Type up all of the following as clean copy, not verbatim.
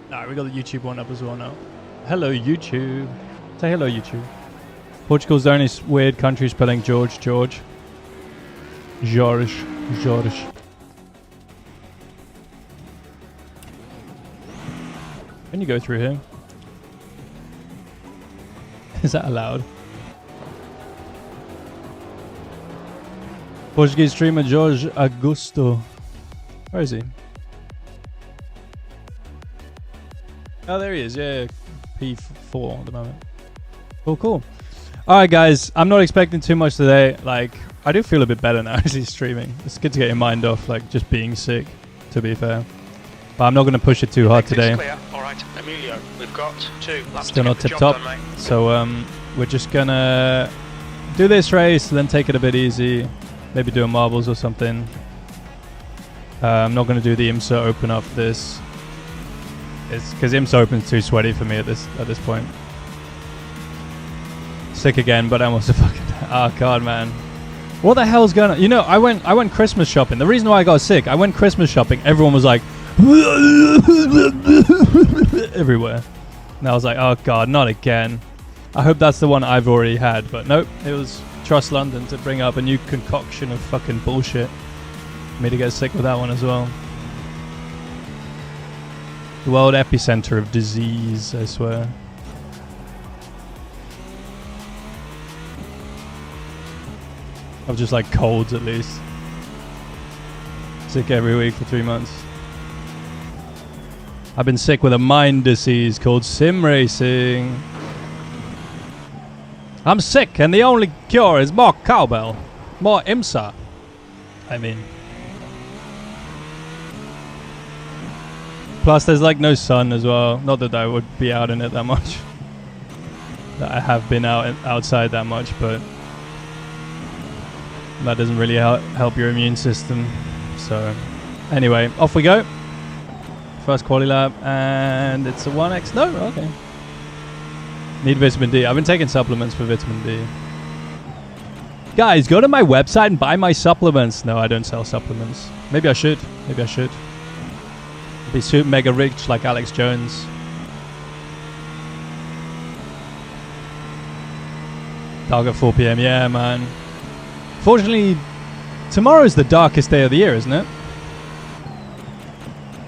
Alright, we got the YouTube one up as well now. Hello, YouTube. Say hello, YouTube. Portugal's the only weird country spelling George. George. Can you go through here? Is that allowed? Portuguese streamer Jorge Augusto. Where is he? Oh, there he is. Yeah, P4 at the moment. Cool. Alright, guys. I'm not expecting too much today. Like, I do feel a bit better now actually streaming. It's good to get your mind off, like, just being sick, to be fair. But I'm not going to push it too hard today. Alright, Emilio, we've got 2 laps. Still not tip-top. So, we're just going to do this race, then take it a bit easy. Maybe do a marbles or something. I'm not going to do the IMSA Open after this. It's because IMSA Open's too sweaty for me at this point. Sick again, but I'm also fucking... Oh, God, man. What the hell's going on? You know, I went Christmas shopping. The reason why I got sick, I went Christmas shopping. Everyone was like... everywhere. And I was like, oh, God, not again. I hope that's the one I've already had. But nope, it was Trust London to bring up a new concoction of fucking bullshit. For me to get sick with that one as well. The world epicenter of disease, I swear. Of just like colds at least. Sick every week for 3 months. I've been sick with a mind disease called sim racing. I'm sick and the only cure is more cowbell. More IMSA. I mean. Plus there's like no sun as well. Not that I would be out in it that much. That I have been outside that much, but that doesn't really help your immune system. So anyway, off we go. First quali lap, and it's a 1x. No, okay. Need vitamin D. I've been taking supplements for vitamin D. Guys, go to my website and buy my supplements. No, I don't sell supplements. Maybe I should. Be super mega rich like Alex Jones. Dark at 4 PM. Yeah, man. Fortunately, tomorrow's the darkest day of the year, isn't it?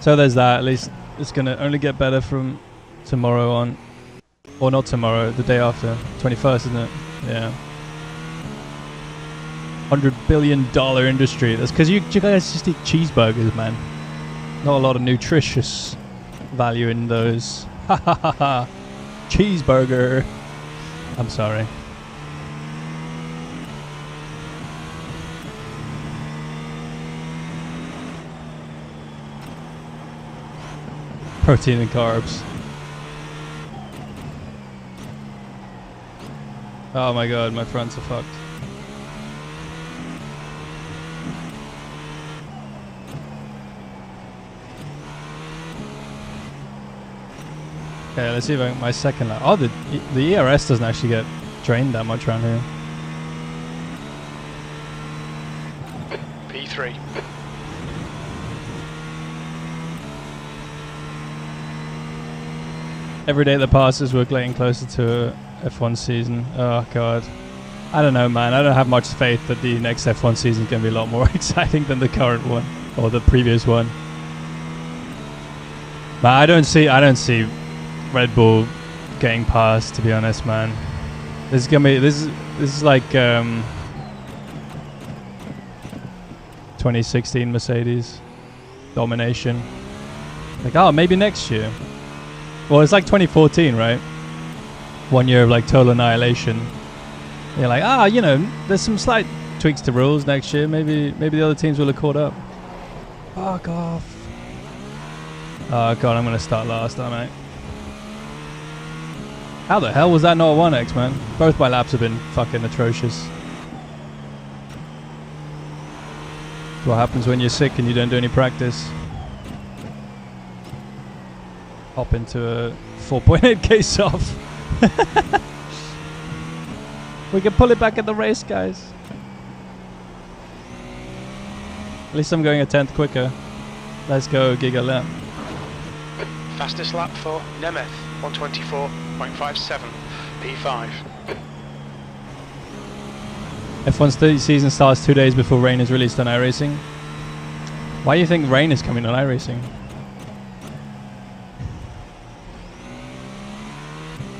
So there's that. At least it's going to only get better from tomorrow on. Or not tomorrow, the day after. 21st, isn't it? Yeah. $100 billion industry. That's because you guys just eat cheeseburgers, man. Not a lot of nutritious value in those. Ha ha ha ha. Cheeseburger. I'm sorry. Protein and carbs. Oh my god, my fronts are fucked. Okay, let's see if I get my second lap. Oh, the ERS doesn't actually get drained that much around here. P3. Every day that passes, we're getting closer to a F1 season. Oh god. I don't know, man. I don't have much faith that the next F1 season is going to be a lot more exciting than the current one or the previous one. But I don't see Red Bull getting past, to be honest, man. This is gonna be this is like 2016 Mercedes domination. Like, oh, maybe next year. Well, it's like 2014, right? 1 year of like total annihilation. You're like, you know, there's some slight tweaks to rules next year. Maybe the other teams will have caught up. Fuck off. Oh god, I'm gonna start last, aren't I? How the hell was that not a 1x, man? Both my laps have been fucking atrocious. What happens when you're sick and you don't do any practice? Hop into a 4.8k soft. We can pull it back at the race, guys. At least I'm going a 10th quicker. Let's go, Giga Lap. Fastest lap for Nemeth, 124.57, P5. F1's season starts 2 days before Rain is released on iRacing. Why do you think Rain is coming on iRacing?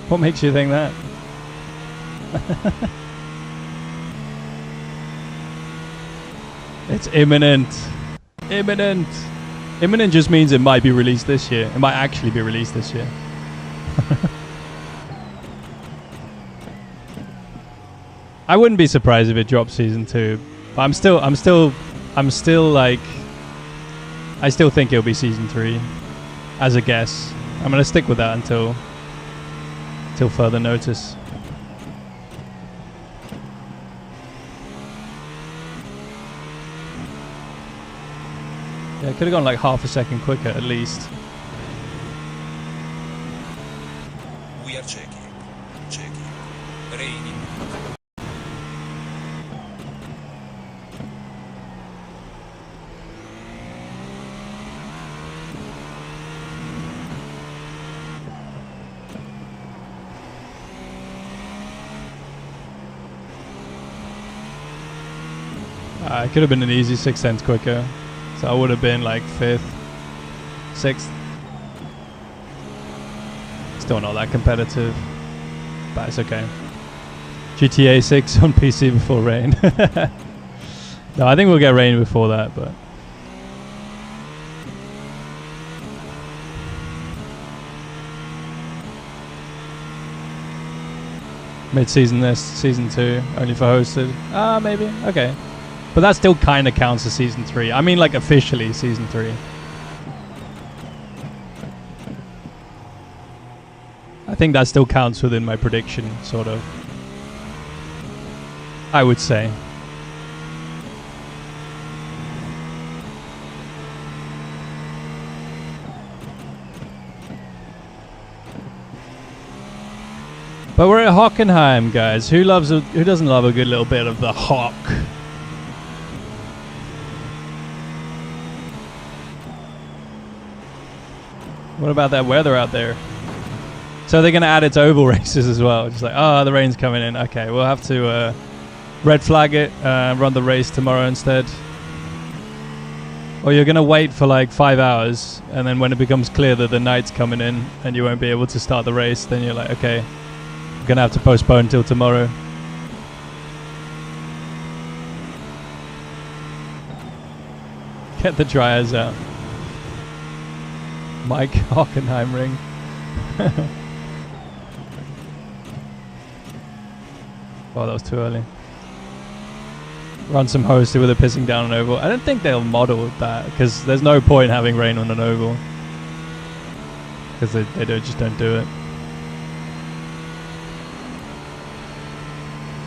What makes you think that? It's imminent. Imminent. Imminent just means it might be released this year. It might actually be released this year. I wouldn't be surprised if it drops season 2. But I'm still like, I still think it'll be season 3 as a guess. I'm gonna stick with that until further notice. Yeah, it could have gone like half a second quicker at least. We are checking. Raining. It could have been an easy 6 cents quicker. So I would have been like 5th, 6th. Still not that competitive, but it's okay. GTA 6 on PC before Rain. No, I think we'll get Rain before that, but... Mid-season this, season 2, only for hosted. Maybe, okay. But that still kind of counts as season 3. I mean, like officially season 3. I think that still counts within my prediction, sort of. I would say. But we're at Hockenheim, guys. Who doesn't love a good little bit of the Hock? What about that weather out there? So they're going to add its oval races as well. Just like, oh, the rain's coming in. Okay, we'll have to red flag it, run the race tomorrow instead. Or you're going to wait for like 5 hours, and then when it becomes clear that the night's coming in and you won't be able to start the race, then you're like, okay, I'm going to have to postpone until tomorrow. Get the dryers out. Mike Hockenheim ring. Oh, that was too early. Run some hosted with a pissing down an oval. I don't think they'll model that because there's no point having rain on an oval because they just don't do it.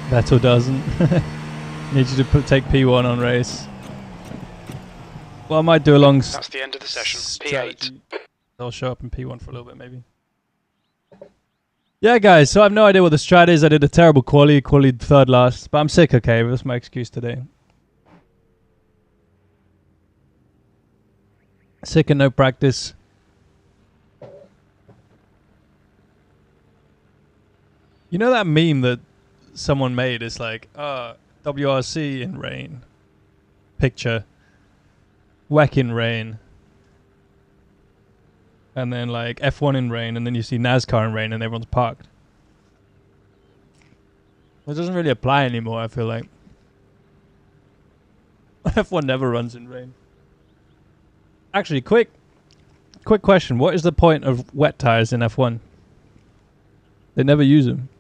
Vettel doesn't. Need you to take P1 on race. Well, I might do a long. That's the end of the session. P8. They'll show up in P1 for a little bit, maybe. Yeah, guys, so I have no idea what the strat is. I did a terrible quali 3rd last, but I'm sick, okay? That's my excuse today. Sick and no practice. You know that meme that someone made? It's like, WRC in rain. Picture. WEC in rain. And then like F1 in rain, and then you see NASCAR in rain and everyone's parked. It doesn't really apply anymore, I feel like. F1 never runs in rain. Actually, quick question. What is the point of wet tires in F1? They never use them.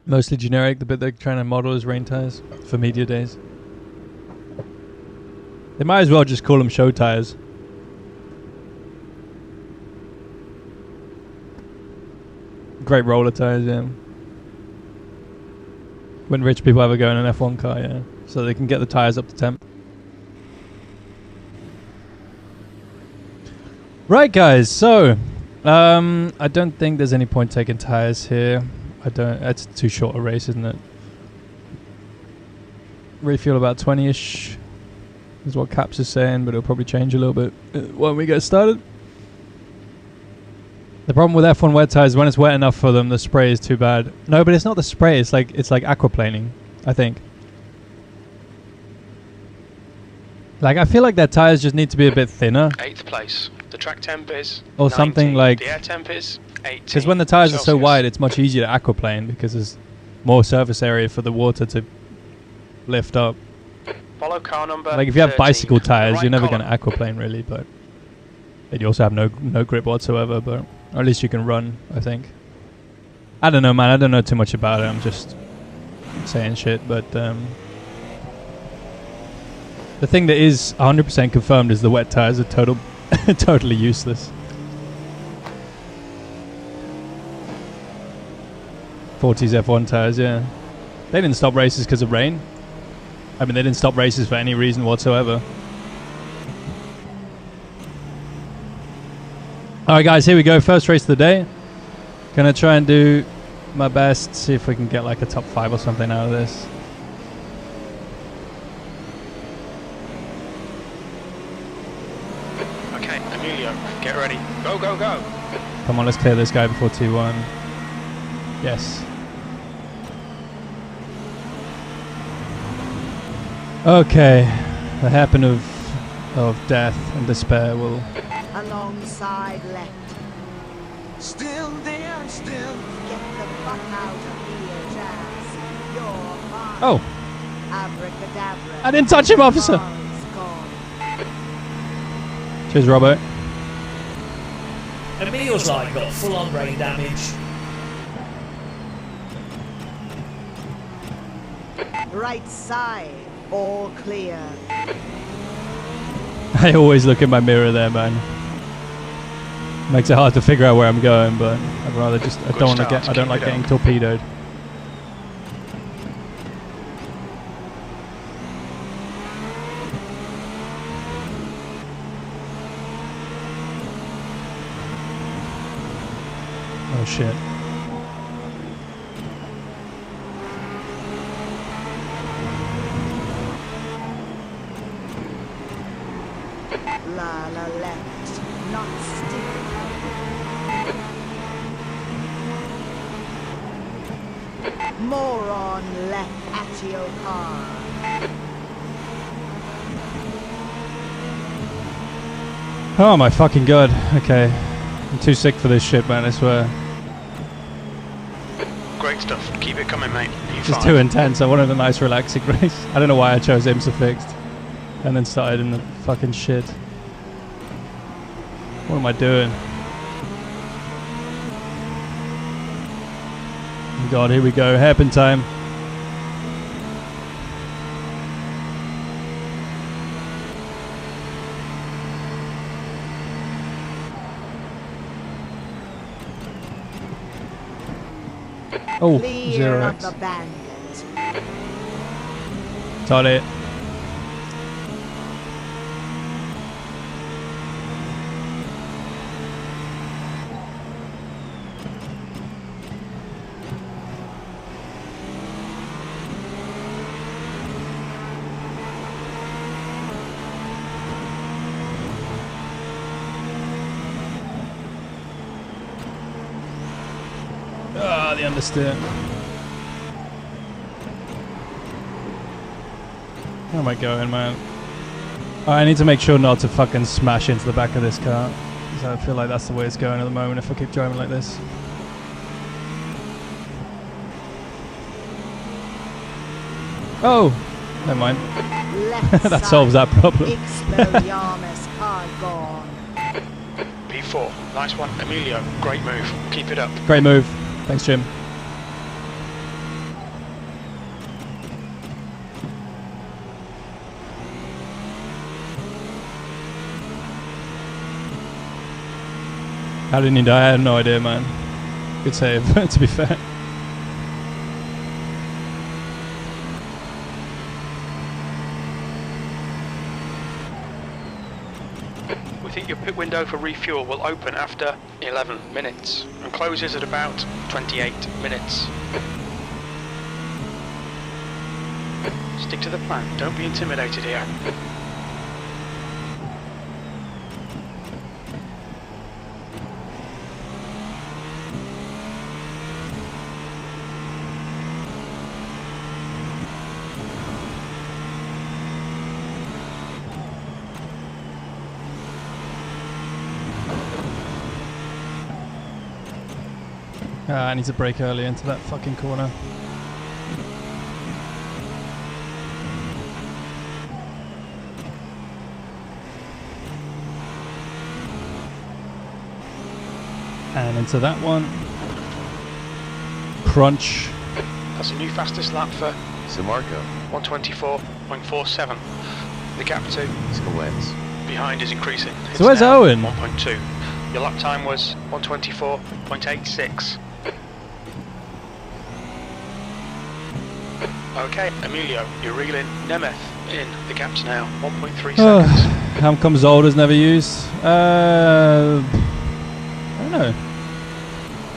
Mostly generic. The bit they're trying to model is rain tires for media days. They might as well just call them show tires. Great roller tires, yeah. When rich people ever go in an F1 car, yeah. So they can get the tires up to temp. Right, guys. So, I don't think there's any point taking tires here. It's too short a race, isn't it? Refuel about 20-ish is what Caps is saying, but it'll probably change a little bit when we get started. The problem with F1 wet tires, when it's wet enough for them, the spray is too bad. No, but it's not the spray. It's like aquaplaning, I think. Like, I feel like their tires just need to be a bit thinner. 8th place. The track temp is or 19. Something like... The air temp is 18. Because when the tires are so Celsius. wide, it's much easier to aquaplane because there's more surface area for the water to lift up. Follow car number Like if you have 13. bicycle tires, Right you're never column. going to aquaplane really, but you also have no grip whatsoever, but or at least you can run, I think. I don't know, man. I don't know too much about it. I'm just saying shit, but the thing that is 100% confirmed is the wet tires are totally useless. 40s F1 tires, yeah. They didn't stop races because of rain. I mean, they didn't stop races for any reason whatsoever. Alright guys, here we go. First race of the day. Gonna try and do my best, see if we can get like a top 5 or something out of this. Okay, Emilio, get ready. Go, go, go. Come on, let's clear this guy before T1. Yes. Okay. The happen of death and despair will... Alongside left. Still there, still. Get the fuck out of here, Jazz. You're fine. Oh! Abracadabra. I didn't touch him, officer! Car's gone. Cheers, Robert. Emil's like got full-on brain damage. Right side. All clear. I always look in my mirror there, man. Makes it hard to figure out where I'm going, but I'd rather just... I Good don't want to start, get... I don't keep like it getting up. torpedoed. Oh shit. La la left. Not stick. Moron left at your car. Oh my fucking god. Okay. I'm too sick for this shit, man, I swear. Great stuff. Keep it coming, mate. It's just too intense. I wanted a nice relaxing race. I don't know why I chose IMSA fixed. And then started in the fucking shit. What am I doing? Oh god, here we go. Hairpin time. Oh, Clear of 0x. the bandit. Got it. Ah, the understeer. Where am I going, man? Oh, I need to make sure not to fucking smash into the back of this car. Because I feel like that's the way it's going at the moment if I keep driving like this. Oh! Never mind. Left That side. solves that problem. Expelliarmus car gone. P4. Nice one. Emilio, great move. Keep it up. Great move. Thanks, Jim. How didn't he die? I have no idea, man. Good save, to be fair. We think your pit window for refuel will open after 11 minutes and closes at about 28 minutes. Stick to the plan. Don't be intimidated here. I need to brake early into that fucking corner. And into that one. Crunch. That's a new fastest lap for Marco. 124.47. The gap to behind is increasing. So where's Owen? 1.2. Your lap time was 124.86. Okay, Emilio, you're reeling Nemeth in. The gap's now 1.3 seconds. How come Zolder's never used? I don't know.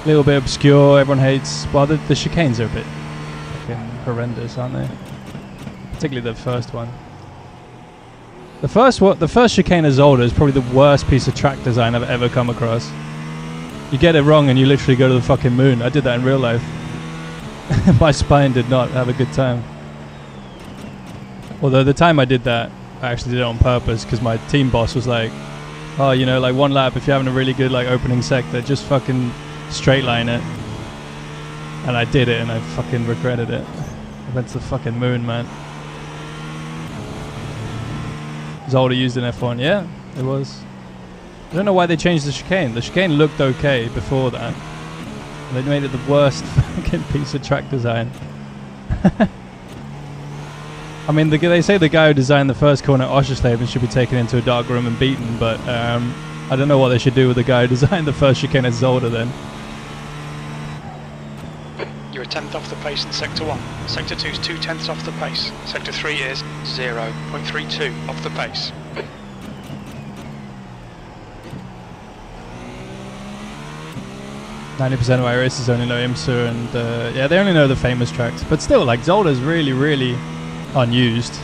A little bit obscure, everyone hates. Well, the chicanes are a bit fucking horrendous, aren't they? Particularly the first one. The first chicane of Zolder is probably the worst piece of track design I've ever come across. You get it wrong and you literally go to the fucking moon. I did that in real life. My spine did not have a good time. Although the time I did that, I actually did it on purpose because my team boss was like, oh, you know, like one lap, if you're having a really good like opening sector, just fucking straight line it. And I did it and I fucking regretted it. I went to the fucking moon, man. Zolder used in F1, yeah, it was. I don't know why they changed the chicane. The chicane looked okay before that. They made it the worst fucking piece of track design. I mean, they say the guy who designed the first corner at Oschersleben should be taken into a dark room and beaten, but I don't know what they should do with the guy who designed the first chicane at Zolder then. You're a tenth off the pace in Sector 1. Sector 2 is 2/10 off the pace. Sector 3 is 0.32 off the pace. %90 of iRacers only know IMSA and yeah, they only know the famous tracks. But still, like, Zolder's really, really unused.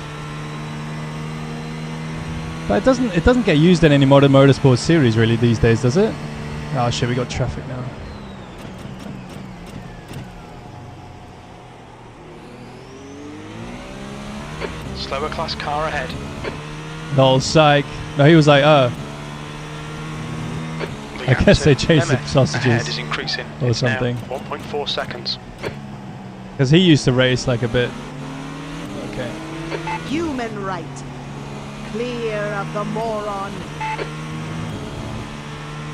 But it doesn't get used in any modern motorsport series really these days, does it? Oh shit, we got traffic now. Slower class car ahead. No, psych. No, he was like, I guess they changed the sausages ahead is increasing. or It's something. Now 1.4 seconds. Because he used to race like a bit. Okay. Human right. Clear of the moron.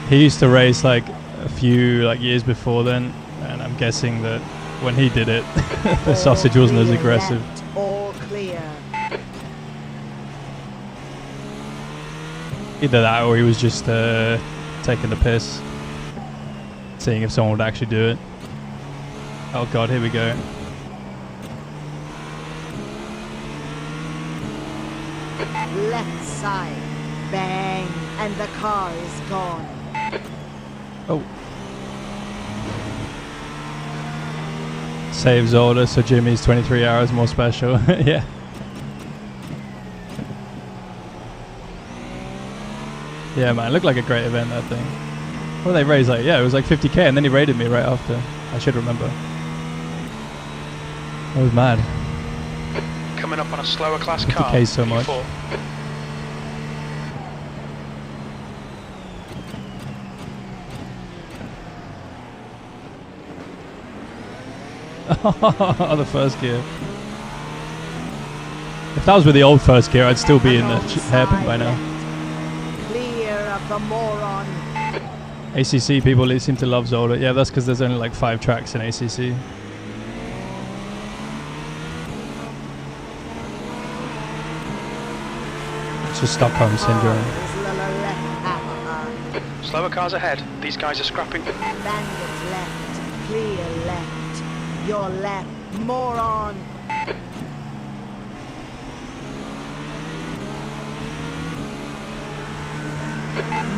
He used to race like a few like years before then, and I'm guessing that when he did it, the sausage wasn't as aggressive. Left, all clear. Either that or he was just taking the piss, seeing if someone would actually do it. Oh god, here we go. Left side. Bang. And the car is gone. Oh. Saves order, so Jimmy's 23 hours more special. Yeah. Yeah, man, it looked like a great event, that thing. What did they raise? Like, yeah, it was like 50k, and then he raided me right after. I should remember. I was mad. Coming up on a slower class car. 50k so much. P4. Oh, the first gear. If that was with the old first gear, I'd still be in the hairpin by now. Clear of the moron. ACC people seem to love Zolder. Yeah, that's because there's only like 5 tracks in ACC. It's just Stockholm syndrome. Slower cars ahead. These guys are scrapping. Bandit left. Clear left. Your left, moron.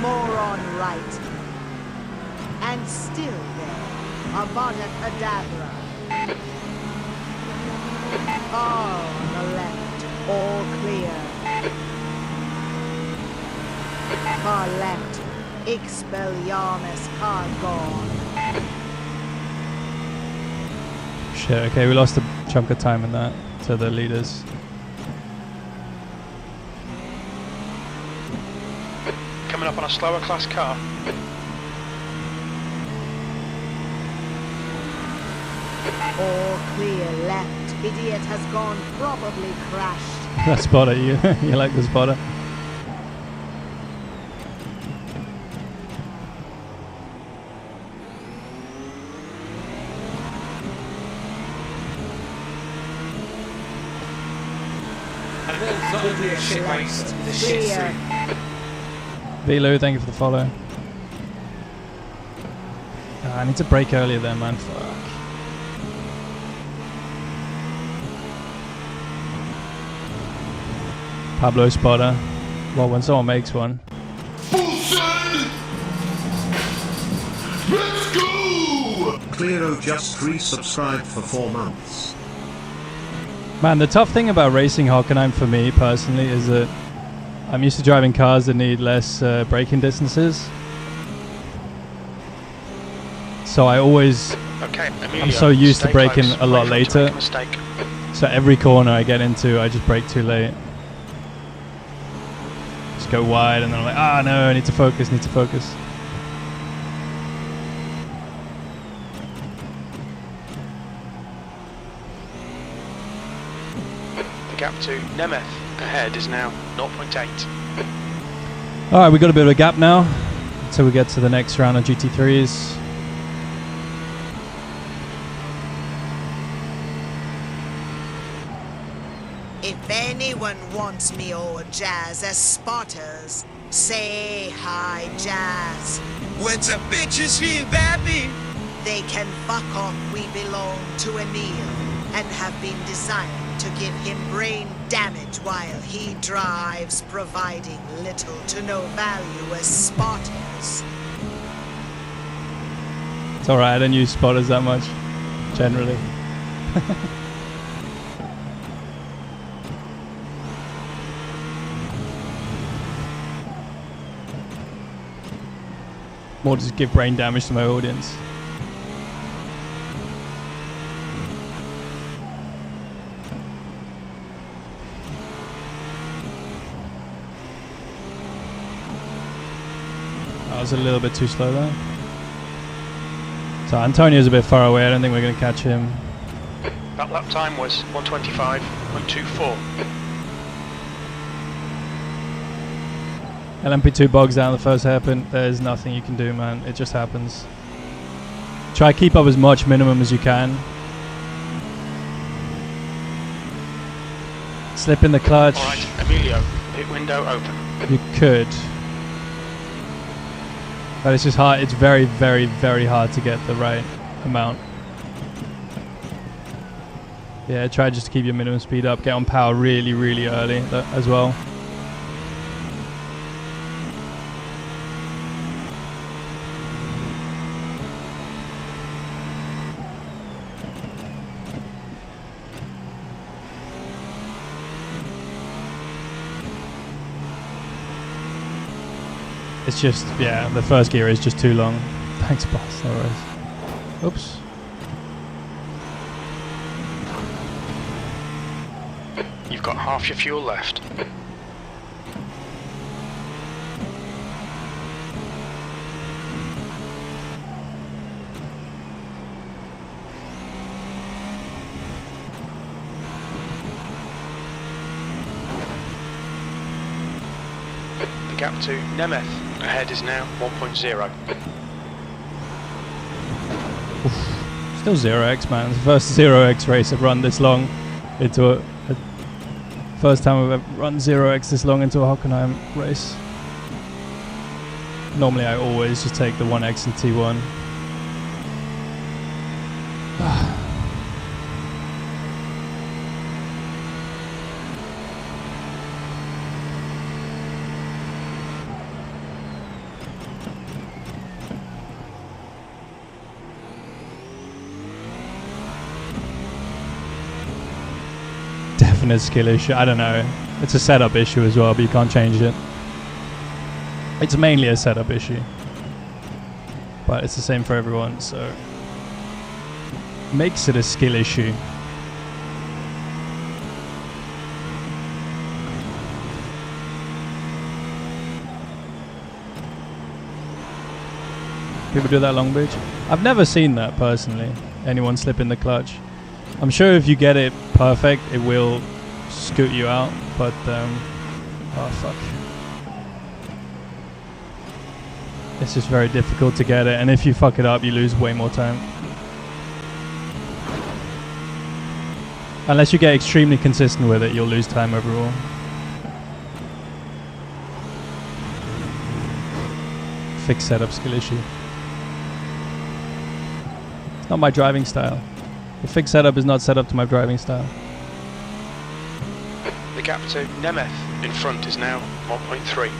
Moron right. And still there. Avada Kedavra. Oh, on the left. car left. Expelliarmus car gone. Shit, okay, we lost a chunk of time in that to the leaders. Coming up on a slower class car. All clear left. Idiot has gone, probably crashed. That spotter, you you like the spotter? Probably a shit race. The shit Clear. suit. Velo, thank you for the follow. Ah, I need to brake earlier then, man. Fuck. Pablo spotter. Well, when someone makes one. Let's go! Clearo just resubscribed for 4 months. Man, the tough thing about racing Hockenheim for me personally is that I'm used to driving cars that need less braking distances. So I always, Okay, Emilio, I'm so used to stay braking close. a lot Wait for him to later. make a mistake. So every corner I get into, I just brake too late. Just go wide and then I'm like, ah no, I need to focus, need to focus. The gap to Nemeth ahead is now 0.8. Alright, we got a bit of a gap now until we get to the next round of GT3s. If anyone wants me or Jazz as spotters, say hi, Jazz. What's up, bitches? Feel baby? They can fuck off. We belong to Emil and have been designed to give him brain damage while he drives, providing little to no value as spotters. It's alright, I don't use spotters that much, generally. More just give brain damage to my audience. I was a little bit too slow there. So Antonio's a bit far away, I don't think we're going to catch him. That lap time was 1:25.24. LMP2 bogs down the first hairpin. There's nothing you can do, man. It just happens. Try to keep up as much minimum as you can. Slip in the clutch. Alright, Emilio, pit window open. You could. But it's just hard. It's very, very, very hard to get the right amount. Yeah, try just to keep your minimum speed up. Get on power really, really early as well. It's just, yeah, the first gear is just too long. Thanks, boss. No worries. Oops. You've got half your fuel left. The gap to Nemeth ahead is now 1.0. Still 0x, man. It's the first 0x race I've run this long into a first time I've ever run 0x this long into a Hockenheim race. Normally I always just take the 1x and T1. Definite skill issue. I don't know. It's a setup issue as well, but you can't change it. It's mainly a setup issue, but it's the same for everyone, so makes it a skill issue. People do that long bridge. I've never seen that personally. Anyone slip in the clutch. I'm sure if you get it perfect, it will scoot you out. But oh fuck, it's just very difficult to get it. And if you fuck it up, you lose way more time. Unless you get extremely consistent with it, you'll lose time overall. Fixed setup skill issue. It's not my driving style. The fixed setup is not set up to my driving style. The gap to Nemeth in front is now 1.3.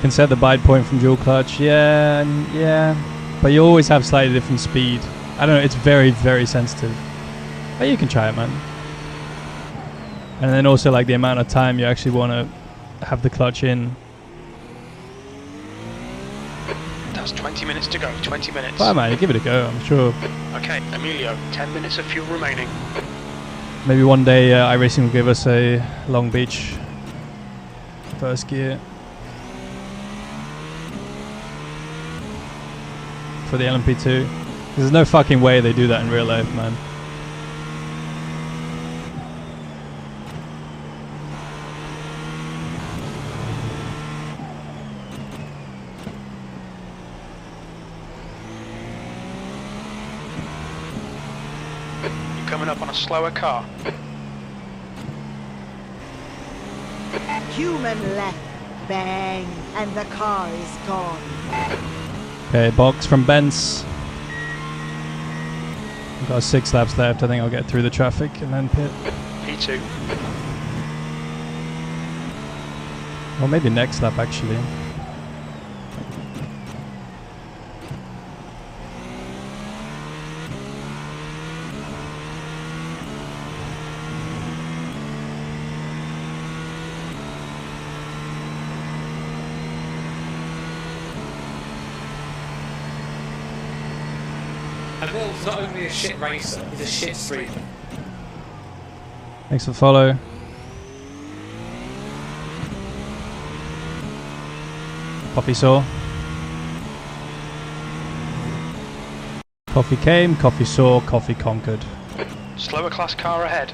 Can set the bide point from dual clutch. Yeah, but you always have slightly different speed. I don't know. It's very, very sensitive. But you can try it, man. And then also like the amount of time you actually want to have the clutch in. That's 20 minutes to go. 20 minutes. Fine, man. You give it a go. I'm sure. Okay, Emilio, 10 minutes of fuel remaining. Maybe one day iRacing will give us a Long Beach first gear for the LMP2. There's no fucking way they do that in real life, man. Coming up on a slower car. Human left, bang, and the car is gone. Okay, box from Benz. We've got 6 laps left. I think I'll get through the traffic and then pit. P2. Or maybe next lap actually. Emil's not only a shit racer, he's a shit streamer. Thanks for the follow. Coffee saw. Coffee came, coffee saw, coffee conquered. Slower class car ahead.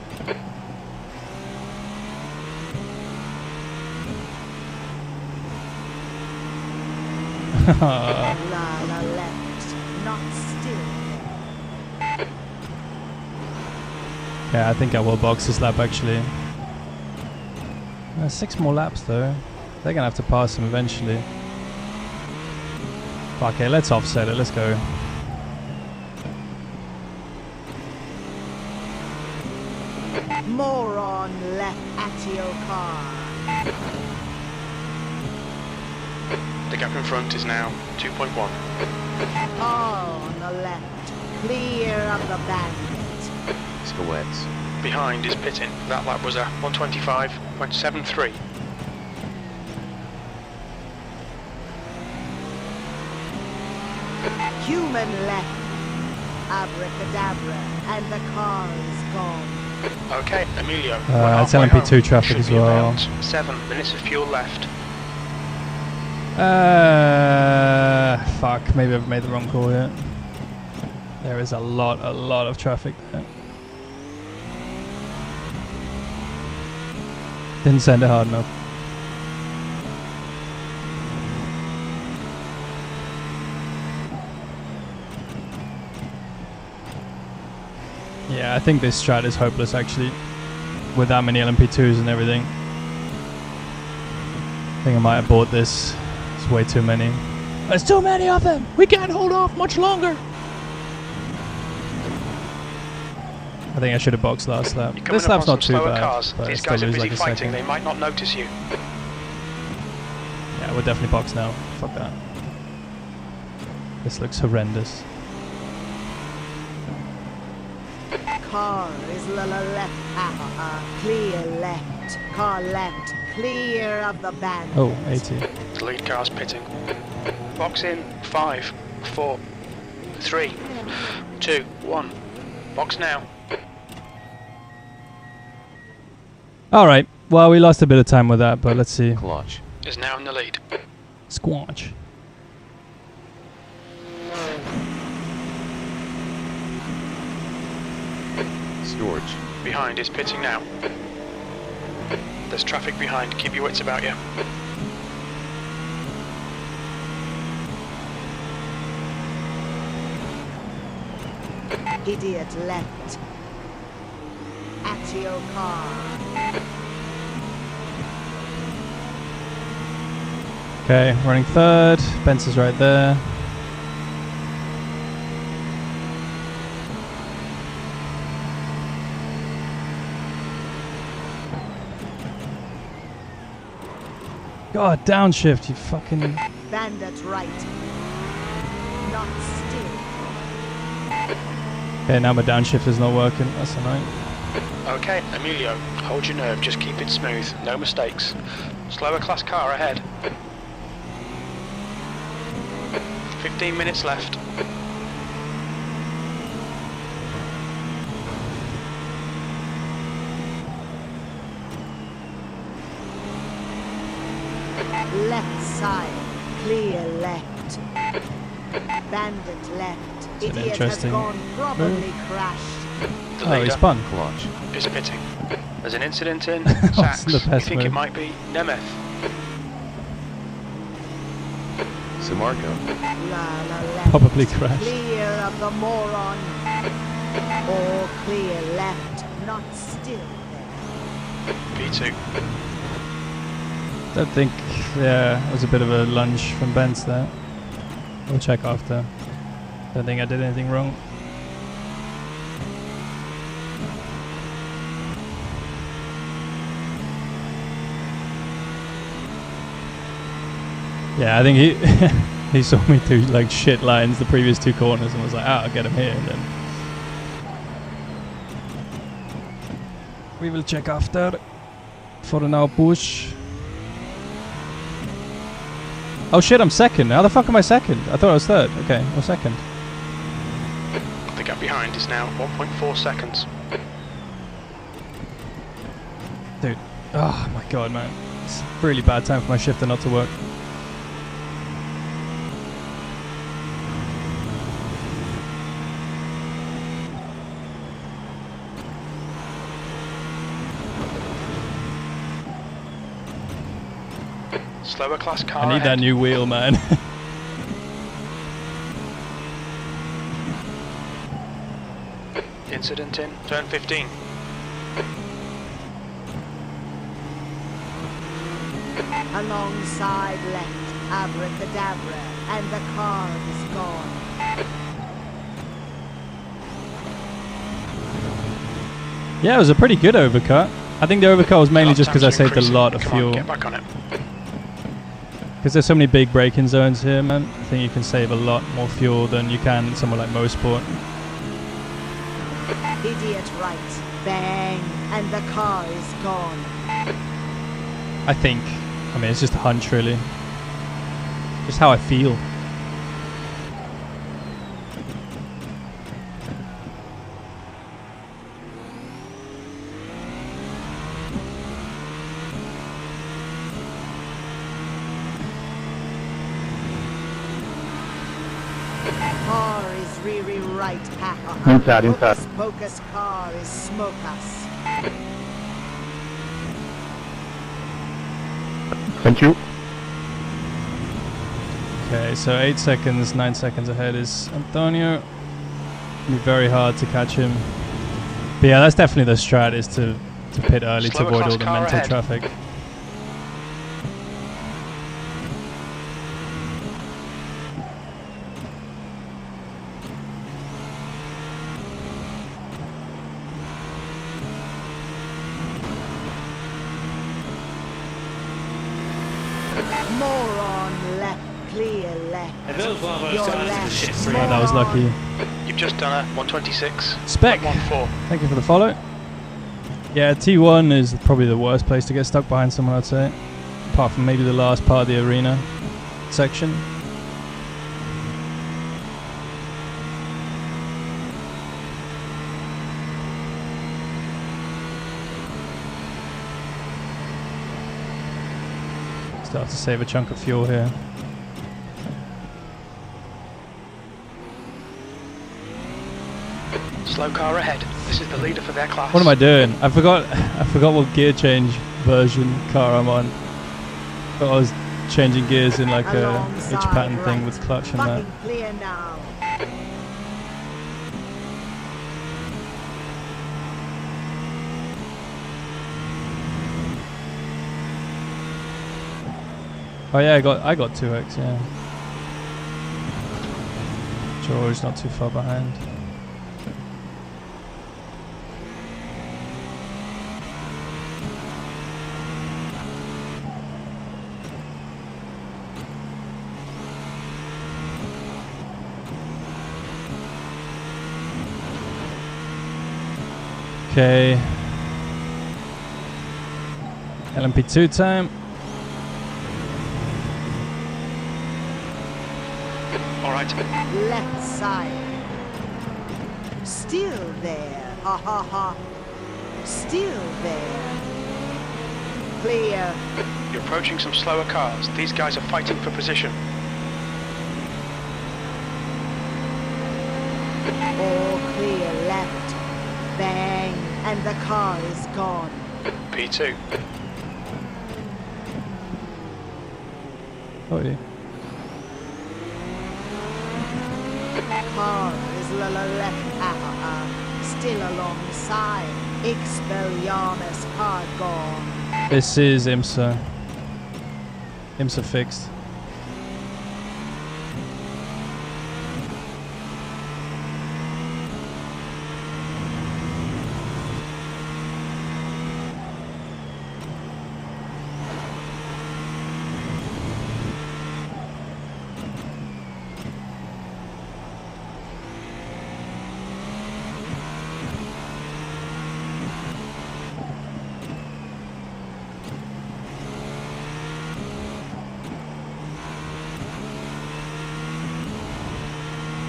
Lala left, not still. Yeah, I think I will box this lap actually. 6 more laps though. They're gonna have to pass him eventually. Okay, let's offset it. Let's go. Moron left at your car. The gap in front is now 2.1. All on the left, clear of the bandit. Behind is pitting. That lap was a 125.73. Human left, abracadabra, and the car is gone. Okay, Emilio. It's LMP2 traffic as well. 7 minutes of fuel left. Fuck, maybe I've made the wrong call here. There is a lot of traffic there. Didn't send it hard enough. Yeah, I think this strat is hopeless actually, with that many LMP2s and everything. I think I might have bought this. It's way too many. There's too many of them! We can't hold off much longer! I think I should have boxed last lap. This lap's not too bad, cars. but These I still guys are lose busy like a fighting, second. they might not notice you. Yeah, we'll definitely box now. Fuck that. This looks horrendous. Car is left, clear left, car left, clear of the band. Oh, 80. The lead car's pitting. Box in 5, 4, 3, 2, 1. Box now. Alright, well, we lost a bit of time with that, but let's see. Clutch. Is now in the lead. Squanch. Storage. Behind is pitting now. There's traffic behind. Keep your wits about you. Idiot left. At your car. Okay, running third. Benz is right there. God, downshift, you fucking... Bandit right. Not still. Okay, now my downshift is not working. That's annoying. Okay, Emilio, hold your nerve. Just keep it smooth. No mistakes. Slower class car ahead. 15 minutes left. Left side. Clear left. Bandit left. It's an Idiot has interesting gone, probably crashed. The Oh, he's leader spun. Clutch. is pitting. There's an incident in Wasn't Sachs. the You best think it move. might be Nemeth. Samarco. La la left. Probably crashed. Clear of the moron. All clear left. Not still there. P2. Don't think... Yeah, it was a bit of a lunge from Benz there. We'll check after. Don't think I did anything wrong. Yeah, I think he he saw me through like shit lines the previous two corners and was like, I'll get him here. And then we will check after for now push. Oh shit, I'm second. How the fuck am I second? I thought I was third. Okay, I'm second. The gap behind is now 1.4 seconds. Dude, oh my god, man. It's a really bad time for my shifter not to work. Slower class car I need ahead. that new wheel, man. Incident in turn 15. Alongside left. Abracadabra. And the car is gone. Yeah, it was a pretty good overcut. I think the overcut was mainly Lap just because I times are saved a increasing. lot of Come on, fuel. get back on it. Because there's so many big braking zones here, man. I think you can save a lot more fuel than you can somewhere like Mosport. Idiot right. Bang. And the car is gone. I think. I mean, it's just a hunch, really. Just how I feel. Car is really right. Inside. Hocus pocus car is smoke us. Thank you. Okay, so 8 seconds, 9 seconds ahead is Antonio. It'll be very hard to catch him. But yeah, that's definitely the strat, is to pit early to Slower avoid class all the car mental ahead. traffic. Moron left. Clear left. And those one of those Your guys in the left. shit Oh, street. that was lucky. You've just done a 126. Spec, 114. thank you for the follow. Yeah, T1 is probably the worst place to get stuck behind someone, I'd say. Apart from maybe the last part of the arena section. Still have to save a chunk of fuel here. Slow car ahead. This is the leader for their class. What am I doing? I forgot what gear change version car I'm on. But I was changing gears in like a H pattern thing with clutch and that. Clear now. Oh yeah, I got 2x, yeah. George not too far behind. Okay. LMP2 time. Alright. Left side. Still there. Ha ha ha. Still there. Clear. You're approaching some slower cars. These guys are fighting for position. All clear left. Bang. And the car is gone. P2. Oh yeah. Car is left. Still alongside. Expelliarmus car gone. This is IMSA. IMSA fixed.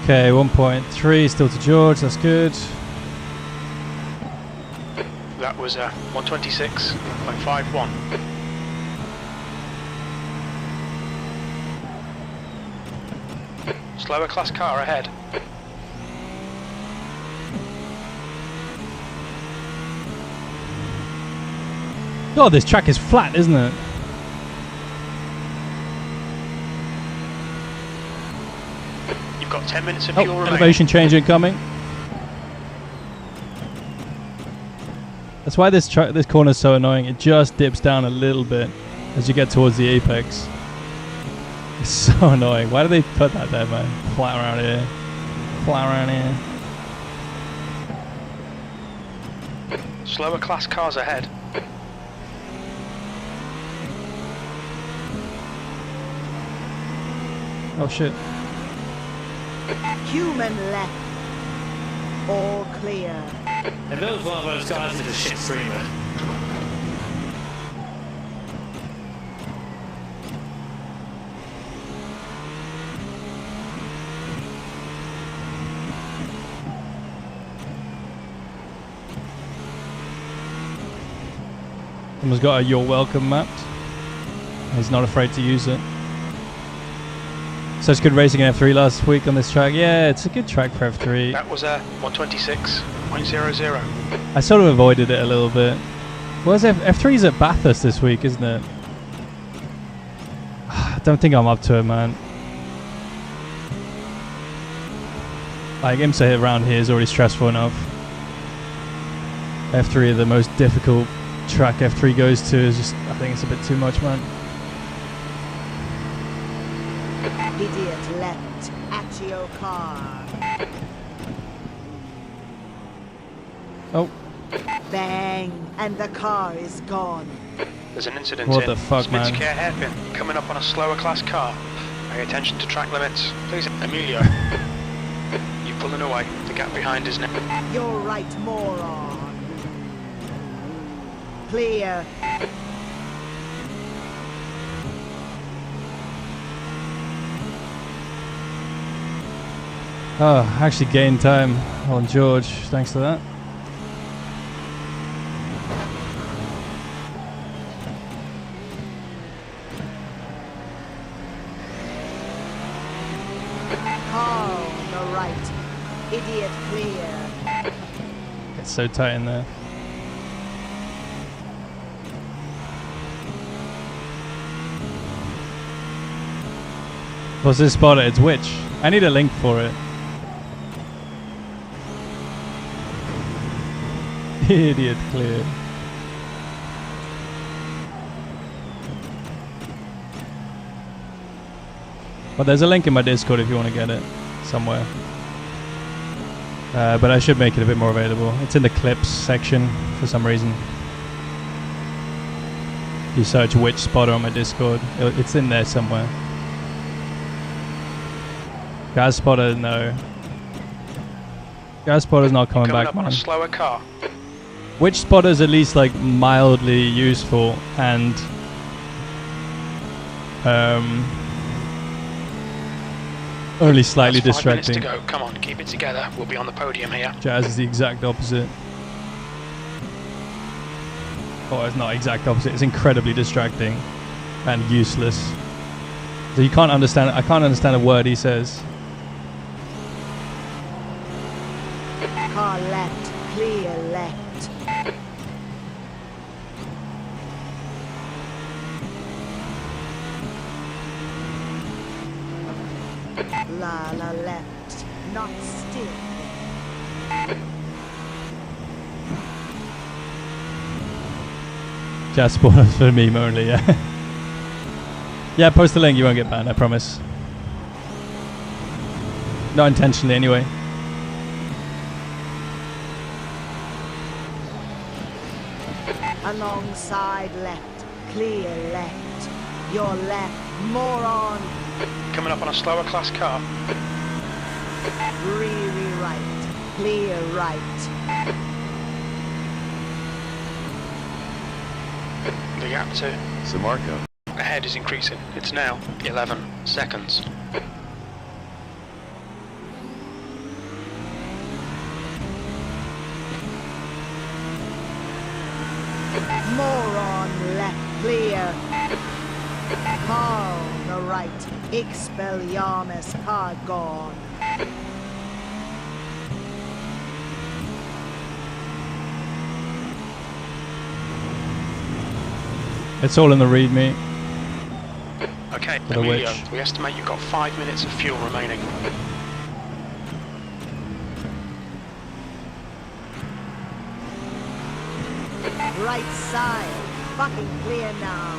Okay, 1.3 still to George, that's good. That was 126.51. Slower class car ahead. Oh, this track is flat, isn't it? You've got 10 minutes of fuel remaining. Elevation change incoming. That's why this corner is so annoying. It just dips down a little bit as you get towards the apex. It's so annoying. Why do they put that there, man? Flat around here. Flat around here. Slower class cars ahead. Oh shit. Human left. All clear. And that was one of those guys with a shit streamer. Someone's got a "You're Welcome" mapped. He's not afraid to use it. Such good racing in F3 last week on this track. Yeah, it's a good track for F3. That was 126.00. I sort of avoided it a little bit. Where's F3's at Bathurst this week, isn't it? I don't think I'm up to it, man. Like, IMSA around here is already stressful enough. F3 are the most difficult track F3 goes to. Is just, I think it's a bit too much, man. Idiot left. Accio car. Oh. Bang. And the car is gone. There's an incident What in the fuck, man? Smith's-Care hairpin coming up on a slower class car. Pay attention to track limits. Please, Emilio. You're pulling away. The gap behind is now. You're right, moron. clear. Oh, I actually gained time on George, thanks to that. Car on the right. Idiot clear. It's so tight in there. What's this spotter? It's which? I need a link for it. Idiot clear. But there's a link in my Discord if you want to get it somewhere. But I should make it a bit more available. It's in the clips section for some reason. If you search which spotter on my Discord, it's in there somewhere. Gas spotter, no. Gas spotter's not coming back, up on man. a slower car. Which spotter's at least like mildly useful and only slightly That's 5 minutes distracting. to go. Come on, keep it together. We'll be on the podium here. Jazz is the exact opposite. Oh, it's not exact opposite. It's incredibly distracting and useless. So you can't understand. I can't understand a word he says. Car left. Clear left. La left. Not still. Jazz spoilers for meme only, yeah. Yeah, post the link, you won't get banned, I promise. Not intentionally, anyway. Alongside left. Clear left. Your left. Moron. Coming up on a slower class car. Really right. Clear right. The gap to Samarco. ahead is increasing. It's now 11 seconds. Moron left. Clear. Car on the right. Expelliarmus car gone. It's all in the readme. Okay, For the Emilio, witch. we estimate you've got 5 minutes of fuel remaining. Right side. Fucking clear now.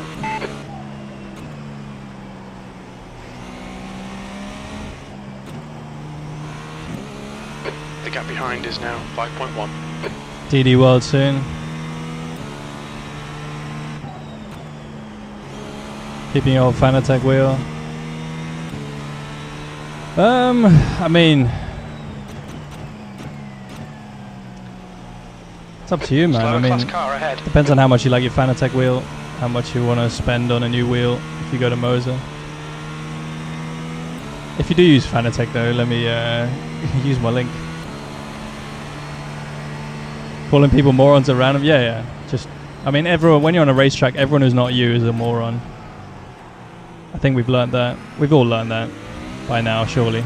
The gap behind is now 5.1. DD World soon. Keeping your Fanatec wheel. I mean, it's up to you, man. Slower I class mean, car ahead. depends on how much you like your Fanatec wheel, how much you want to spend on a new wheel if you go to Moser. If you do use Fanatec though, let me use my link. Calling people morons at random, yeah. Just, I mean, everyone, when you're on a racetrack, everyone who's not you is a moron. I think we've learned that. We've all learned that by now, surely.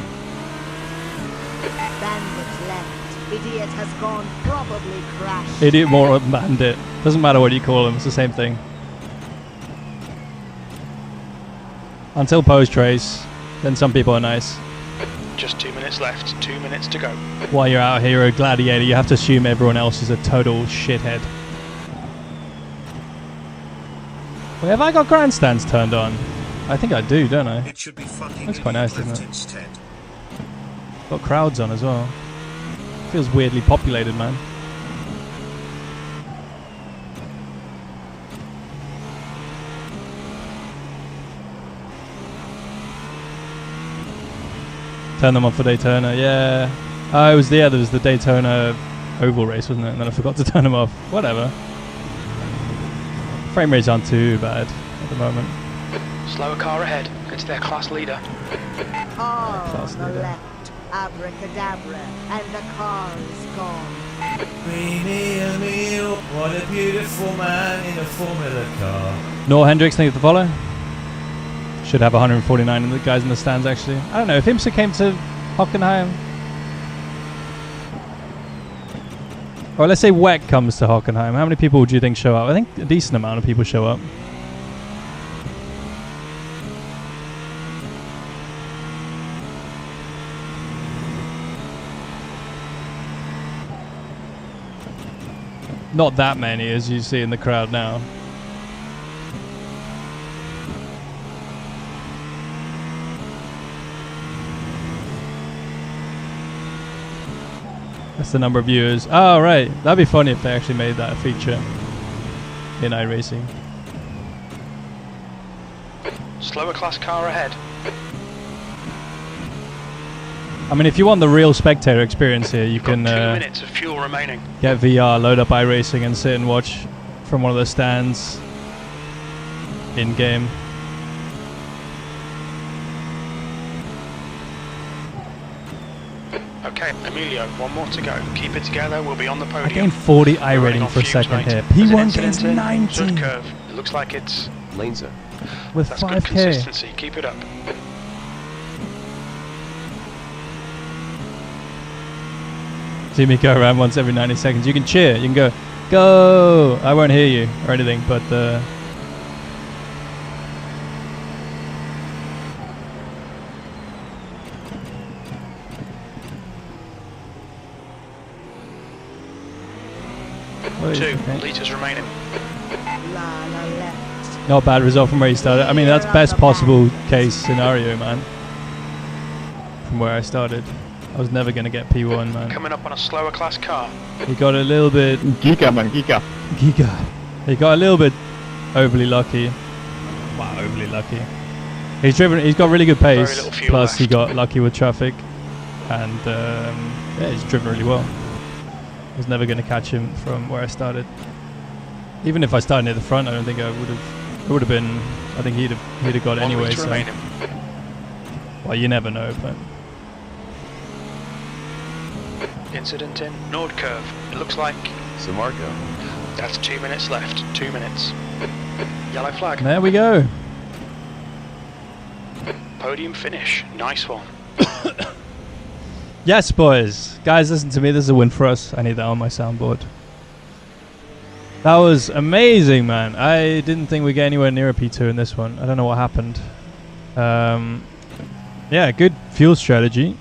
Bandit left. Idiot has gone. Probably crashed. Idiot, moron, bandit. Doesn't matter what you call them, it's the same thing. Until post race, then some people are nice. Just 2 minutes left, 2 minutes to go. While you're out here a gladiator, you have to assume everyone else is a total shithead. Wait, have I got grandstands turned on? I think I do, don't I? It should be fucking Looks quite nice, left doesn't it? instead. Got crowds on as well. Feels weirdly populated, man. Turn them on for Daytona, yeah. Oh, there was the Daytona oval race, wasn't it? And then I forgot to turn them off. Whatever. Frame rates aren't too bad at the moment. Slower car ahead. It's their class leader. All Class on the leader. left, abracadabra, and the car's gone. What a beautiful man in a Formula car. Noah Hendricks, thank you for the follow. Should have 149 in the guys in the stands actually. I don't know if Imsa came to Hockenheim. Or let's say Weck comes to Hockenheim. How many people do you think show up? I think a decent amount of people show up. Not that many as you see in the crowd now. That's the number of viewers. Oh, right. That'd be funny if they actually made that a feature in iRacing. Slower class car ahead. I mean, if you want the real spectator experience here, you You've got can 2 minutes of fuel remaining. get VR, load up iRacing, and sit and watch from one of the stands in game. Okay, Emilio, one more to go. Keep it together, we'll be on the I podium. gained 40 I We're running rating on for a fumes, second mate. here. There's an P1 incident gains in 90 Zud curve. It looks like it's... Lanza. with That's good 5k. consistency. Keep it up. See me go around once every 90 seconds. You can cheer. You can go, go. I won't hear you or anything, but oh, 2 okay. litres remaining. La la left. Not bad result from where you started. I mean, that's best possible case scenario, man. From where I started. I was never going to get P1, man. Coming up on a slower class car. He got a little bit... Giga, man, Giga. Giga. He got a little bit overly lucky. Wow, overly lucky. He's got really good Very pace. little fuel Plus, he left. got lucky with traffic. And, yeah, he's driven really well. I was never going to catch him from where I started. Even if I started near the front, I don't think I would have... It would have been... I think he'd have got it 1 anyway, litre so... remaining. Well, you never know, but... Incident in Nord curve. It looks like So Marco. that's 2 minutes left. 2 minutes. Yellow flag. There we go. Podium finish. Nice one. Yes, boys. Guys, listen to me. This is a win for us. I need that on my soundboard. That was amazing, man. I didn't think we'd get anywhere near a P2 in this one. I don't know what happened. Yeah, good fuel strategy.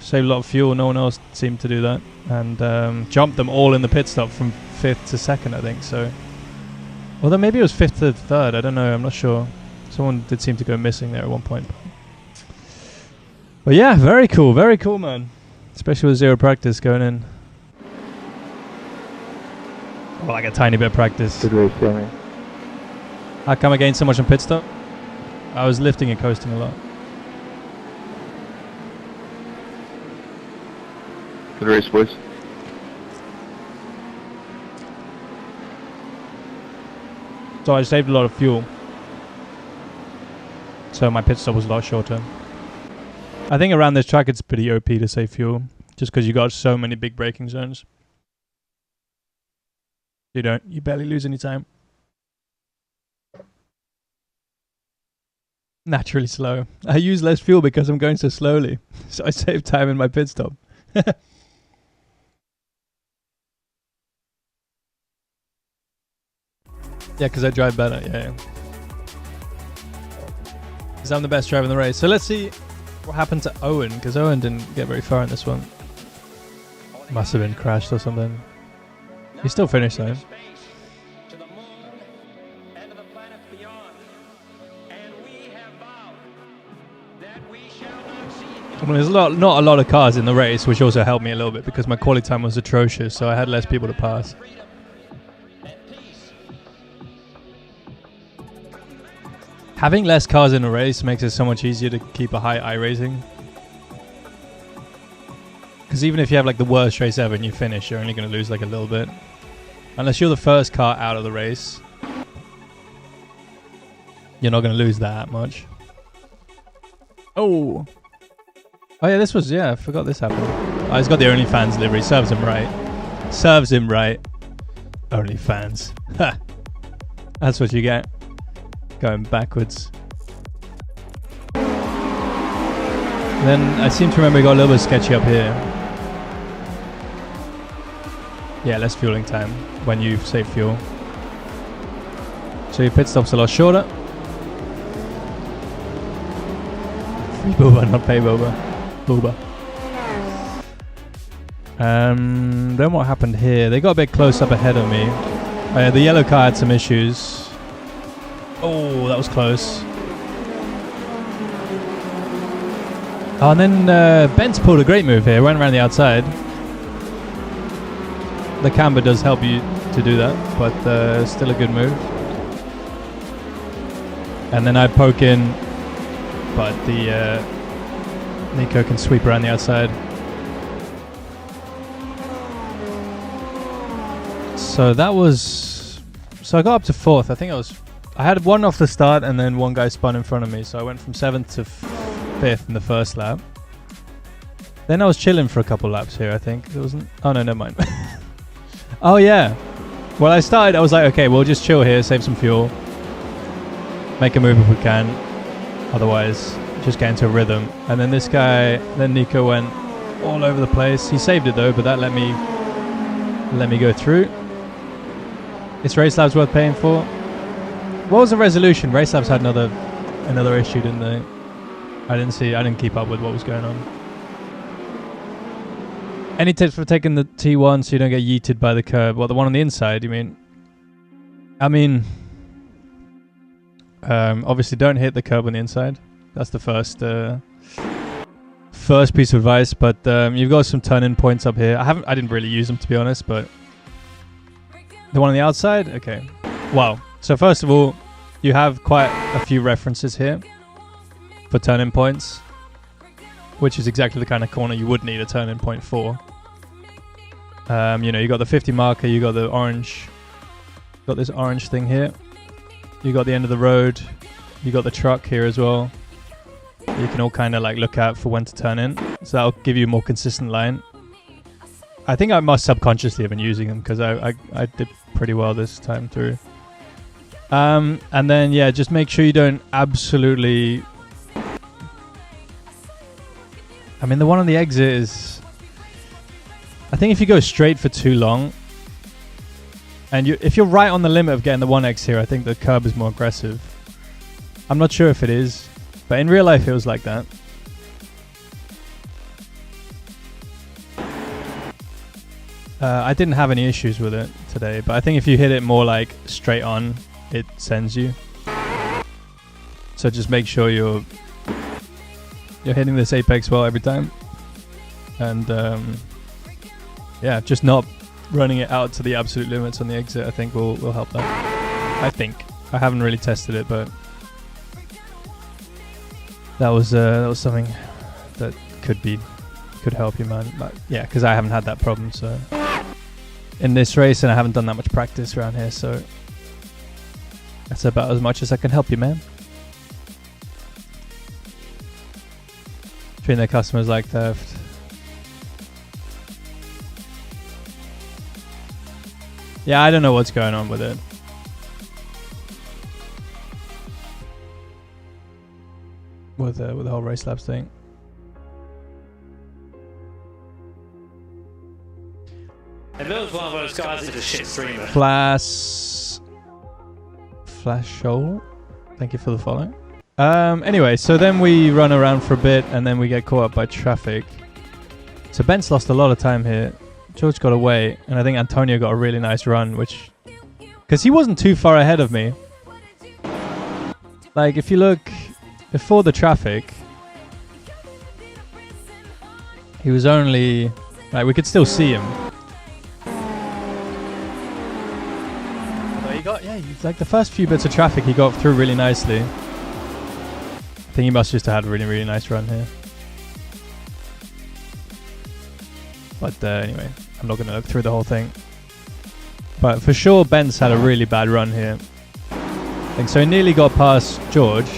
Saved a lot of fuel. No one else seemed to do that. And jumped them all in the pit stop from 5th to 2nd, I think. So, although maybe it was 5th to 3rd. I don't know. I'm not sure. Someone did seem to go missing there at one point. But yeah, very cool, man. Especially with zero practice going in. Well, like a tiny bit of practice. Good race, Sammy. How come I gained so much on pit stop? I was lifting and coasting a lot. Good race, boys. So I saved a lot of fuel. So my pit stop was a lot shorter. I think around this track it's pretty OP to save fuel. Just because you got so many big braking zones. You barely lose any time. Naturally slow. I use less fuel because I'm going so slowly. So I save time in my pit stop. Yeah, because I drive better. Yeah. Because I'm the best driver in the race. So let's see what happened to Owen. Because Owen didn't get very far in this one. Must have been crashed or something. He still finished though. I mean, there's not a lot of cars in the race, which also helped me a little bit because my quality time was atrocious, so I had less people to pass. Having less cars in a race makes it so much easier to keep a high iRacing. Because even if you have like the worst race ever and you finish, you're only going to lose like a little bit. Unless you're the first car out of the race. you're not going to lose that much. Oh yeah, this was, I forgot this happened. Oh, he's got the OnlyFans livery. Serves him right. Serves him right. OnlyFans. Ha! That's what you get. Going backwards. Then I seem to remember it got a little bit sketchy up here. Yeah, less fueling time when you save fuel. So your pit stop's a lot shorter. Free booba, not pay booba. Booba. Then what happened here? They got a bit close up ahead of me. The yellow car had some issues. Oh, that was close. Oh, and then Ben's pulled a great move here. Went around the outside. The camber does help you to do that, but still a good move. And then I poke in, but the Nico can sweep around the outside. So that was... So I got up to 4th. I think I had one off the start and then one guy spun in front of me. So I went from 7th to 5th in the first lap. Then I was chilling for a couple laps here, I think. It wasn't... Oh, no, never mind. Oh, yeah. Well, I was like, okay, we'll just chill here, save some fuel. Make a move if we can. Otherwise, just get into a rhythm. And then this guy, then Nico went all over the place. He saved it though, but that let me go through. Is Race Labs worth paying for? What was the resolution? Race Labs had another issue, didn't they? I didn't keep up with what was going on. Any tips for taking the T1 so you don't get yeeted by the curb? Well, the one on the inside, you mean? I mean, obviously don't hit the curb on the inside. That's the first piece of advice. But you've got some turn-in points up here. I didn't really use them, to be honest, but the one on the outside, okay. Wow. So first of all, you have quite a few references here for turn-in points, which is exactly the kind of corner you would need a turn-in point for. You got the 50 marker, you got the orange, got this orange thing here. You got the end of the road, you got the truck here as well. You can all kind of like look out for when to turn in. So that'll give you a more consistent line. I think I must subconsciously have been using them because I did pretty well this time through. And then, yeah, just make sure you don't absolutely... I mean, the one on the exit is... I think if you go straight for too long, and if you're right on the limit of getting the 1x here, I think the curb is more aggressive. I'm not sure if it is, but in real life it was like that. I didn't have any issues with it today, but I think if you hit it more like straight on, it sends you. So just make sure you're hitting this apex well every time. And yeah, just not running it out to the absolute limits on the exit, I think will help that. I think. I haven't really tested it, but that was something that could help you, man. But yeah, because I haven't had that problem so in this race, and I haven't done that much practice around here, so that's about as much as I can help you, man. Treating their customers like theft. Yeah, I don't know what's going on with it. With the whole Race Labs thing. If it was one of those guys that just shit streamer. Flash Shoal. Thank you for the follow. Anyway, so then we run around for a bit and then we get caught up by traffic. So Ben's lost a lot of time here. George got away, and I think Antonio got a really nice run, because he wasn't too far ahead of me. Like, if you look before the traffic, he was only, like, we could still see him. But he got, like the first few bits of traffic he got through really nicely. I think he must just have had a really, really nice run here. But anyway, I'm not going to look through the whole thing. But for sure, Ben's had a really bad run here. thing. So he nearly got past George.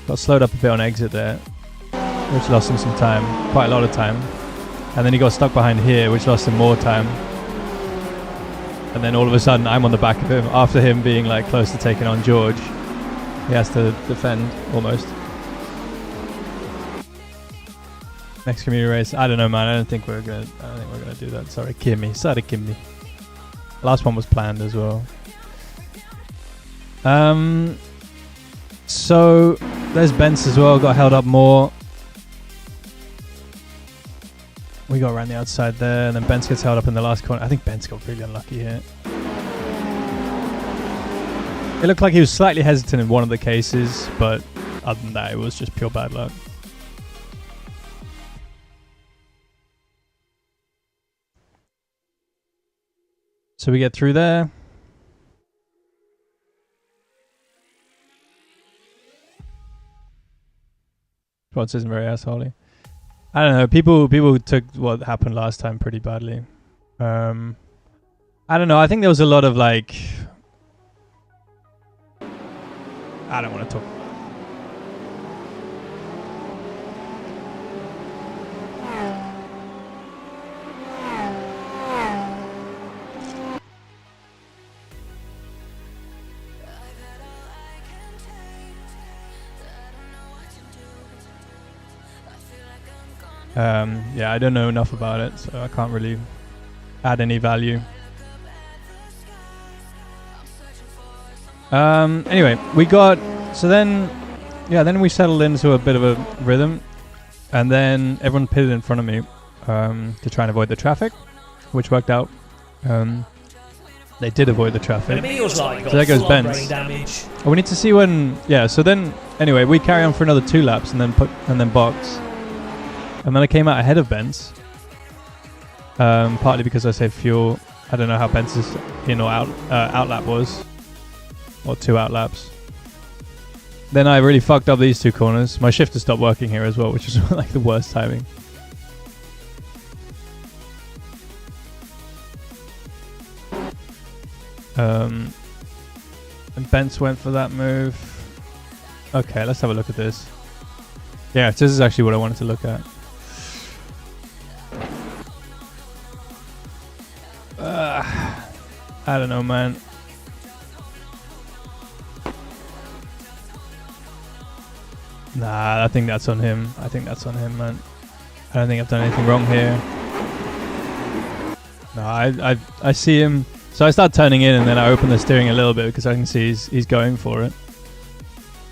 Got slowed up a bit on exit there, which lost him some time, quite a lot of time. And then he got stuck behind here, which lost him more time. And then all of a sudden, I'm on the back of him after him being like close to taking on George. He has to defend almost. Next community race, I don't know, man. I don't think we're gonna do that. Sorry, Kimmy. Last one was planned as well. So there's Bence as well. Got held up more. We got around the outside there, and then Bence gets held up in the last corner. I think Bence got really unlucky here. It looked like he was slightly hesitant in one of the cases, but other than that, it was just pure bad luck. So we get through there. Rods isn't very assholey. I don't know. People took what happened last time pretty badly. I don't know. I think there was a lot of like. I don't want to talk. Yeah, I don't know enough about it, so I can't really add any value. Anyway, we got then we settled into a bit of a rhythm, and then everyone pitted in front of me to try and avoid the traffic, which worked out. They did avoid the traffic. So there goes Benz. Oh, we need to see when. Yeah. So then, anyway, we carry on for another 2 laps, and then box. And then I came out ahead of Benz, partly because I saved fuel. I don't know how Benz's in or out outlap was, or 2 outlaps. Then I really fucked up these 2 corners. My shifter stopped working here as well, which was like the worst timing. And Benz went for that move. Okay, let's have a look at this. Yeah, this is actually what I wanted to look at. I don't know, man. Nah, I think that's on him. I think that's on him, man. I don't think I've done anything wrong here. No, I see him. So I start turning in, and then I open the steering a little bit because I can see he's going for it.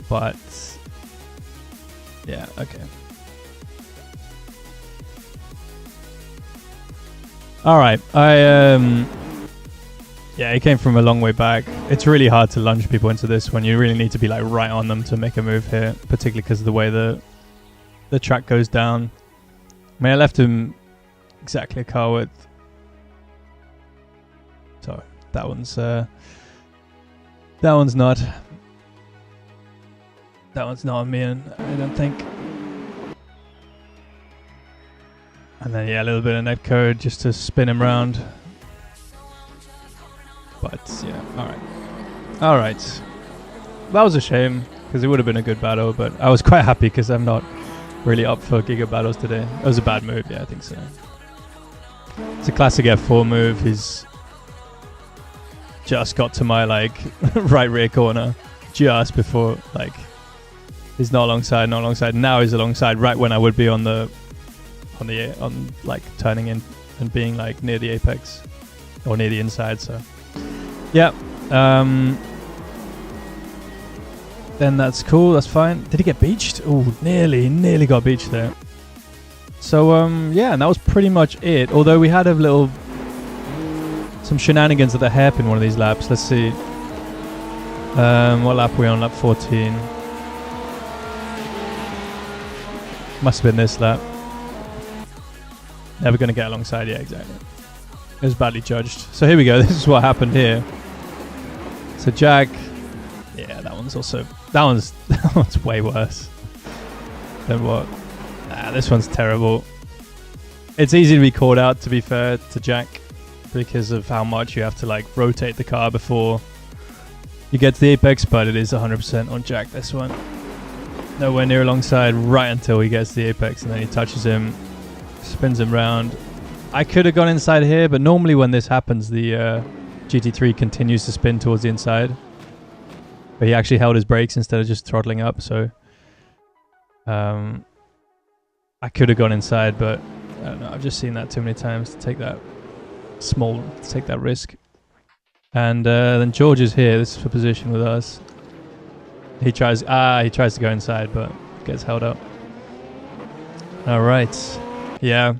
But yeah, okay. All right, yeah, he came from a long way back. It's really hard to lunge people into this when you really need to be like right on them to make a move here, particularly because of the way the track goes down. I mean, I left him exactly a car width. So that one's not on me, and I don't think. And then yeah, a little bit of net code just to spin him round. But yeah, all right. That was a shame because it would have been a good battle, but I was quite happy because I'm not really up for Giga battles today. It was a bad move, yeah, I think so. It's a classic F4 move. He's just got to my like right rear corner just before, like, he's not alongside. Now he's alongside right when I would be on like turning in and being like near the apex or near the inside. So yeah, then that's cool, that's fine. Did he get beached? Oh, nearly got beached there. So yeah, and that was pretty much it, although we had some shenanigans at the hairpin one of these laps. Let's see, what lap are we on? Lap 14. Must have been this lap. Never going to get alongside. Yeah, exactly. It was badly judged. So here we go. This is what happened here. So Jack, yeah, that one's way worse than what. Nah, this one's terrible. It's easy to be caught out, to be fair to Jack, because of how much you have to like rotate the car before You get to the apex, but it is 100% on Jack, this one. Nowhere near alongside right until he gets to the apex, and then he touches him, spins him round. I could have gone inside here, but normally when this happens, the GT3 continues to spin towards the inside. But he actually held his brakes instead of just throttling up, so... I could have gone inside, but I don't know, I've just seen that too many times to take that risk. And then George is here. This is for position with us. He tries to go inside, but gets held up. All right. Yeah.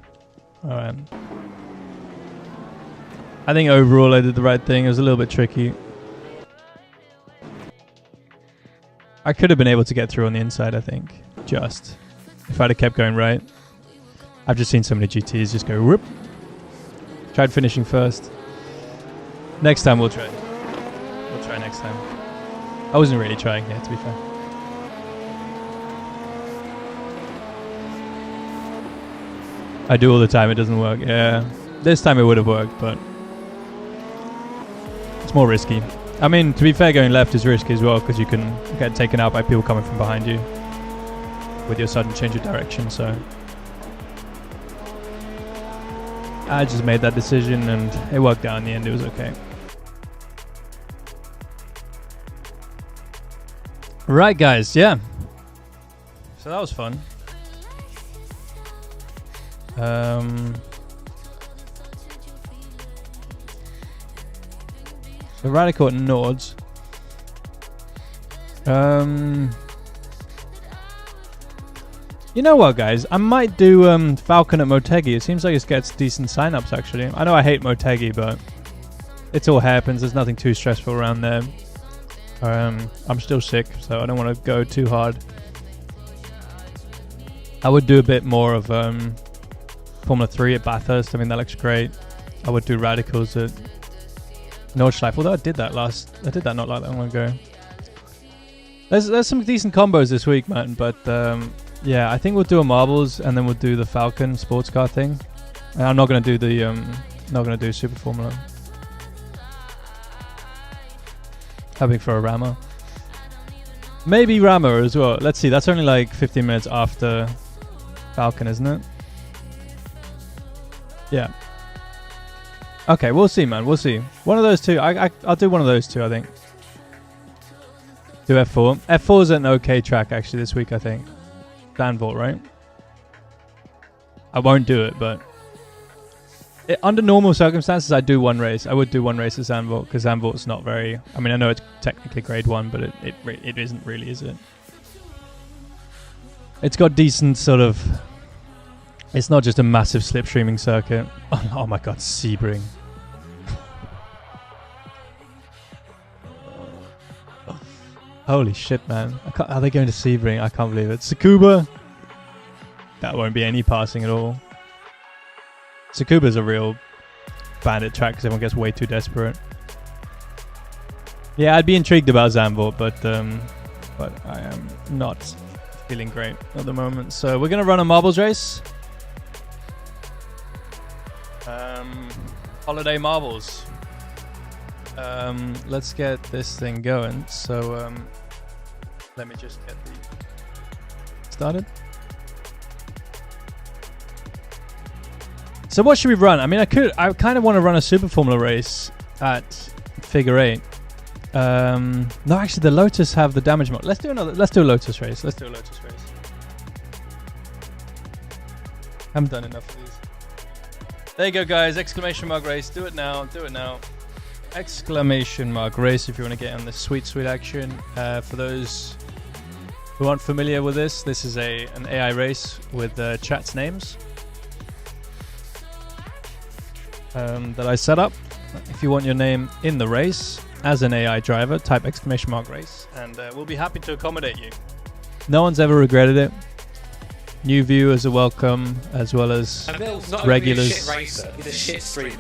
All right. I think overall I did the right thing. It was a little bit tricky. I could have been able to get through on the inside, I think. Just. If I'd have kept going right. I've just seen so many GTs just go whoop. Tried finishing first. Next time we'll try. We'll try next time. I wasn't really trying here, to be fair. I do all the time, it doesn't work. Yeah. This time it would have worked, but it's more risky. I mean, to be fair, going left is risky as well, because you can get taken out by people coming from behind you with your sudden change of direction, so... I just made that decision and it worked out in the end, it was okay. Right, guys, yeah. So that was fun. So Radical at Nords. You know what, guys? I might do Falcon at Motegi. It seems like it gets decent sign-ups, actually. I know I hate Motegi, but it's all happens. There's nothing too stressful around there. I'm still sick, so I don't want to go too hard. I would do a bit more of Formula 3 at Bathurst. I mean, that looks great. I would do Radicals at Nordschleife, although I did that not that long ago. There's some decent combos this week, man, but yeah, I think we'll do a marbles and then we'll do the Falcon sports car thing. And I'm not gonna do the Super Formula. Hoping for a Rammer. Maybe Rammer as well. Let's see, that's only like 15 minutes after Falcon, isn't it? Yeah. Okay, we'll see, man. We'll see. One of those two. I'll do one of those two, I think. Do F4. F4 is an okay track, actually, this week, I think. Zandvoort, right? I won't do it, but... under normal circumstances, I'd do one race. I would do one race at Zandvoort, because Zandvoort's not very... I mean, I know it's technically grade 1, but it isn't really, is it? It's got decent sort of... It's not just a massive slipstreaming circuit. Oh my god, Sebring. Holy shit, man. Are they going to Sebring? I can't believe it. Tsukuba? That won't be any passing at all. Tsukuba's a real bandit track because everyone gets way too desperate. Yeah, I'd be intrigued about Zandvoort, but I am not feeling great at the moment. So we're going to run a marbles race. Holiday marbles. Let's get this thing going. So let me just get the started. So what should we run? I mean, I kind of want to run a Super Formula race at Figure 8. No, actually, the Lotus have the damage mode. Let's do a Lotus race. Haven't done enough of these. There you go, guys. Exclamation mark race. Do it now. Exclamation mark race if you want to get on the sweet action. For those who aren't familiar with this is an AI race with chat's names that I set up. If you want your name in the race as an AI driver, type exclamation mark race, and we'll be happy to accommodate you. No one's ever regretted it. New viewers are welcome, as well as regulars. He's a shit racer. He's a shit streamer.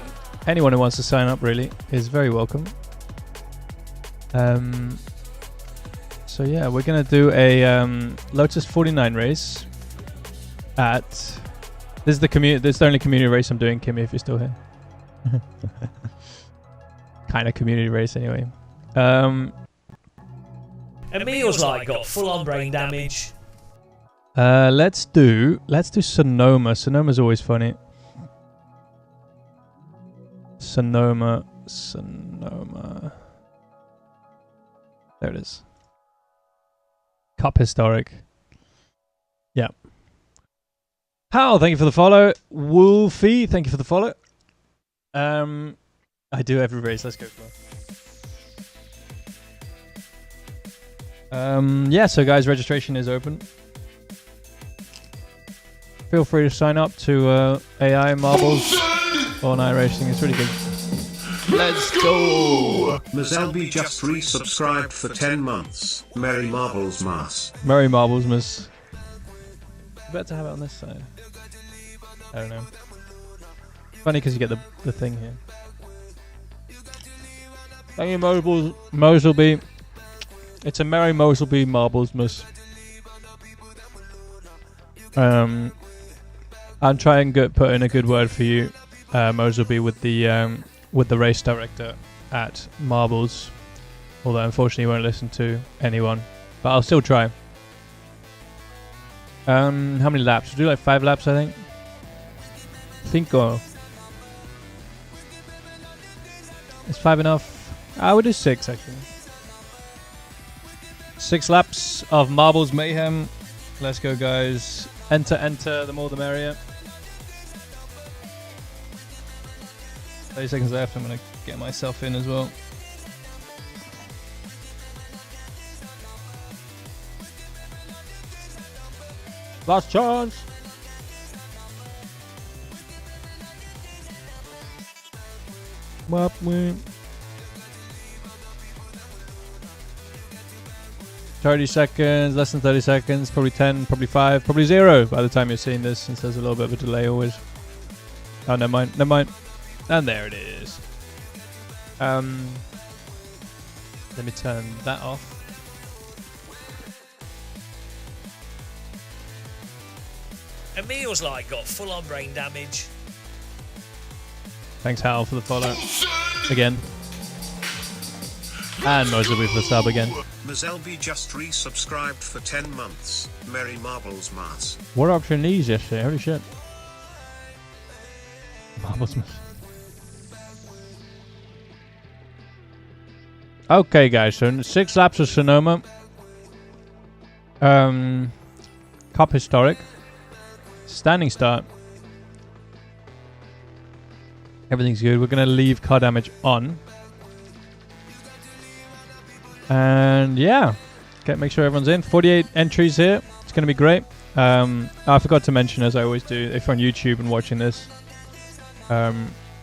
Anyone who wants to sign up really is very welcome. So yeah, we're gonna do a Lotus 49 race at. This is the only community race I'm doing, Kimmy, if you're still here. Kind of community race anyway. Emil's like got full-on brain damage. Let's do Sonoma. Sonoma's always funny. Sonoma. There it is. Cup historic. Yeah. Hal, thank you for the follow. Wolfie, thank you for the follow. I do every race. Let's go for it. Yeah, so guys, registration is open. Feel free to sign up to AI Marbles on iRacing. It's really good. Let's go! Mazelby just resubscribed for 10 months. Merry Marbles Mas. Merry Marbles Mas. Better have it on this side. I don't know. Funny because you get the thing here. Thank you, Moselby. It's a Merry Moselby Marbles Mas. I'm trying to put in a good word for you, Moselby, with the race director at Marbles. Although unfortunately he won't listen to anyone, but I'll still try. How many laps? We'll do like 5 laps, I think. Cinco. Is 5 enough? I would do 6 actually. 6 laps of Marbles Mayhem. Let's go, guys. Enter. The more the merrier. 30 seconds left. I'm gonna get myself in as well. Last chance. Wap wimp. 30 seconds, less than 30 seconds, probably 10, probably 5, probably 0 by the time you're seeing this, since there's a little bit of a delay always. Oh, never mind. And there it is. Let me turn that off. Emil's like got full-on brain damage. Thanks, Hal, for the follow. Again. And Moselby for the sub again. Mazelby just resubscribed for 10 months. Merry Marbles Mas. What up your knees yesterday? Holy shit. Marbles Mas. Okay, guys, so 6 laps of Sonoma. Cup historic. Standing start. Everything's good. We're going to leave car damage on. And yeah, okay, make sure everyone's in. 48 entries here. It's going to be great. I forgot to mention, as I always do, if you're on YouTube and watching this,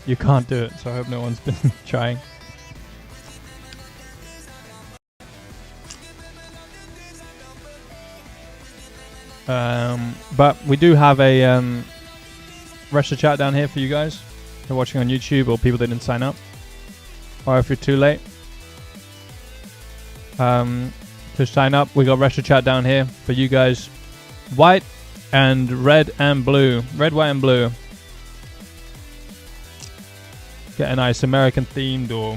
you can't do it. So I hope no one's been trying. But we do have a Rest chat down here for you guys who are watching on YouTube or people that didn't sign up, or if you're too late to sign up, we got Rest chat down here for you guys. White and red and blue. Red, white and blue. Get a nice American themed or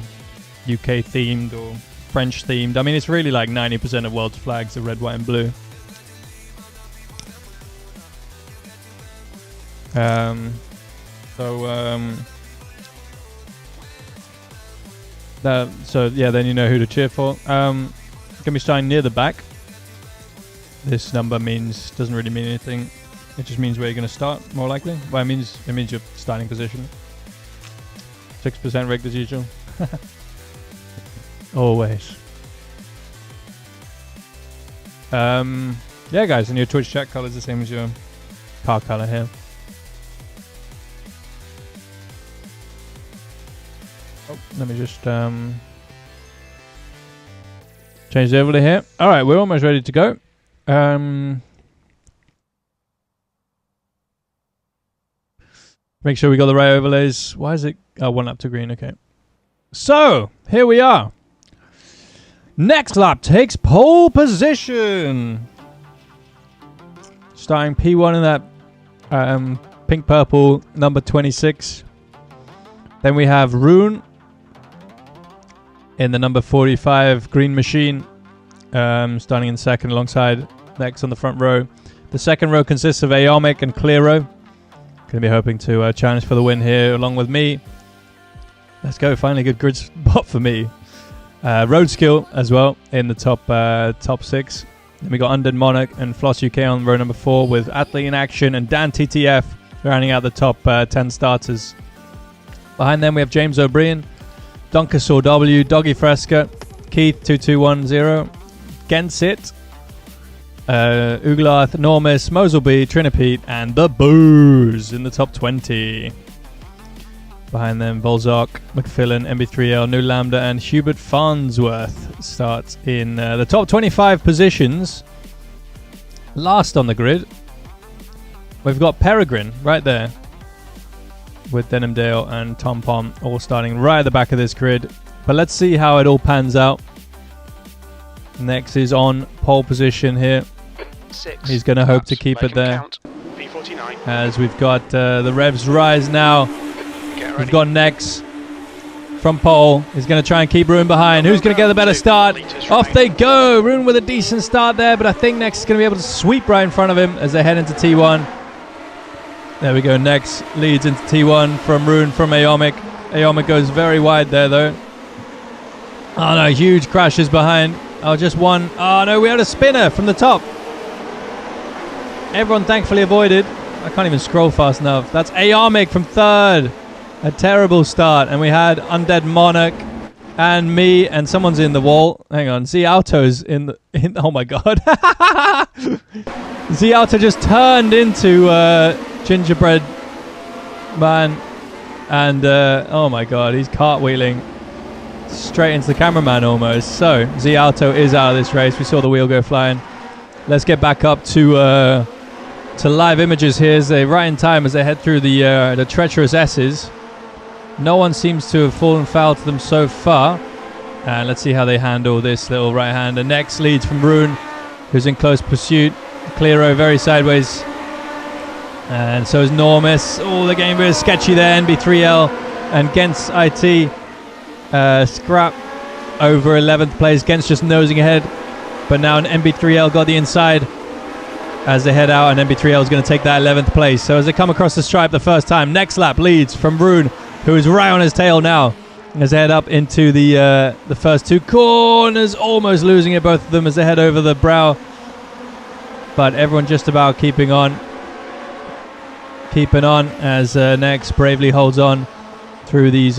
UK themed or French themed. I mean, it's really like 90% of world's flags are red, white and blue. So yeah, then you know who to cheer for. Gonna be starting near the back. This number doesn't really mean anything. It just means where you're gonna start, more likely. Well, it means your starting position. 6% rigged as usual. Always. Yeah, guys, and your Twitch chat color is the same as your car color here. Let me just change the overlay here. Alright, we're almost ready to go. Make sure we got the right overlays. Why is it... Oh, 1 lap to green, okay. So, here we are. Next lap takes pole position. Starting P1 in that pink-purple number 26. Then we have Rune in the number 45 green machine. starting in second alongside Nex on the front row. The second row consists of Aomic and Clearo. Going to be hoping to challenge for the win here along with me. Let's go. Finally, good grid spot for me. Road Skill as well in the top 6. Then we got Undead Monarch and Floss UK on row number 4 with Athlete in Action and Dan TTF rounding out the top 10 starters. Behind them we have James O'Brien, Dunkersaw W, Doggy Fresca, Keith 2210, Gensit, Uglarth, Normus, Moselby, Trinipete, and The Booze in the top 20. Behind them, Volzark, McFillan, MB3L, New Lambda, and Hubert Farnsworth start in the top 25 positions. Last on the grid, we've got Peregrine right there with Denim Dale and Tom Pom all starting right at the back of this grid. But let's see how it all pans out. Next is on pole position here. 6. He's going to hope to keep it there. V49. As we've got the revs rise now. We've got Nex from pole. He's going to try and keep Rune behind. Who's going to get the better start? Off they go. Rune with a decent start there, but I think Nex is going to be able to sweep right in front of him as they head into T1. There we go. Nex leads into T1 from Rune from Aomic. Aomic goes very wide there, though. Oh, no. Huge crashes behind. Oh, just one. Oh, no. We had a spinner from the top. Everyone thankfully avoided. I can't even scroll fast enough. That's Aomic from 3rd. A terrible start. And we had Undead Monarch and me, and someone's in the wall. Hang on. Z Auto's in the... oh, my God. Z Auto just turned into Gingerbread Man. And, oh, my God. He's cartwheeling straight into the cameraman almost. So, Z Auto is out of this race. We saw the wheel go flying. Let's get back up to live images here as they right in time as they head through the treacherous S's. No one seems to have fallen foul to them so far. And let's see how they handle this little right-hander. Next leads from Rune, who's in close pursuit. Clearo very sideways. And so is Normus. Oh, the game is sketchy there. NB3L and Gens IT scrap over 11th place. Gens just nosing ahead. But now an NB3L got the inside as they head out, and NB3L is going to take that 11th place. So as they come across the stripe the first time, next lap leads from Rune, who is right on his tail now as they head up into the first 2 corners, almost losing it, both of them, as they head over the brow. But everyone just about keeping on as Nex bravely holds on through these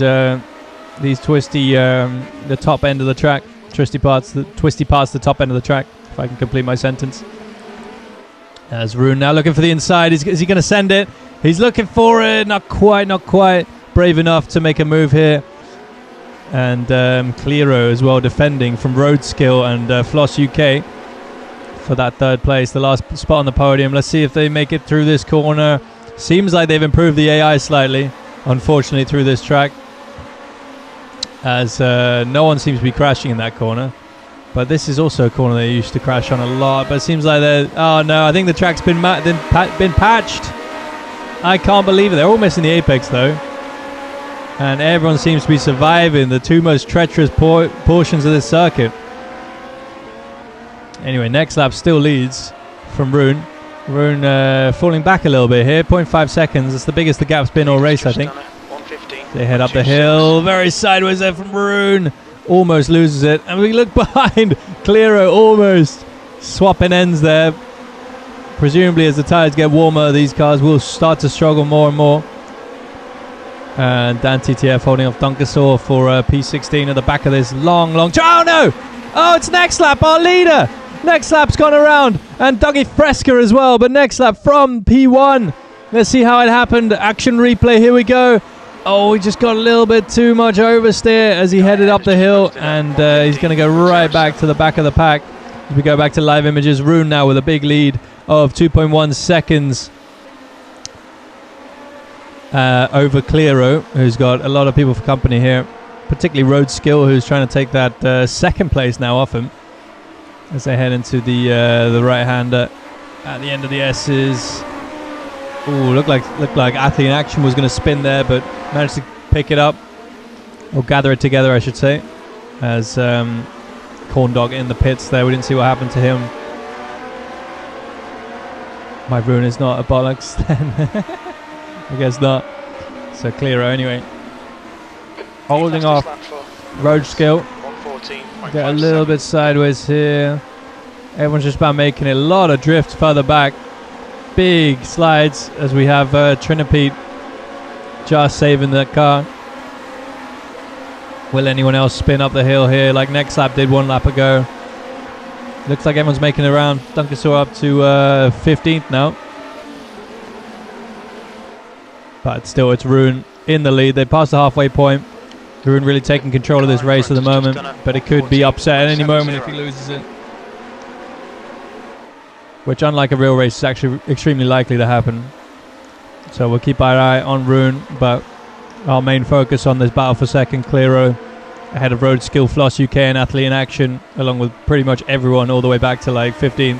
twisty, the top end of the track. Twisty parts, the top end of the track, if I can complete my sentence. As Rune now looking for the inside. Is he going to send it? He's looking for it. Not quite. Brave enough to make a move here. And Clearo as well defending from Road Skill and Floss UK for that 3rd place, the last spot on the podium. Let's see if they make it through this corner. Seems like they've improved the AI slightly, unfortunately, through this track. As no one seems to be crashing in that corner. But this is also a corner they used to crash on a lot. But it seems like they're... oh, no. I think the track's been patched. I can't believe it. They're all missing the apex, though. And everyone seems to be surviving the 2 most treacherous portions of this circuit. Anyway, next lap still leads from Rune. Rune falling back a little bit here. 0.5 seconds. That's the biggest the gap's been all race, I think. They head up the hill. Very sideways there from Rune. Almost loses it. And we look behind. Clearo almost swapping ends there. Presumably as the tires get warmer, these cars will start to struggle more and more. And Dan TTF holding off Dunkersaw for P16 at the back of this long... oh no! Oh, it's next lap, our leader! Next lap's gone around. And Dougie Fresca as well. But next lap from P1. Let's see how it happened. Action replay, here we go. Oh, he just got a little bit too much oversteer as he headed up the hill, and he's going to go right back to the back of the pack. As we go back to live images, Rune now with a big lead of 2.1 seconds over Clearo, who's got a lot of people for company here, particularly Road Skill, who's trying to take that 2nd place now off him as they head into the right-hander at the end of the S's. Ooh, looked like Athlete in Action was going to spin there, but managed to pick it up, or gather it together, I should say, as corn dog in the pits there. We didn't see what happened to him. My rune is not a bollocks then. I guess not. So Clearo anyway. Holding off road skill. Get a little bit sideways here. Everyone's just about making it. A lot of drift further back. Big slides as we have Trinipede just saving that car. Will anyone else spin up the hill here like next lap did 1 lap ago? Looks like everyone's making it around. Dunkersaw up to 15th now. But still, it's Rune in the lead. They passed the halfway point. Rune really taking control of this race at the moment, but it could be upset at any moment if he loses it. Which, unlike a real race, is actually extremely likely to happen. So we'll keep our eye on Rune, but our main focus on this battle for second, Clearo, ahead of Road Skill, Floss UK and Athlete in Action, along with pretty much everyone all the way back to like 15th.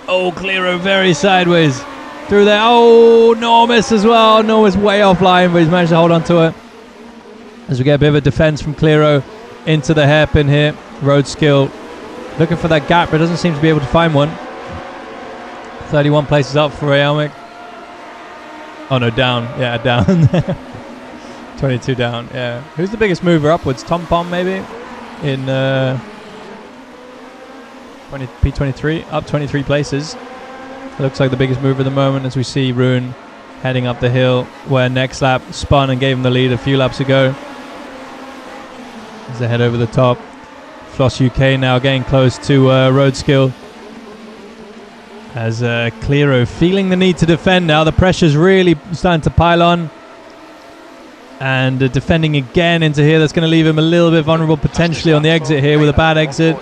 Oh, Clearo very sideways through there. Oh, Normus as well. Normus way offline, but he's managed to hold on to it. As we get a bit of a defense from Clearo into the hairpin here. Road Skill looking for that gap, but doesn't seem to be able to find one. 31 places up for Aomic. Oh no, down. Yeah, down. 22 down, yeah. Who's the biggest mover upwards? Tom Pom maybe? In P23, up 23 places. Looks like the biggest mover at the moment as we see Rune heading up the hill where next lap spun and gave him the lead a few laps ago. As they head over the top. Floss UK now getting close to Road Skill. As Clearo feeling the need to defend now. The pressure's really starting to pile on. And defending again into here. That's going to leave him a little bit vulnerable potentially on the exit here with a bad exit.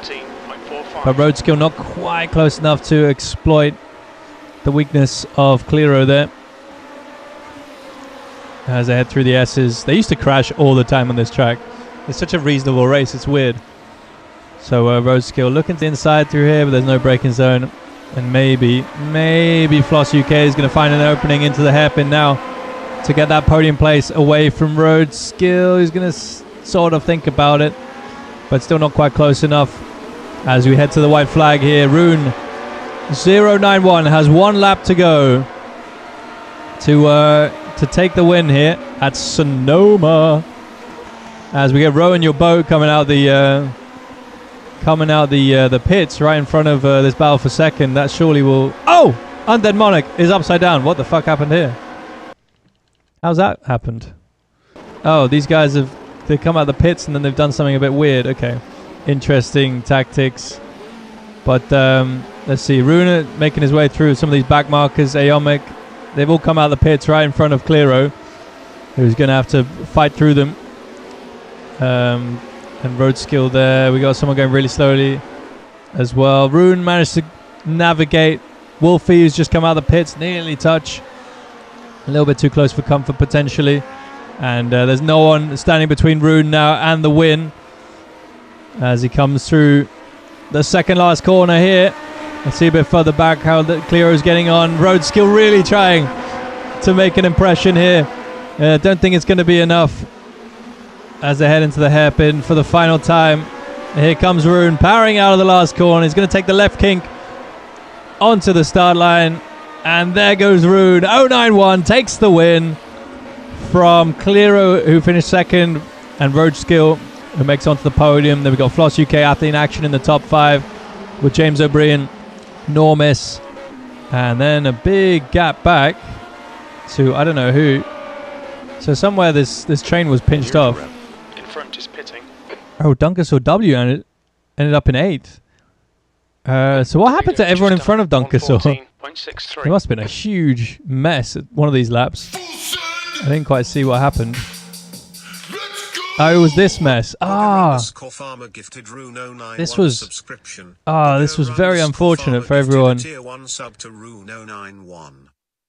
But Road Skill not quite close enough to exploit the weakness of Clearo there. As they head through the S's. They used to crash all the time on this track. It's such a reasonable race. It's weird. So Road Skill looking to the inside through here, but there's no braking zone. And maybe Floss UK is going to find an opening into the hairpin now to get that podium place away from Road Skill. He's going to sort of think about it, but still not quite close enough. As we head to the white flag here, Rune 091 has 1 lap to go to take the win here at Sonoma. As we get Rowan Your Boat coming out the pits right in front of this battle for second. That surely will... Oh! Undead Monarch is upside down. What the fuck happened here? How's that happened? Oh, these guys they come out of the pits and then they've done something a bit weird. Okay. Interesting tactics. But let's see. Runa making his way through some of these back markers. Aomic. They've all come out of the pits right in front of Clearo, who's going to have to fight through them. And Road Skill there. We got someone going really slowly as well. Rune managed to navigate. Wolfie, who's just come out of the pits, nearly touch. A little bit too close for comfort potentially. And there's no one standing between Rune now and the win. As he comes through the second last corner here. Let's see a bit further back how Clearo's getting on. Road Skill really trying to make an impression here. Don't think it's going to be enough. As they head into the hairpin for the final time. Here comes Rune powering out of the last corner. He's going to take the left kink onto the start line. And there goes Rune. 091 takes the win from Clearo, who finished second, and Road Skill, who makes it onto the podium. Then we've got Floss UK Athlete in Action in the top 5 with James O'Brien, Normus, and then a big gap back to I don't know who. So somewhere this train was pinched off. Front is pitting. Oh, Dunkersaw W ended up in 8th. So what happened to everyone in front of Dunkersaw? There must have been a huge mess at one of these laps. I didn't quite see what happened. Oh, it was this mess. This was very unfortunate for everyone.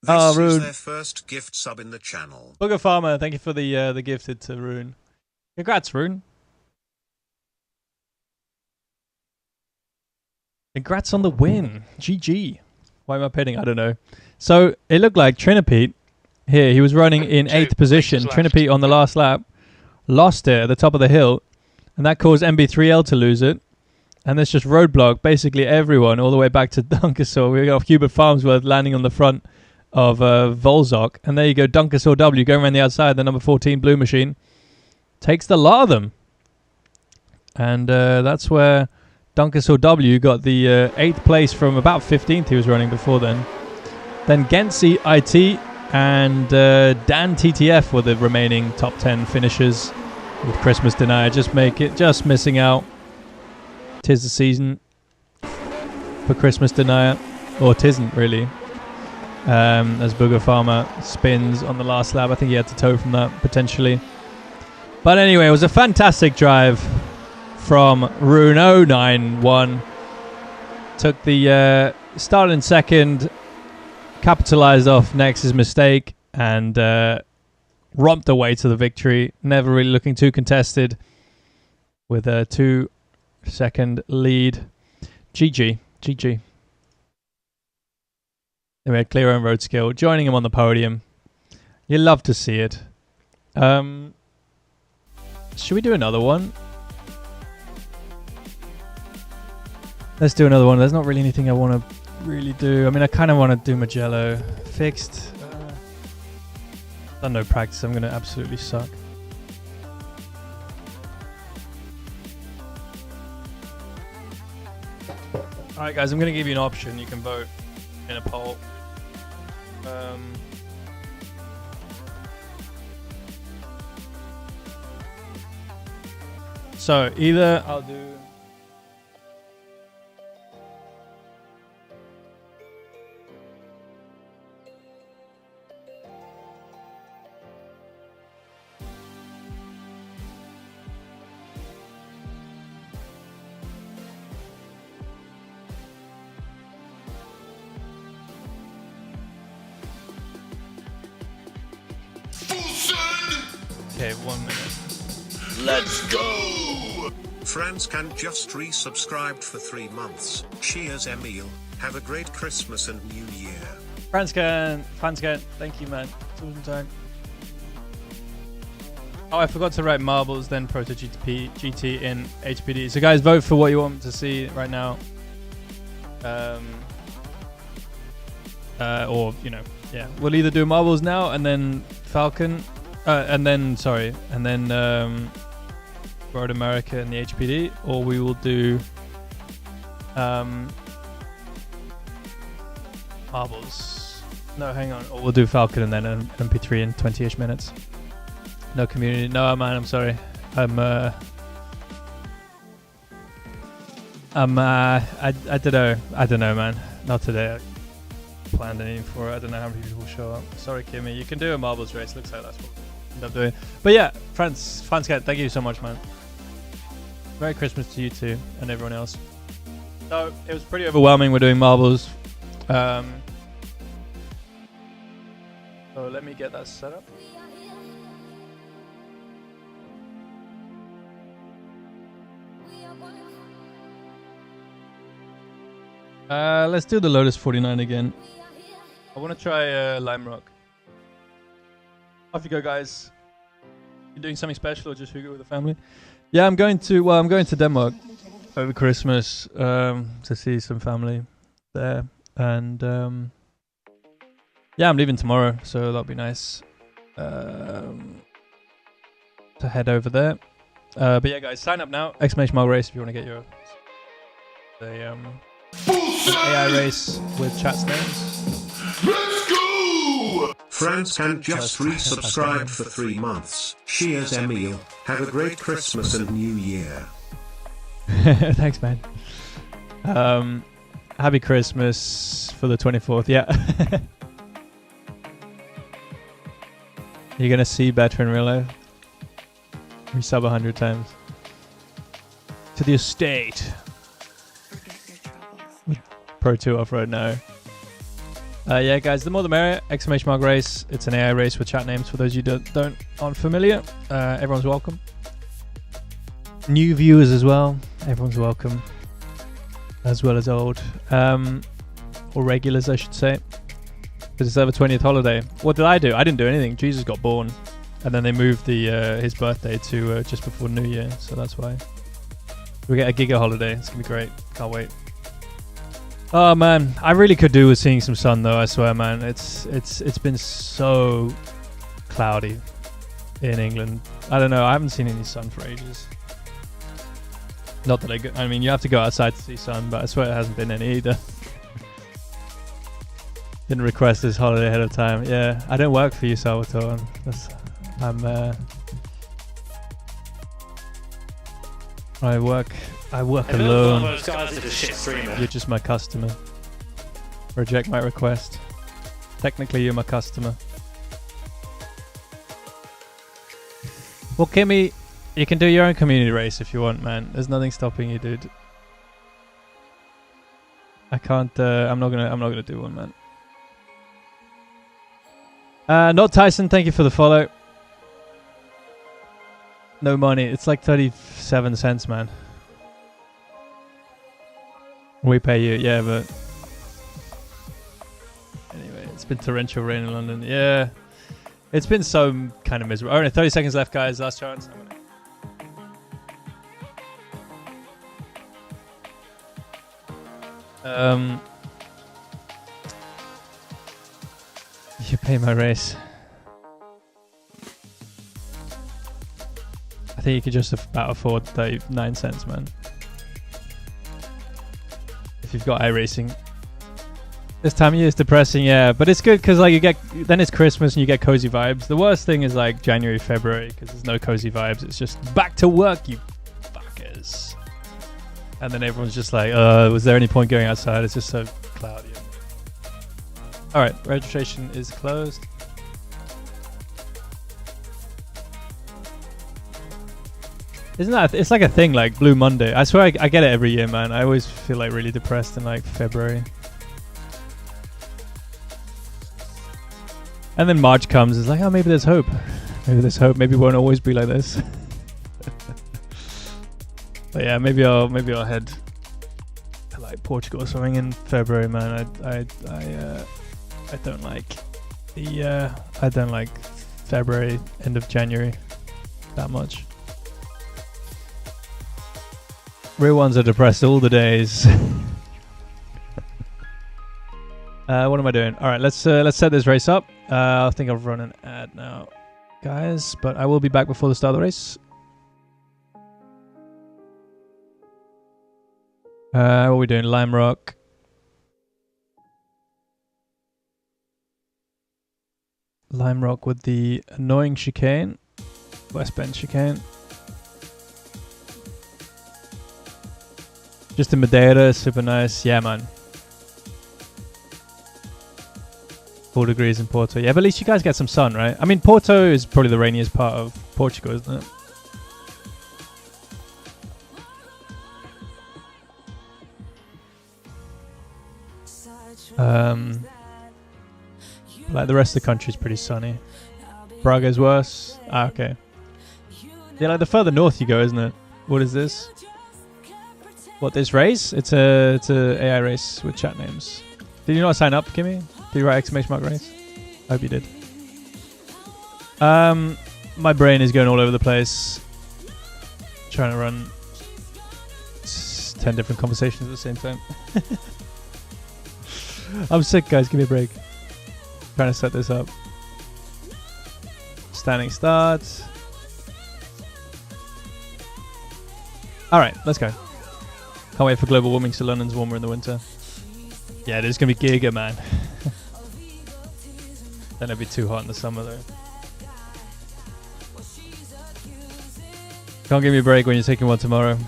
Oh, Rune. Their first gift sub in the channel. Booger Farmer, thank you for the gifted to Rune. Congrats, Rune. Congrats on the win. GG. Why am I pitting? I don't know. So it looked like Trinipede here. He was running in 8th position. Trinipede on the last lap lost it at the top of the hill, and that caused MB3L to lose it. And there's just roadblock, basically everyone, all the way back to Dunkersaw. We got Hubert Farmsworth landing on the front of Volzok. And there you go, Dunkersaw W going around the outside. The number 14 Blue Machine takes the lot of them. And that's where Dunkersaw W got the 8th place from about 15th he was running before then. Then Gensi IT and Dan TTF were the remaining top 10 finishers with Christmas Denier. Just missing out. 'Tis the season for Christmas Denier. Or 'tisn't really. As Booger Farmer spins on the last lap. I think he had to tow from that potentially. But anyway, it was a fantastic drive from Rune 091. Took the start in second, capitalized off Nex's mistake, and romped away to the victory. Never really looking too contested with a 2-second lead. GG. They had clear own road skill, joining him on the podium. You love to see it. Should we do another one? Let's do another one. There's not really anything I want to really do. I mean, I kind of want to do Magello. Fixed. Done no practice. I'm going to absolutely suck. Alright guys, I'm going to give you an option. You can vote in a poll. So either I'll do okay, 1 minute. Let's go! Franz can just resubscribed for 3 months. Cheers, Emil. Have a great Christmas and New Year. Franz can, thank you, man. Awesome time. Oh, I forgot to write marbles, then Proto GT in HPD. So guys, vote for what you want to see right now. Or, you know, yeah. We'll either do marbles now and then Falcon, and then Road America and the HPD, or we will do marbles. No, hang on. Or we'll do Falcon and then an MP3 in 20-ish minutes. No community. No, man, I'm sorry. I don't know, man. Not today. I planned anything for it. I don't know how many people will show up. Sorry, Kimmy. You can do a marbles race. Looks like that's what we'll end up doing. But yeah, Fanscat, thank you so much, man. Merry Christmas to you too and everyone else. So it was pretty overwhelming. We're doing marbles. So let me get that set up. Let's do the Lotus 49 again. I want to try Lime Rock. Off you go, guys. You doing something special or just Hugo with the family? Yeah, I'm going to Denmark over Christmas to see some family there, and yeah, I'm leaving tomorrow, so that'll be nice to head over there. But yeah, guys, sign up now. !race if you want to get your AI race with chat's names. Let's go! Franz can just resubscribe for 3 months. Cheers, Emil. Have a great Christmas and New Year. Thanks, man. Happy Christmas for the 24th. Yeah. You're gonna see better in real life. Resub 100 times. To the estate. Pro 2 off-road now. Yeah, guys, the more the merrier. !race. It's an AI race with chat names for those you aren't familiar. Everyone's welcome. New viewers as well. Everyone's welcome. As well as old. Or regulars, I should say. Because it's over 20th holiday. What did I do? I didn't do anything. Jesus got born. And then they moved his birthday to just before New Year. So that's why We get a giga holiday. It's gonna be great. Can't wait. Oh man, I really could do with seeing some sun though. I swear, man. It's been so cloudy in England. I don't know. I haven't seen any sun for ages. Not that I mean, you have to go outside to see sun, but I swear it hasn't been any either. Didn't request this holiday ahead of time. Yeah, I don't work for you, Salvatore. I work alone. Those guys are a shit streamer. You're just my customer. Reject my request. Technically, you're my customer. Well, Kimmy, you can do your own community race if you want, man. There's nothing stopping you, dude. I can't. I'm not gonna do one, man. Not Tyson. Thank you for the follow. No money. It's like 37 cents, man. We pay you, yeah, but anyway, it's been torrential rain in London. Yeah, it's been so kind of miserable. All right, 30 seconds left, guys. Last chance. You pay my race. I think you could just about afford 39 cents, man. If you've got iRacing. This time of year is depressing, yeah, but it's good because like then it's Christmas and you get cozy vibes. The worst thing is like January, February because there's no cozy vibes. It's just back to work, you fuckers. And then everyone's just like, was there any point going outside? It's just so cloudy. All right, registration is closed. Isn't that? It's like a thing, like Blue Monday. I swear I get it every year, man. I always feel like really depressed in like February. And then March comes. It's like, oh, maybe there's hope. Maybe there's hope. Maybe it won't always be like this. But yeah, maybe I'll head to like Portugal or something in February, man. I don't like I don't like February, end of January that much. Real ones are depressed all the days. What am I doing? All right, let's set this race up. I think I've run an ad now, guys, but I will be back before the start of the race. What are we doing? Lime Rock. Lime Rock with the annoying chicane. West Bend chicane. Just in Madeira, super nice. Yeah, man. 4 degrees in Porto. Yeah, but at least you guys get some sun, right? I mean, Porto is probably the rainiest part of Portugal, isn't it? Like the rest of the country is pretty sunny. Braga's worse. Ah, okay. Yeah, like the further north you go, isn't it? What is this? What, this race? It's a AI race with chat names. Did you not sign up, Kimmy? Did you write exclamation mark race? I hope you did. My brain is going all over the place. Trying to run 10 different conversations at the same time. I'm sick, guys. Give me a break. Trying to set this up. Standing start. Alright, let's go. Can't wait for global warming so London's warmer in the winter. Yeah, it is going to be giga, man. Then it'll be too hot in the summer, though. Can't give me a break when you're taking one tomorrow.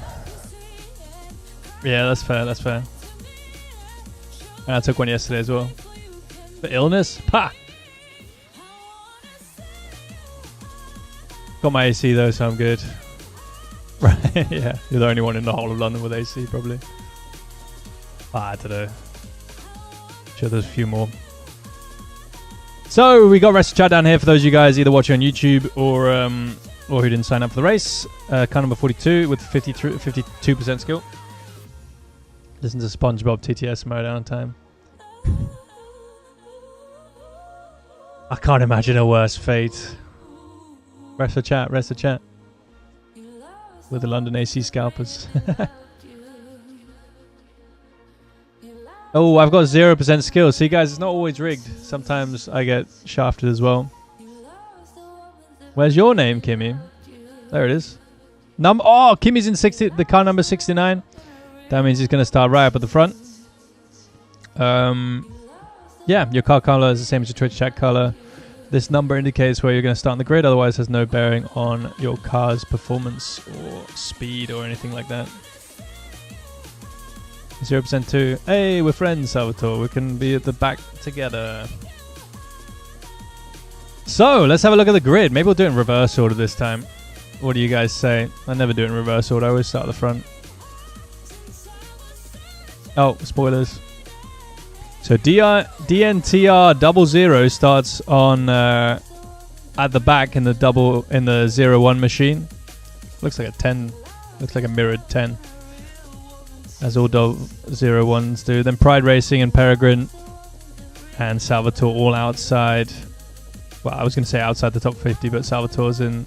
Yeah, that's fair, that's fair. And I took one yesterday as well. The illness? Pa! Got my AC though, so I'm good. Right, yeah. You're the only one in the whole of London with AC, probably. I don't know. Sure, there's a few more. So, we got Rest of Chat down here for those of you guys either watching on YouTube or who didn't sign up for the race. Car number 42 with 52% skill. Listen to SpongeBob TTS mode on time. I can't imagine a worse fate. Rest of chat, rest of chat. with the London AC scalpers. Oh, I've got 0% skill. See, guys, it's not always rigged. Sometimes I get shafted as well. Where's your name, Kimmy? There it is. Oh, Kimmy's in the car number 69. That means he's going to start right up at the front. Yeah, your car color is the same as your Twitch chat color. This number indicates where you're going to start on the grid. Otherwise, has no bearing on your car's performance or speed or anything like that. 0% too. Hey, we're friends, Salvatore. We can be at the back together. So, let's have a look at the grid. Maybe we'll do it in reverse order this time. What do you guys say? I never do it in reverse order. I always start at the front. Oh, spoilers. So, DNTR 00 starts on at the back in the 0-1 machine. Looks like a 10. Looks like a mirrored 10. As all 0-1s do. Then Pride Racing and Peregrine and Salvatore all outside. Well, I was going to say outside the top 50, but Salvatore's in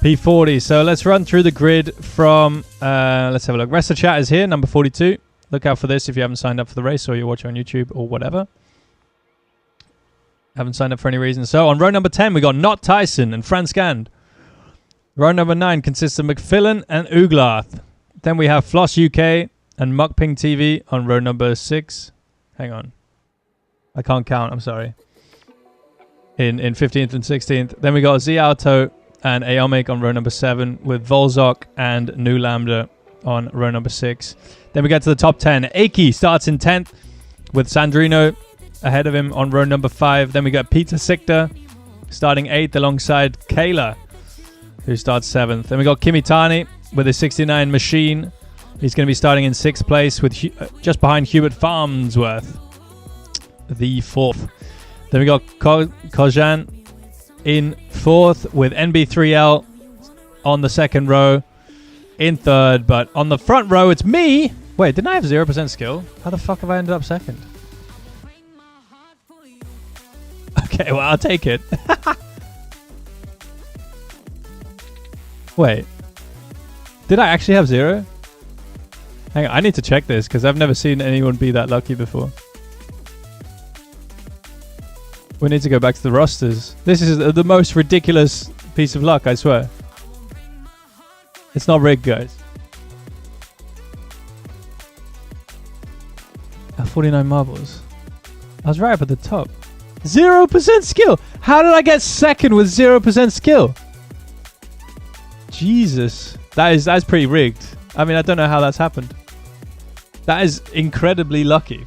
P40. So let's run through the grid from... let's have a look. Rest of chat is here, number 42. Look out for this if you haven't signed up for the race or you're watching on YouTube or whatever. Haven't signed up for any reason. So on row number 10, we got Not Tyson and Franz Gand. Row number 9 consists of McFillan and Uglarth. Then we have Floss UK and Muckping TV on row number 6. Hang on. I can't count, I'm sorry. In 15th and 16th. Then we got Z Auto and Aomic on row number 7 with Volzok and New Lambda on row number 6. Then we get to the top 10. Aki starts in 10th with Sandrino ahead of him on row number 5. Then we got Peter Sikter starting 8th alongside Kayla, who starts 7th. Then we got Kimitani with his 69 machine. He's going to be starting in 6th place with just behind Hubert Farnsworth, the 4th. Then we got Kojan in 4th with NB3L on the 2nd row in 3rd. But on the front row, it's me. Wait, didn't I have 0% skill? How the fuck have I ended up 2nd? Okay, well, I'll take it. Wait. Did I actually have 0? Hang on, I need to check this because I've never seen anyone be that lucky before. We need to go back to the rosters. This is the most ridiculous piece of luck, I swear. It's not rigged, guys. 49 marbles. I was right up at the top. 0% skill! How did I get 2nd with 0% skill? Jesus. That's pretty rigged. I mean, I don't know how that's happened. That is incredibly lucky.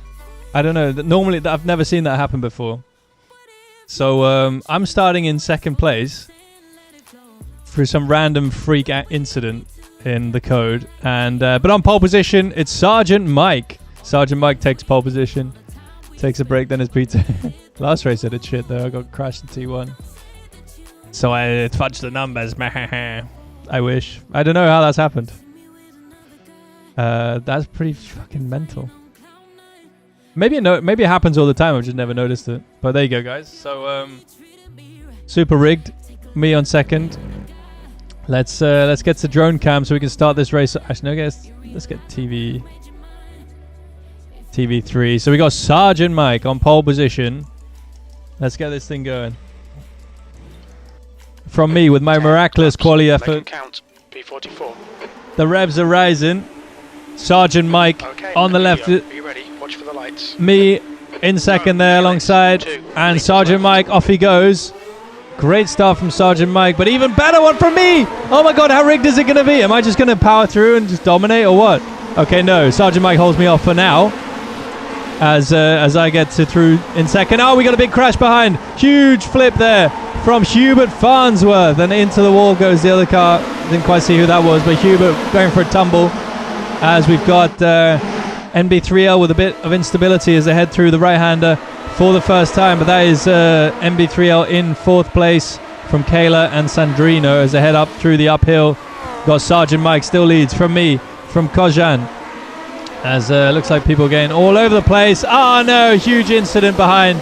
I don't know. Normally, I've never seen that happen before. So, I'm starting in 2nd place through some random freak incident in the code. And but on pole position, it's Sergeant Mike. Sergeant Mike takes pole position. Takes a break, then it's Peter. Last race I did shit, though. I got crashed in T1. So I fudged the numbers. I wish. I don't know how that's happened. That's pretty fucking mental. Maybe it happens all the time. I've just never noticed it. But there you go, guys. So super rigged. Me on 2nd. Let's get to drone cam so we can start this race. Actually, no, guys. Let's get TV3. So we got Sergeant Mike on pole position. Let's get this thing going. From me with my miraculous quality effort. Count. P44. The revs are rising. Sergeant Mike on the left. Are you ready? Watch for the lights. Me in 2nd there alongside. And Sergeant Mike, off he goes. Great start from Sergeant Mike, but even better one from me. Oh my god, how rigged is it going to be? Am I just going to power through and just dominate or what? Okay, no. Sergeant Mike holds me off for now. As I get through in 2nd. Oh, we got a big crash behind. Huge flip there from Hubert Farnsworth. And into the wall goes the other car. Didn't quite see who that was, but Hubert going for a tumble. As we've got NB3L with a bit of instability as they head through the right-hander for the first time. But that is NB3L in 4th place from Kayla and Sandrino as they head up through the uphill. Got Sergeant Mike still leads from me, from Kojan. As looks like people getting all over the place. Oh no, huge incident behind.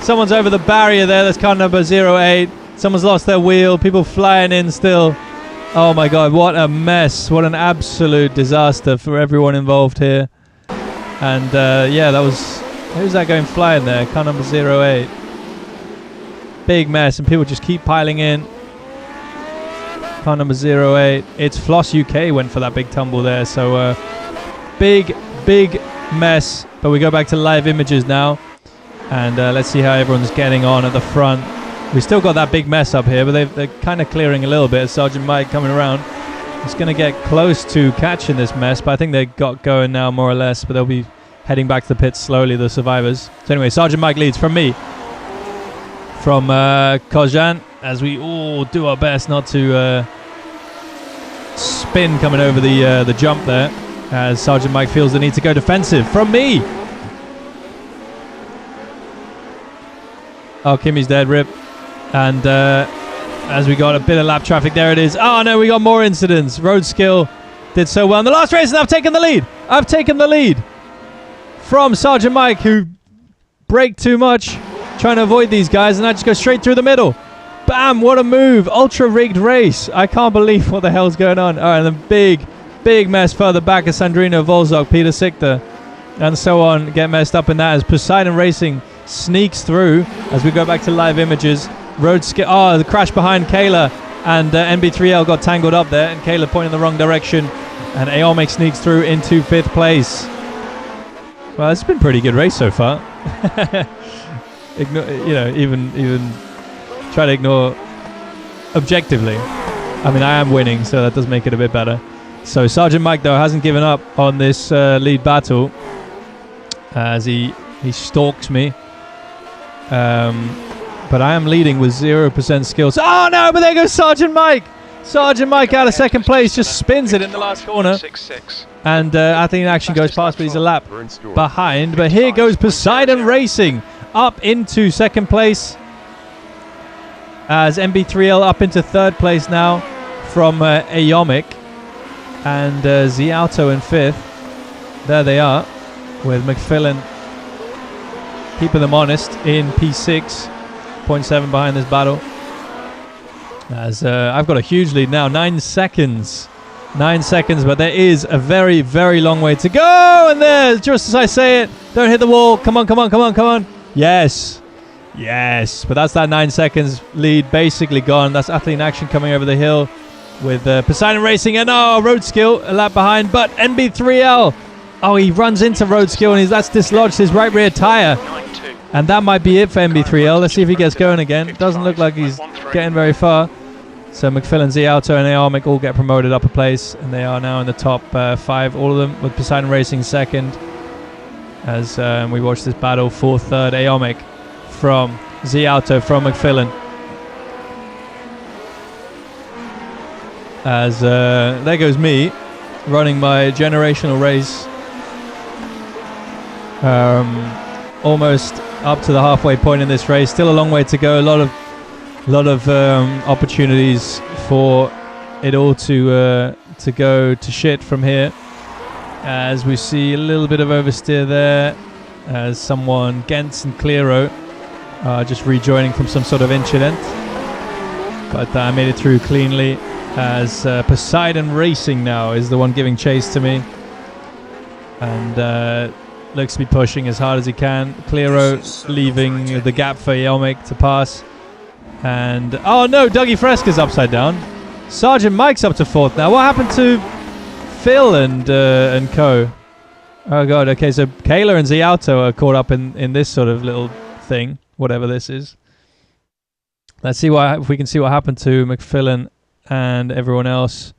Someone's over the barrier there. That's car number 08. Someone's lost their wheel. People flying in still. Oh my god, what a mess. What an absolute disaster for everyone involved here. And yeah, that was... Who's that going flying there? Car number 08. Big mess, and people just keep piling in. Car number 08. It's Floss UK went for that big tumble there. So big mess. But we go back to live images now. And let's see how everyone's getting on at the front. We still got that big mess up here, but they're kind of clearing a little bit. Sergeant Mike coming around. He's going to get close to catching this mess, but I think they got going now more or less, but they'll be heading back to the pits slowly, the survivors. So anyway, Sergeant Mike leads from me. From Kojan, as we all do our best not to spin coming over the jump there, as Sergeant Mike feels the need to go defensive. From me! Oh, Kimmy's dead, rip. And as we got a bit of lap traffic, there it is. Oh no, we got more incidents. Road skill did so well in the last race, and I've taken the lead. I've taken the lead from Sergeant Mike, who braked too much, trying to avoid these guys, and I just go straight through the middle. Bam, what a move. Ultra rigged race. I can't believe what the hell's going on. All right, and the big mess further back as Sandrino Volzok, Peter Sichter, and so on get messed up in that as Poseidon Racing sneaks through as we go back to live images. Road skill. Oh, the crash behind Kayla, and NB3L got tangled up there, and Kayla pointing the wrong direction, and Aomic sneaks through into 5th place. Well, it's been a pretty good race so far. Even try to ignore objectively. I mean, I am winning, so that does make it a bit better. So Sergeant Mike though hasn't given up on this lead battle as he stalks me. But I am leading with 0% skills. Oh no, but there goes Sergeant Mike! Sergeant Mike out of 2nd place, just spins it in the last corner. And I think Action goes past, but he's a lap behind. But here goes Poseidon Racing up into 2nd place. As MB3L up into 3rd place now from Aomic. And Ziauto in 5th. There they are, with McFillan keeping them honest in P6. 0.7 behind this battle. As I've got a huge lead now, 9 seconds. 9 seconds, but there is a very, very long way to go. And there, just as I say it, don't hit the wall. Come on. Yes. But that's that 9 seconds lead basically gone. That's Athlete in Action coming over the hill with Poseidon Racing. And Road Skill a lap behind, but NB3L. Oh, he runs into Road Skill, and that's dislodged his right rear tire. And that might be it for MB3L. Let's see if he gets going again. Doesn't look like he's getting very far. So McFillan, Ziauto, and Aomic all get promoted up a place, and they are now in the top 5, all of them, with Poseidon Racing 2nd. As we watch this battle, 4th, 3rd, Aomic from Ziauto, from McFillan. As there goes me, running my generational race. Almost up to the halfway point in this race. Still a long way to go. A lot of opportunities for it all to go to shit from here. As we see a little bit of oversteer there, as someone Gents and Clero just rejoining from some sort of incident. But I made it through cleanly. As Poseidon Racing now is the one giving chase to me, and looks to be pushing as hard as he can. Clero leaving the gap for Aomic to pass. And oh no, Dougie Fresca's upside down. Sergeant Mike's up to 4th now. What happened to Phil and co? Oh god, okay, so Kayla and Ziauto are caught up in this sort of little thing, whatever this is. Let's see if we can see what happened to McFillan and everyone else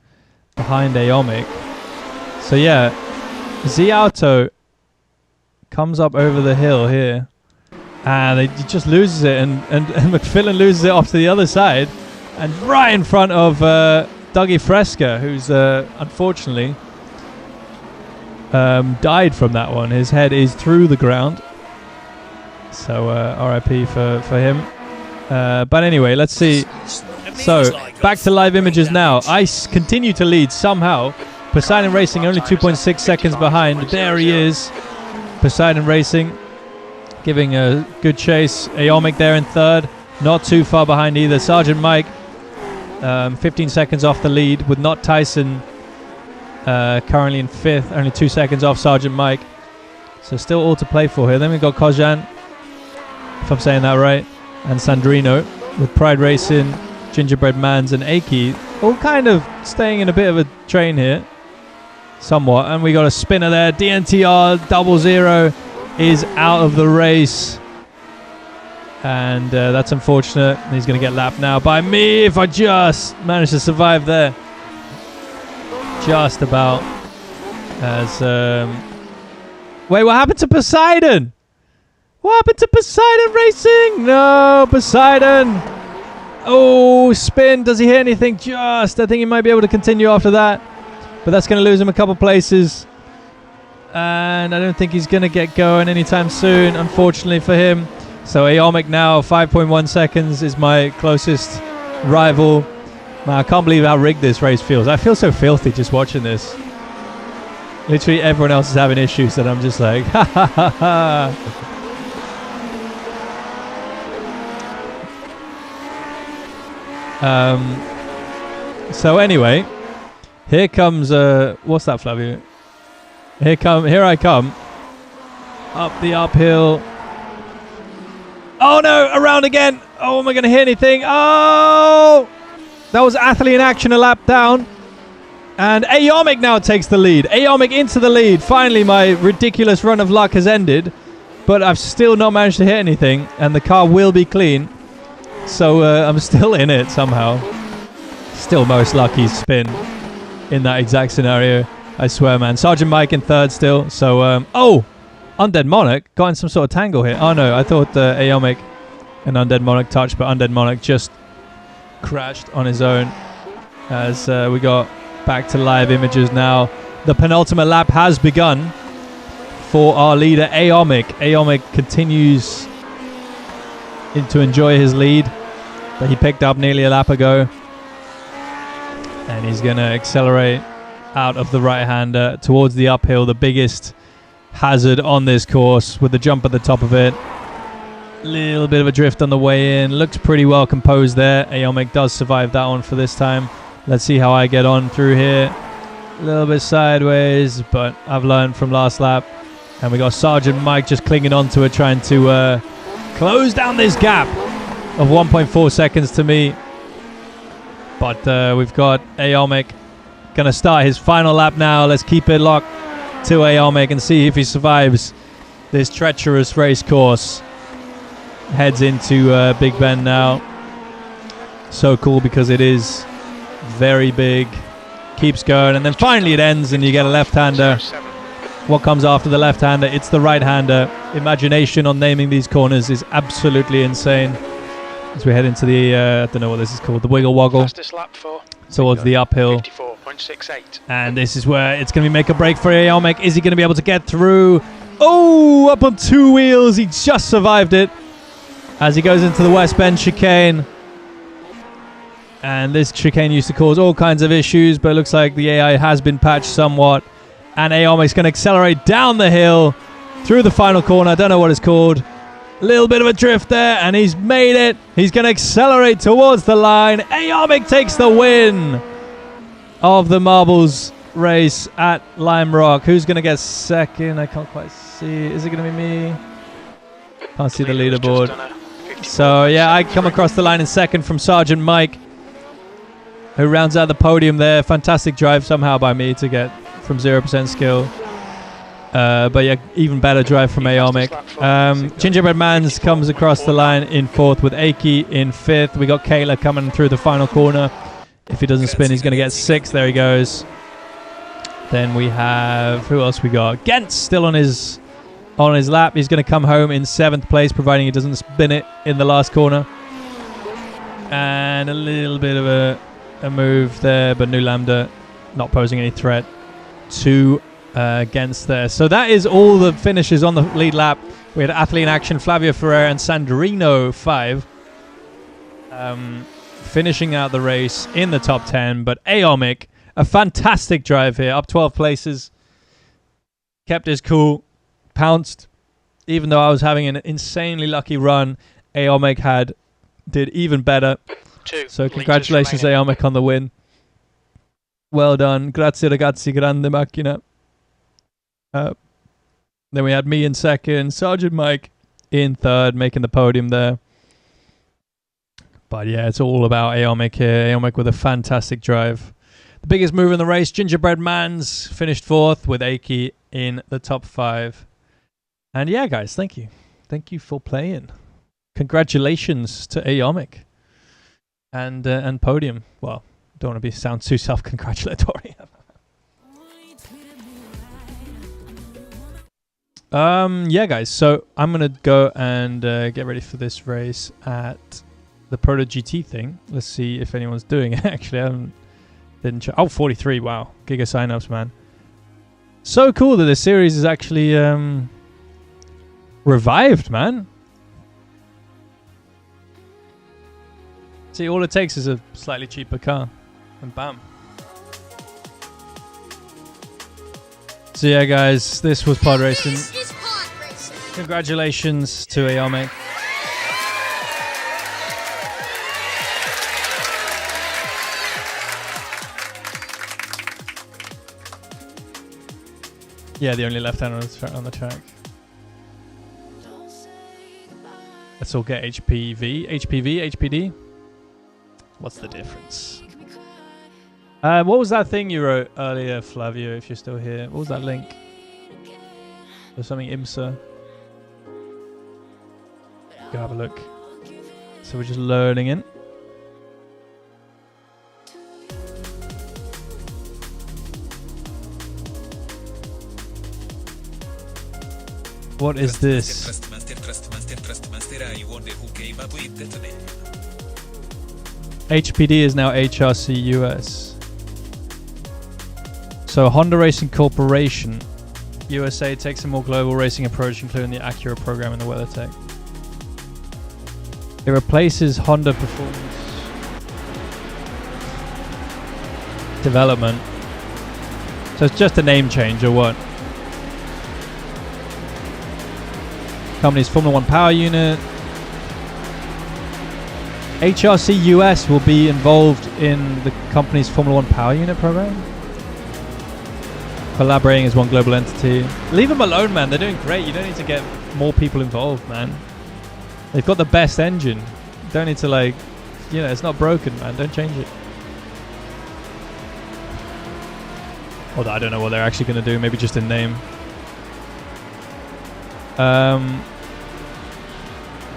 behind Aomic. So yeah, Ziauto comes up over the hill here, and he just loses it, and McFillan loses it off to the other side, and right in front of Dougie Fresca, who's unfortunately died from that one. His head is through the ground, so RIP for him. But anyway, let's see. So back to live images now. Ice continue to lead somehow. Poseidon Racing only 2.6 seconds behind. There he is. Poseidon Racing giving a good chase. Aomic there in 3rd. Not too far behind either. Sergeant Mike 15 seconds off the lead with not Tyson currently in 5th, only 2 seconds off Sergeant Mike. So still all to play for here. Then we've got Kojan, if I'm saying that right, and Sandrino with Pride Racing, Gingerbread Mans and Aki, all kind of staying in a bit of a train here, somewhat. And we got a spinner there. DNTR 00 is out of the race. And that's unfortunate. He's going to get lapped now by me if I just manage to survive there. Just about. As wait, what happened to Poseidon? What happened to Poseidon Racing? No, Poseidon. Oh, spin. Does he hit anything? Just. I think he might be able to continue after that. But that's going to lose him a couple places. And I don't think he's going to get going anytime soon, unfortunately for him. So Aomic now, 5.1 seconds is my closest rival. Man, I can't believe how rigged this race feels. I feel so filthy just watching this. Literally everyone else is having issues and I'm just like, ha ha ha ha. So anyway, here comes, what's that, Flavio? Here I come. Up the uphill. Oh no, around again. Oh, am I going to hit anything? Oh! That was Athlete in action a lap down. And Aomic now takes the lead. Aomic into the lead. Finally, my ridiculous run of luck has ended. But I've still not managed to hit anything. And the car will be clean. So I'm still in it somehow. Still most lucky spin in that exact scenario. I swear, man. Sergeant Mike in 3rd still. So, oh! Undead Monarch got in some sort of tangle here. Oh no, I thought Aomic and Undead Monarch touched, but Undead Monarch just crashed on his own. As we got back to live images now. The penultimate lap has begun for our leader Aomic. Aomic continues to enjoy his lead that he picked up nearly a lap ago. And he's going to accelerate out of the right-hander towards the uphill, the biggest hazard on this course with the jump at the top of it. Little bit of a drift on the way in. Looks pretty well composed there. Aomic does survive that one for this time. Let's see how I get on through here. A little bit sideways, but I've learned from last lap. And we got Sergeant Mike just clinging on to it, trying to close down this gap of 1.4 seconds to me. But we've got Aomic going to start his final lap now. Let's keep it locked to Aomic and see if he survives this treacherous race course. Heads into Big Ben now. So cool because it is very big. Keeps going and then finally it ends and you get a left-hander. What comes after the left-hander? It's the right-hander. Imagination on naming these corners is absolutely insane. As we head into the, I don't know what this is called, the wiggle woggle. Fastest lap for Towards the uphill. 54.68. And this is where it's going to be make or break for Aomic. Is he going to be able to get through? Oh, up on 2 wheels. He just survived it as he goes into the West Bend chicane. And this chicane used to cause all kinds of issues, but it looks like the AI has been patched somewhat. And Aomic's going to accelerate down the hill through the final corner. I don't know what it's called. A little bit of a drift there, and he's made it. He's going to accelerate towards the line. Aomic takes the win of the Marbles race at Lime Rock. Who's going to get second? I can't quite see. Is it going to be me? Can't see the leaderboard. So, yeah, I come across the line in second from Sergeant Mike, who rounds out the podium there. Fantastic drive somehow by me to get from 0% skill. But yeah, even better drive from Aomic. Gingerbread Mans comes across the line in 4th with Aki in 5th. We got Kayla coming through the final corner. If he doesn't spin, he's going to get 6th. There he goes. Then we have, who else we got? Gent still on his lap. He's going to come home in 7th place, providing he doesn't spin it in the last corner. And a little bit of a move there, but New Lambda not posing any threat to against there. So that is all the finishes on the lead lap. We had Athlete in Action, Flavio Ferrer and Sandrino 5 finishing out the race in the top 10. But Aomic, a fantastic drive here, up 12 places, kept his cool, pounced. Even though I was having an insanely lucky run, Aomic did even better. 2 So litres congratulations, remaining. Aomic, on the win. Well done. Grazie ragazzi, grande macchina. Then we had me in second, Sergeant Mike in third, making the podium there. But yeah, it's all about Aomic here. Aomic with a fantastic drive. The biggest move in the race, Gingerbread Mans finished fourth with Aki in the top 5. And yeah, guys, thank you. Thank you for playing. Congratulations to Aomic and podium. Well, don't want to sound too self-congratulatory. Yeah, guys. So I'm gonna go and get ready for this race at the Proto GT thing. Let's see if anyone's doing it. Actually, I didn't check. Oh, 43. Wow, Giga signups, man. So cool that this series is actually revived, man. See, all it takes is a slightly cheaper car, and bam. So yeah, guys, this was pod racing. Congratulations to Aomic. Yeah, the only left-hander on the track. Let's all get HPV, HPD. What's the difference? What was that thing you wrote earlier, Flavio, if you're still here? What was that link? There's something IMSA. Go have a look. So we're just learning it. What is this? HPD is now HRC US. So Honda Racing Corporation USA takes a more global racing approach, including the Acura program and the WeatherTech. It replaces Honda Performance Development. So it's just a name change or what? Company's Formula One power unit. HRC US will be involved in the company's Formula One power unit program. Collaborating as one global entity. Leave them alone, man. They're doing great. You don't need to get more people involved, man. They've got the best engine. You don't need to, like, you know, it's not broken, man. Don't change it. Although I don't know what they're actually going to do. Maybe just in name.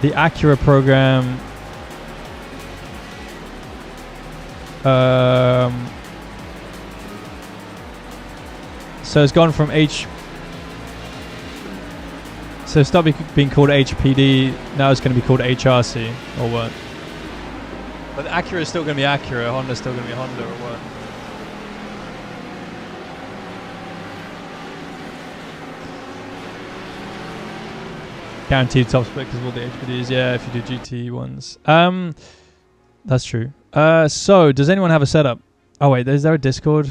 The Acura program. So it's gone from So it's not being called HPD. Now it's going to be called HRC or what? But Acura is still going to be Acura. Honda's still going to be Honda or what? Guaranteed top split because of all the HPDs. Yeah, if you do GT ones. That's true. So does anyone have a setup? Oh wait, is there a Discord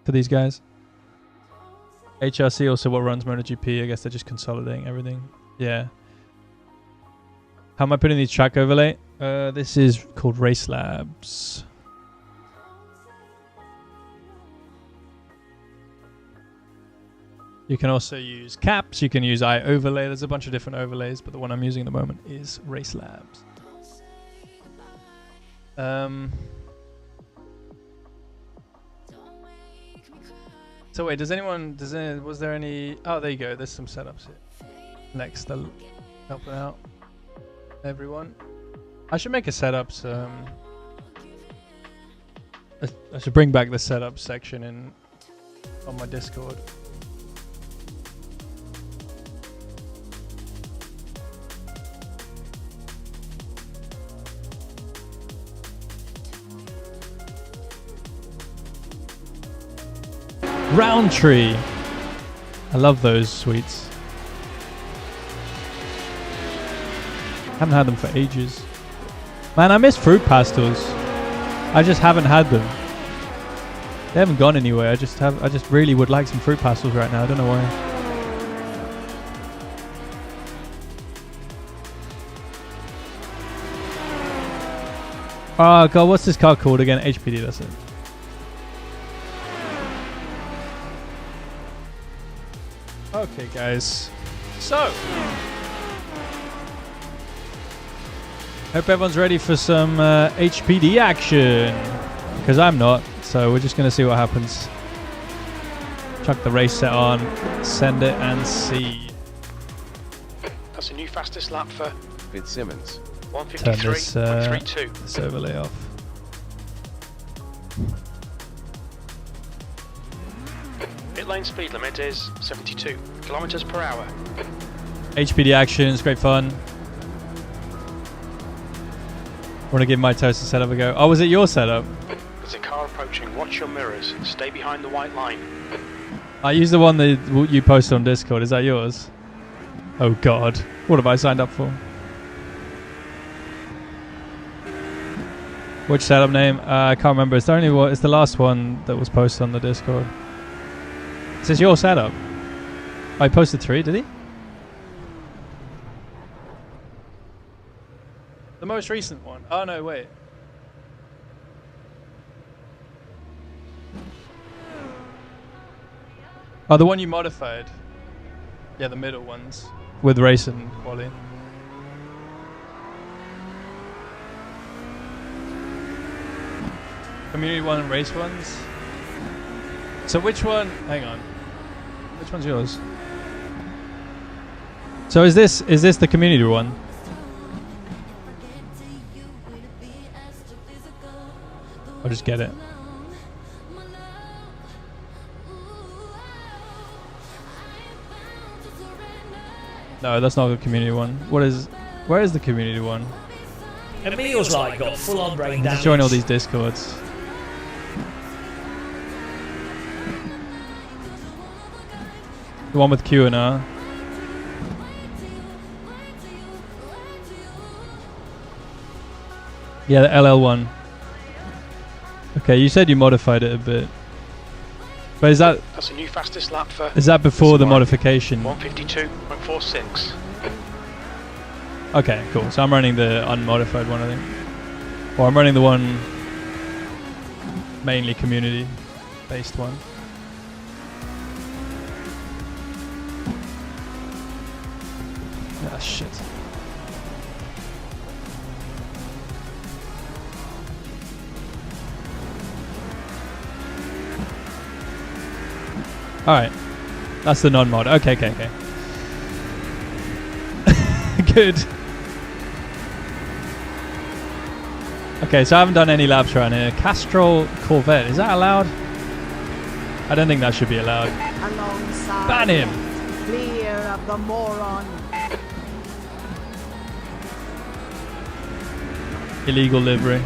for these guys? HRC also what runs MotoGP. I guess they're just consolidating everything. Yeah. How am I putting these track overlay? This is called Race Labs. You can also use caps. You can use iOverlay. There's a bunch of different overlays, but the one I'm using at the moment is Race Labs. So wait, was there any? Oh, there you go. There's some setups here. Next, I'll help out everyone. I should make a setups. I should bring back the setup section on my Discord. Roundtree. I love those sweets. Haven't had them for ages. Man, I miss fruit pastels. I just haven't had them. They haven't gone anywhere. I just really would like some fruit pastels right now. I don't know why. Oh god, what's this car called again? HPD, that's it. Okay, guys. So, hope everyone's ready for some HPD action. Because I'm not, so we're just going to see what happens. Chuck the race set on, send it and see. That's a new fastest lap for Fitzsimmons. Turn this, 153.32. this overlay off. Pit lane speed limit is 72 kilometers per hour. HPD action, it's great fun. Want to give my toaster setup a go? Oh, was it your setup? There's a car approaching. Watch your mirrors. Stay behind the white line. I use the one that you posted on Discord. Is that yours? Oh god, what have I signed up for? Which setup name? I can't remember. It's the only one. It's the last one that was posted on the Discord. Is this your setup? Oh, he posted 3, did he? The most recent one. Oh no, wait. Oh, the one you modified. Yeah, the middle ones with racing quality. Community one and race ones. So which one? Hang on. Which one's yours? So is this the community one? I'll just get it. No, that's not the community one. Where is the community one? Emil's like got full on brain damage. Just join all these discords. The one with Q and R. Yeah, the LL one. Okay, you said you modified it a bit. But is that... That's a new fastest lap for... Is that before the modification? 152.46. Okay, cool. So I'm running the unmodified one, I think. Or I'm running the one... mainly community-based one. Ah, shit. Alright. That's the non-mod. Okay. Good. Okay, so I haven't done any laps around here. Castrol Corvette. Is that allowed? I don't think that should be allowed. Alongside Ban him! clear of the moron. Illegal livery.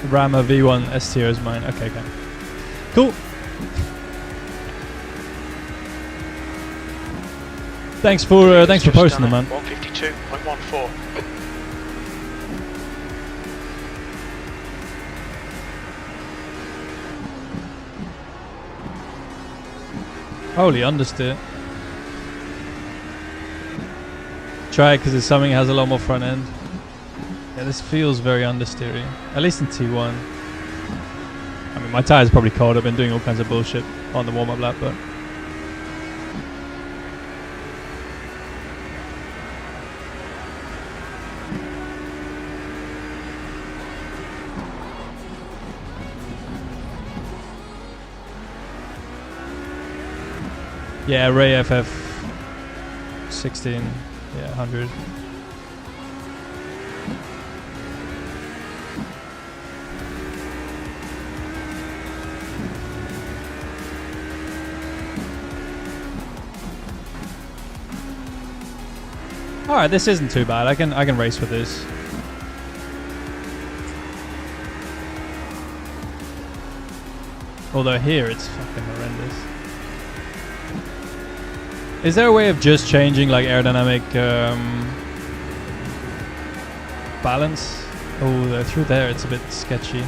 Rama V1 STO is mine. Okay. Cool. Thanks for posting them, man. 152.14. Holy understeer. Try it because it's something that has a lot more front end. Yeah, this feels very understeery. At least in T1. I mean, my tire's probably cold. I've been doing all kinds of bullshit on the warm-up lap, but... Yeah, Ray FF 16. Yeah, 100. Alright, this isn't too bad. I can race with this. Although here it's fucking horrendous. Is there a way of just changing like aerodynamic balance? Oh, through there it's a bit sketchy.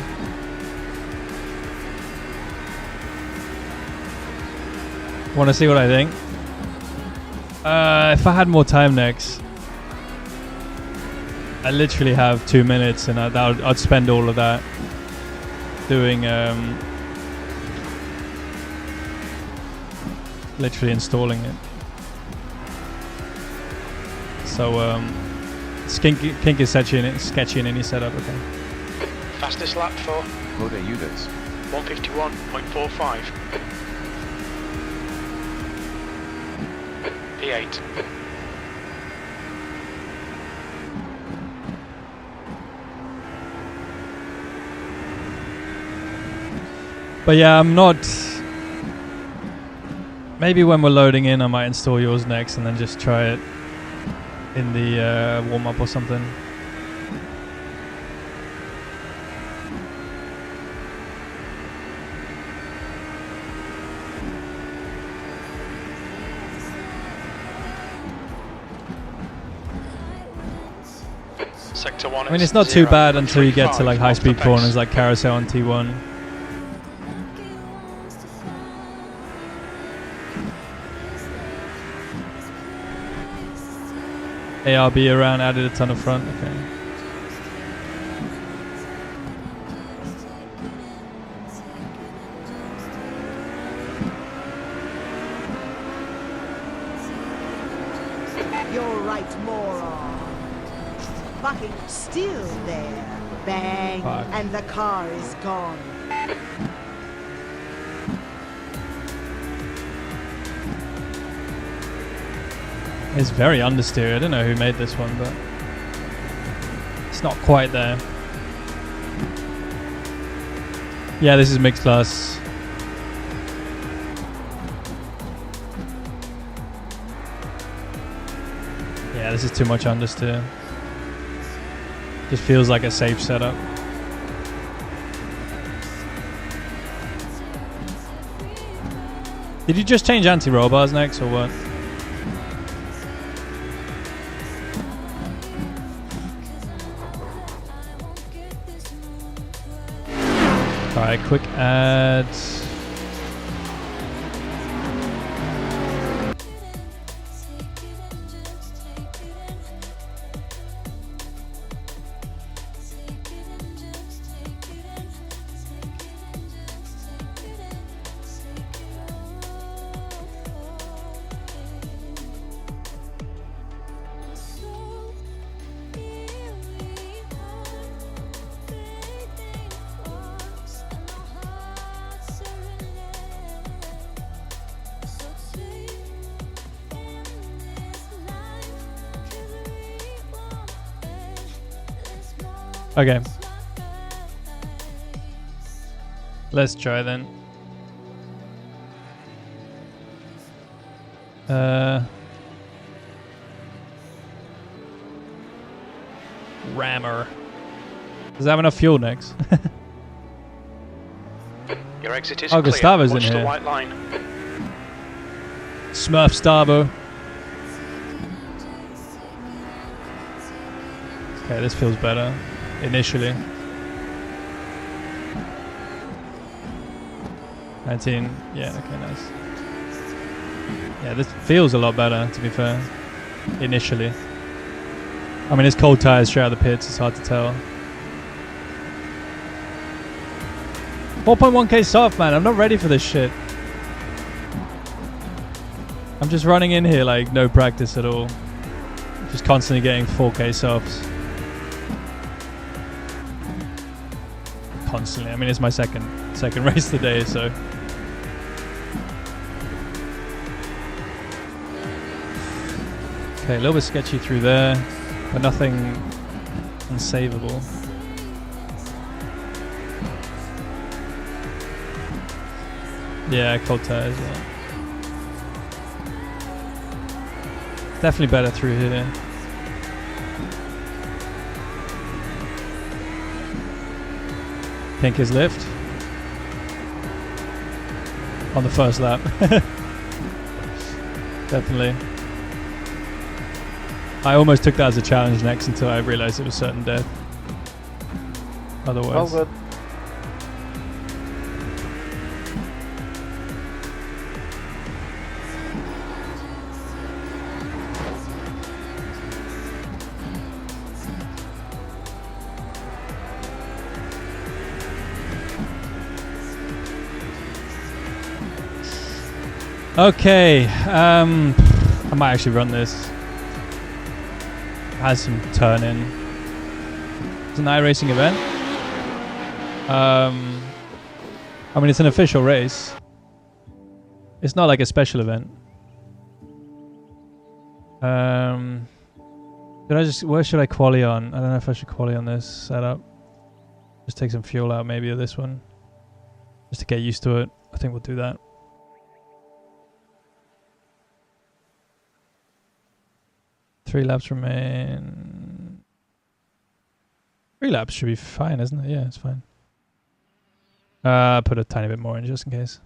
Want to see what I think? If I had more time next, I literally have 2 minutes, and I'd spend all of that doing literally installing it. So Kink is sketchy in any setup. Okay. Fastest lap for Mode units. 151.45. P8. But yeah, I'm not. Maybe when we're loading in, I might install yours next and then just try it in the warm-up or something. Sector 1. I mean, it's not too bad until you get to like high-speed corners like Carousel and T1. ARB around, added a ton of front. Okay. You're right, moron. Fucking still there. Bang, Fuck. and the car is gone. It's very understeer. I don't know who made this one, but it's not quite there. Yeah, this is mixed class. Yeah, this is too much understeer. Just feels like a safe setup. Did you just change anti-roll bars next, or what? Alright, quick ads. Okay. Let's try then. Rammer. Does that have enough fuel next? Your exit is Oh, clear. Gustavo's in Watch the here. white line. Smurf Starbo. Okay, this feels better initially. 19. Yeah, okay, nice. Yeah, this feels a lot better, to be fair, initially. I mean, it's cold tires straight out of the pits, it's hard to tell. 4.1k soft, man. I'm not ready for this shit. I'm just running in here like no practice at all. Just constantly getting 4k softs. Constantly. I mean, it's my second race today, so. Okay, a little bit sketchy through there, but nothing unsavable. Yeah, cold tires, yeah. Definitely better through here. Pink is lift. On the first lap. Definitely. I almost took that as a challenge next until I realized it was certain death. Otherwise. Oh, good. Okay, I might actually run this. Has some turn in. It's an iRacing event. I mean, it's an official race. It's not like a special event. Where should I quali on? I don't know if I should quali on this setup. Just take some fuel out maybe of this one. Just to get used to it. I think we'll do that. Three laps remain. 3 laps should be fine, isn't it? Yeah, it's fine. Put a tiny bit more in just in case.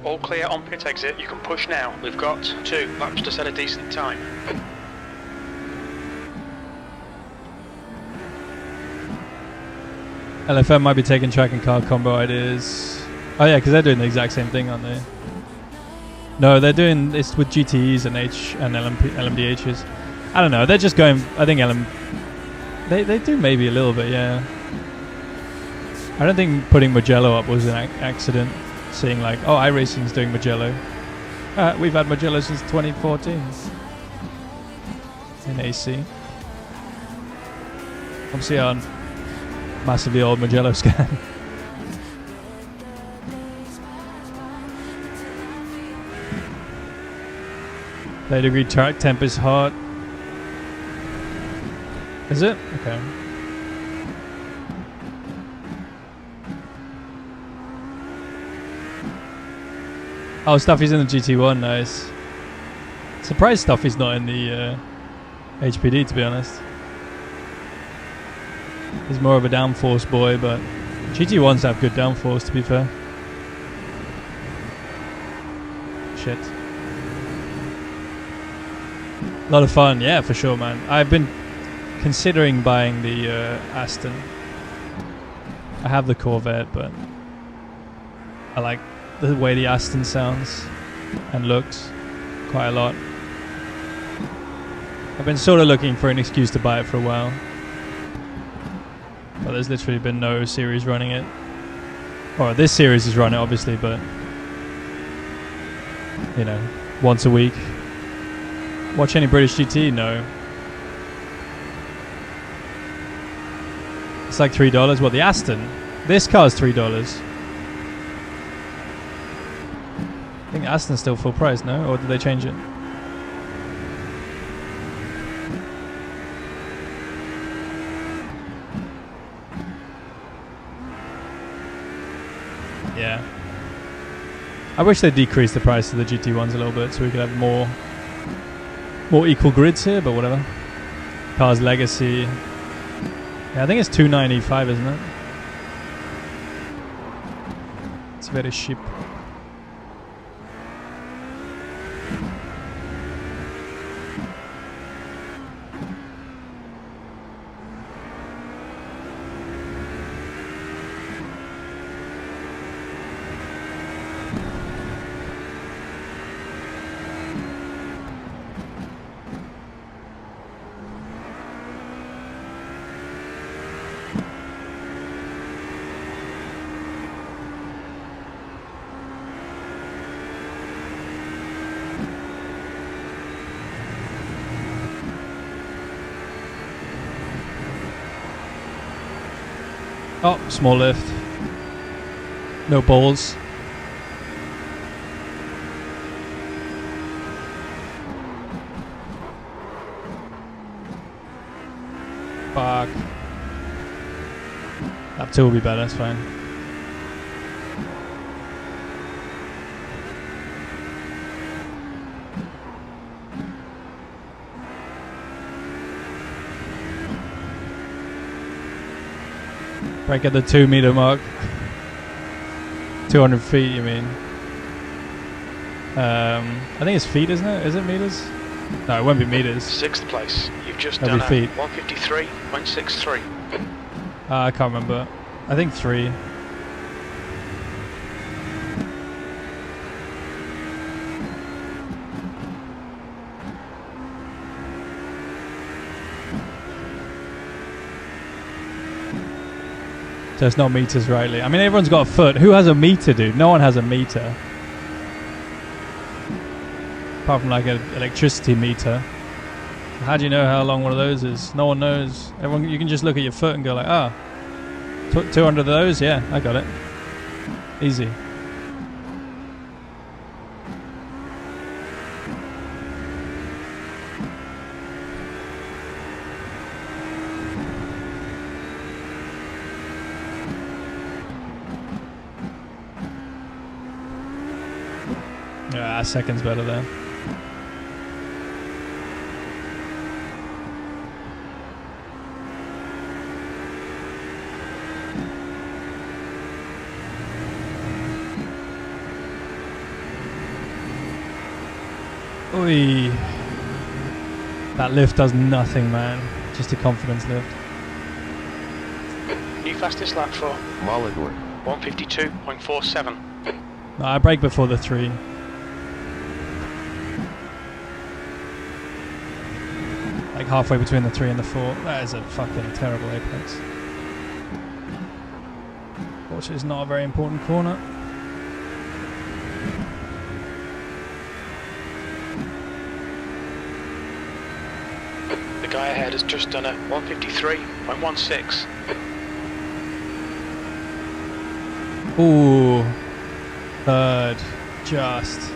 All clear on pit exit, you can push now. We've got 2 laps to set a decent time. LFM might be taking track and car combo ideas. Oh yeah, because they're doing the exact same thing, aren't they? No, they're doing this with GTEs and LMDHs. I don't know, they're just going, I think they do maybe a little bit, yeah. I don't think putting Mugello up was an accident. Seeing like, oh, iRacing's doing Mugello. We've had Mugello since 2014 in AC. Come see our massively old Mugello scan. They degree track temp is hot. Is it? Okay. Oh, Stuffy's in the GT1, nice. Surprised Stuffy's not in the HPD, to be honest. He's more of a downforce boy, but GT1s have good downforce, to be fair. Shit. A lot of fun, yeah, for sure, man. I've been considering buying the Aston. I have the Corvette, but I like the way the Aston sounds and looks quite a lot. I've been sort of looking for an excuse to buy it for a while, but there's literally been no series running it. Or this series is running, obviously, but you know, once a week. Watch any British GT? No. It's like $3. What, the Aston? This car's $3. I think Aston's still full price, no? Or did they change it? Yeah. I wish they'd decrease the price of the GT1s a little bit so we could have more equal grids here, but whatever. Cars Legacy. Yeah, I think it's $295, isn't it? It's very cheap. Oh, small lift. No balls. Fuck. Lap 2 will be better, it's fine. Break at the 2 meter mark. 200 feet, you mean? I think it's feet, isn't it? Is it meters? No, it won't be meters. 6th place. You've just That'll done be a feet. 153.63. I can't remember. I think 3. There's no meters rightly. I mean, everyone's got a foot. Who has a meter, dude? No one has a meter. Apart from like an electricity meter. How do you know how long one of those is? No one knows. Everyone, you can just look at your foot and go like, ah, 200 of those? Yeah, I got it. Easy. Yeah, second's better there. Oi. That lift does nothing, man. Just a confidence lift. New fastest lap for Molidor. 152.47. No, I brake before the 3. Like halfway between the 3 and the 4. That is a fucking terrible apex. Fortunately, it's not a very important corner. The guy ahead has just done a 153.16. Ooh. Third. Just.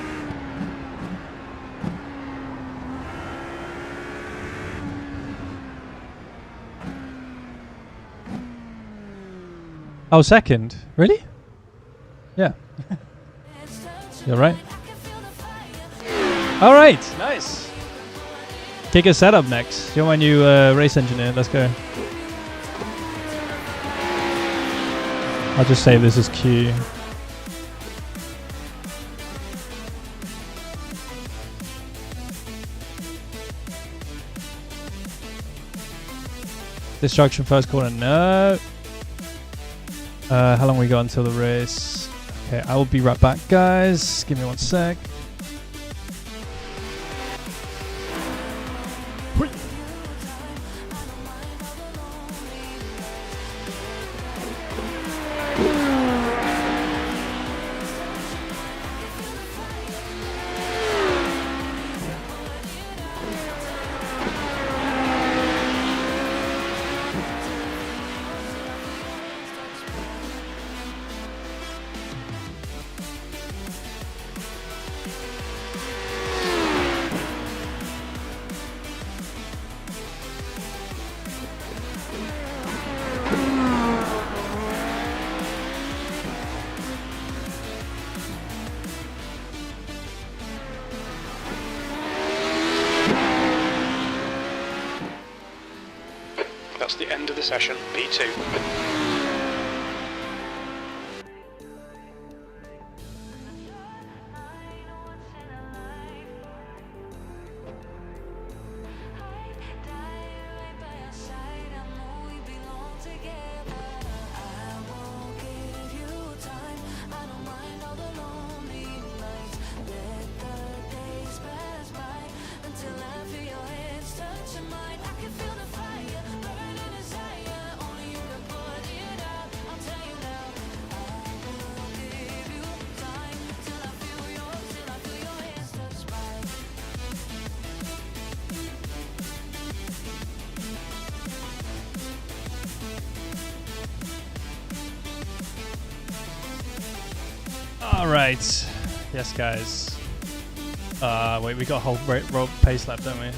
Oh, second. Really? Yeah. You're right. All right. Nice. Kick a setup next. You're my new race engineer. Let's go. I'll just save this as Q. Destruction first corner. No. How long we got until the race? Okay, I will be right back, guys. Give me 1 sec. That's the end of the session, P2. All right. Yes, guys. Wait, we got a whole road pace lap, don't we? Might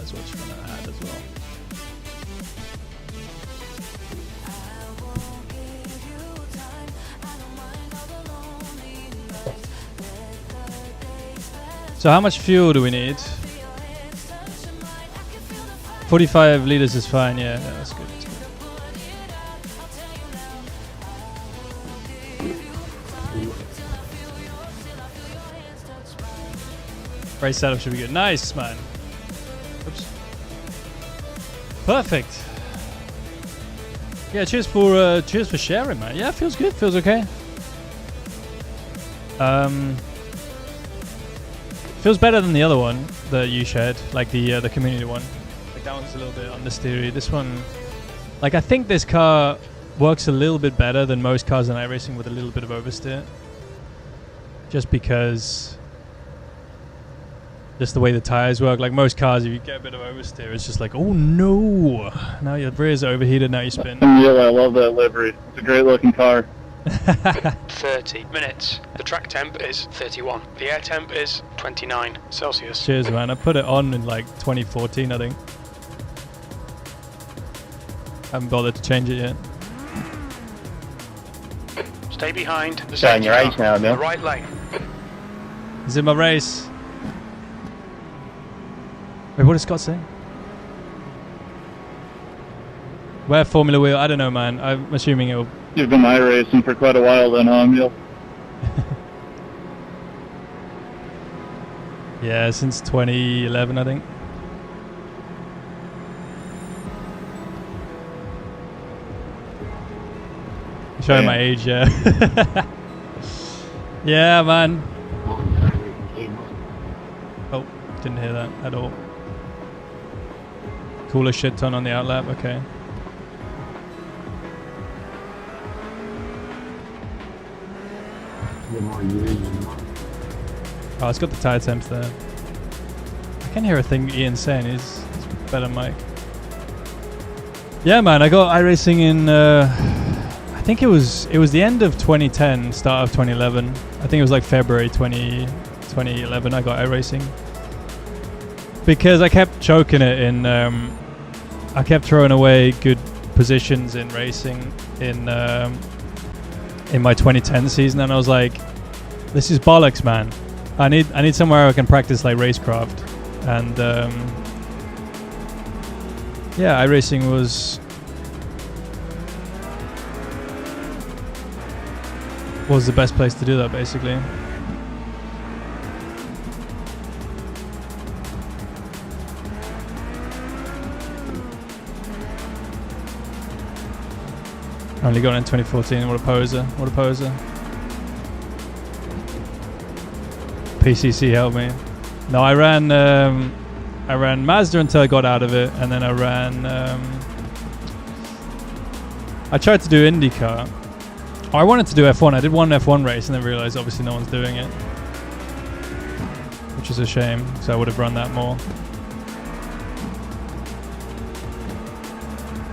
as well just run an ad as well. So how much fuel do we need? 45 liters is fine, yeah, that's good. That's good. Race setup should be good. Nice, man. Oops. Perfect. Yeah, cheers for sharing, man. Yeah, feels good. Feels okay. Feels better than the other one that you shared, like the community one. Like that one's a little bit understeery. This one, like I think this car works a little bit better than most cars in iRacing with a little bit of oversteer. Just because just the way the tires work. Like most cars, if you get a bit of oversteer, it's just like, oh no! Now your rears are overheated, now you spin. Yeah, I love that livery. It's a great looking car. 30 minutes. The track temp is 31. The air temp is 29 Celsius. Cheers, man. I put it on in like 2014, I think. Haven't bothered to change it yet. Stay behind the Shine your safety eyes car now, in the Neil. right lane. Is it my race? Wait, what did Scott say? Where Formula Wheel? I don't know, man. I'm assuming it'll... You've been iRacing for quite a while then, huh, Neil? Yeah, since 2011, I think. Showing my age, yeah. Yeah, man. Oh, didn't hear that at all. Cooler shit ton on the outlap, okay. Oh, it's got the tire temps there. I can hear a thing Ian's saying. He's better mic. Yeah, man, I got iRacing in... I think it was the end of 2010, start of 2011. I think it was like February 2011 I got iRacing. Because I kept choking it in... I kept throwing away good positions in racing in my 2010 season, and I was like, this is bollocks, man. I need somewhere I can practice like racecraft. And yeah, iRacing was the best place to do that, basically. Only got in 2014. What a poser! What a poser! PCC helped me. No, I ran Mazda until I got out of it, and then I ran. I tried to do IndyCar. Oh, I wanted to do F1. I did one F1 race, and then realized obviously no one's doing it, which is a shame. So I would have run that more.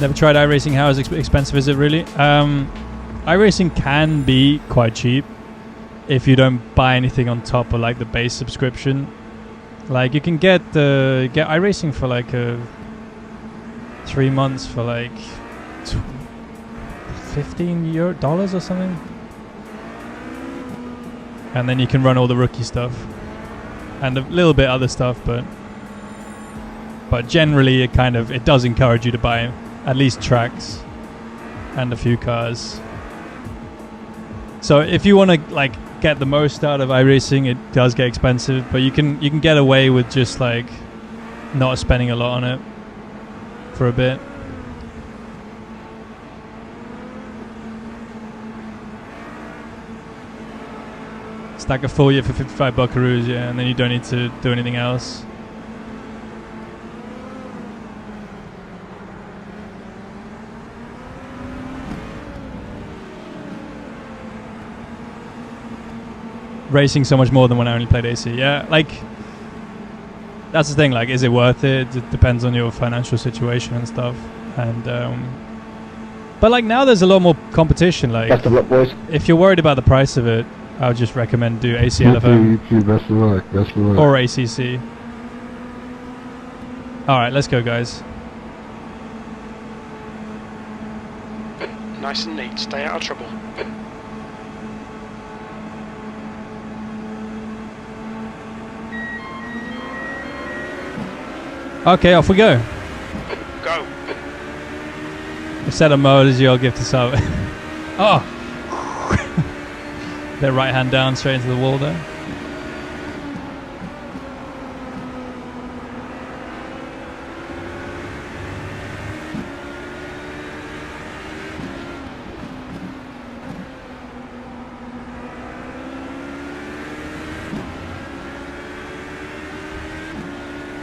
Never tried iRacing. How expensive is it really? iRacing can be quite cheap if you don't buy anything on top of like the base subscription. Like you can get iRacing for like 3 months for like $15 or something, and then you can run all the rookie stuff and a little bit other stuff, but generally it does encourage you to buy at least tracks and a few cars. So if you want to like get the most out of iRacing, it does get expensive, but you can get away with just like not spending a lot on it for a bit. Stack a full year for 55 buckaroos, yeah, and then you don't need to do anything else. Racing so much more than when I only played AC. Yeah, like that's the thing. Like, is it worth it? It depends on your financial situation and stuff. And but like now, there's a lot more competition. Like, Best of luck, boys. if you're worried about the price of it, I would just recommend do ACLFM Best of luck. Best of luck. or ACC. All right, let's go, guys. Nice and neat. Stay out of trouble. Okay, off we go. Go. The set of mode as you'll give this out. Oh! Their right hand down straight into the wall there.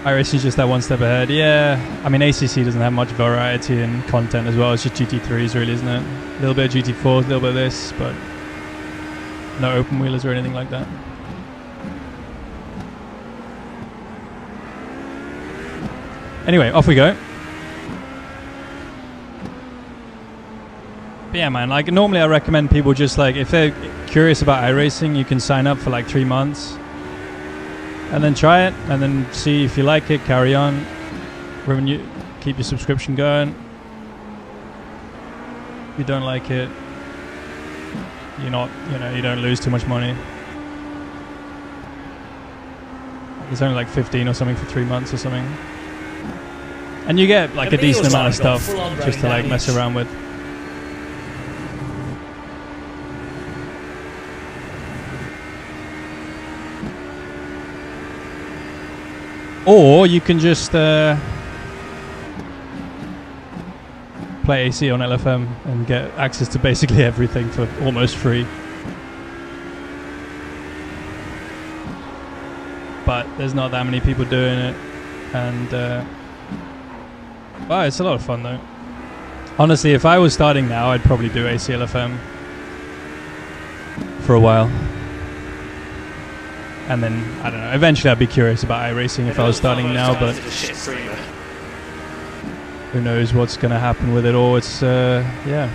iRacing's just that one step ahead. Yeah, I mean ACC doesn't have much variety in content as well. It's just GT3s really, isn't it? A little bit of GT4s, a little bit of this, but no open wheelers or anything like that. Anyway, off we go. But yeah, man, like normally I recommend people just like, if they're curious about iRacing, you can sign up for like 3 months and then try it and then see if you like it, carry on, revenue, keep your subscription going. If you don't like it, you don't lose too much money. It's only like 15 or something for 3 months or something. And you get like a decent amount of stuff just to like mess around with. Or you can just play AC on LFM and get access to basically everything for almost free. But there's not that many people doing it, and well, it's a lot of fun though. Honestly, if I was starting now, I'd probably do AC LFM for a while. And then, I don't know, eventually I'd be curious about iRacing if I was starting now, but who knows what's going to happen with it all. It's, yeah.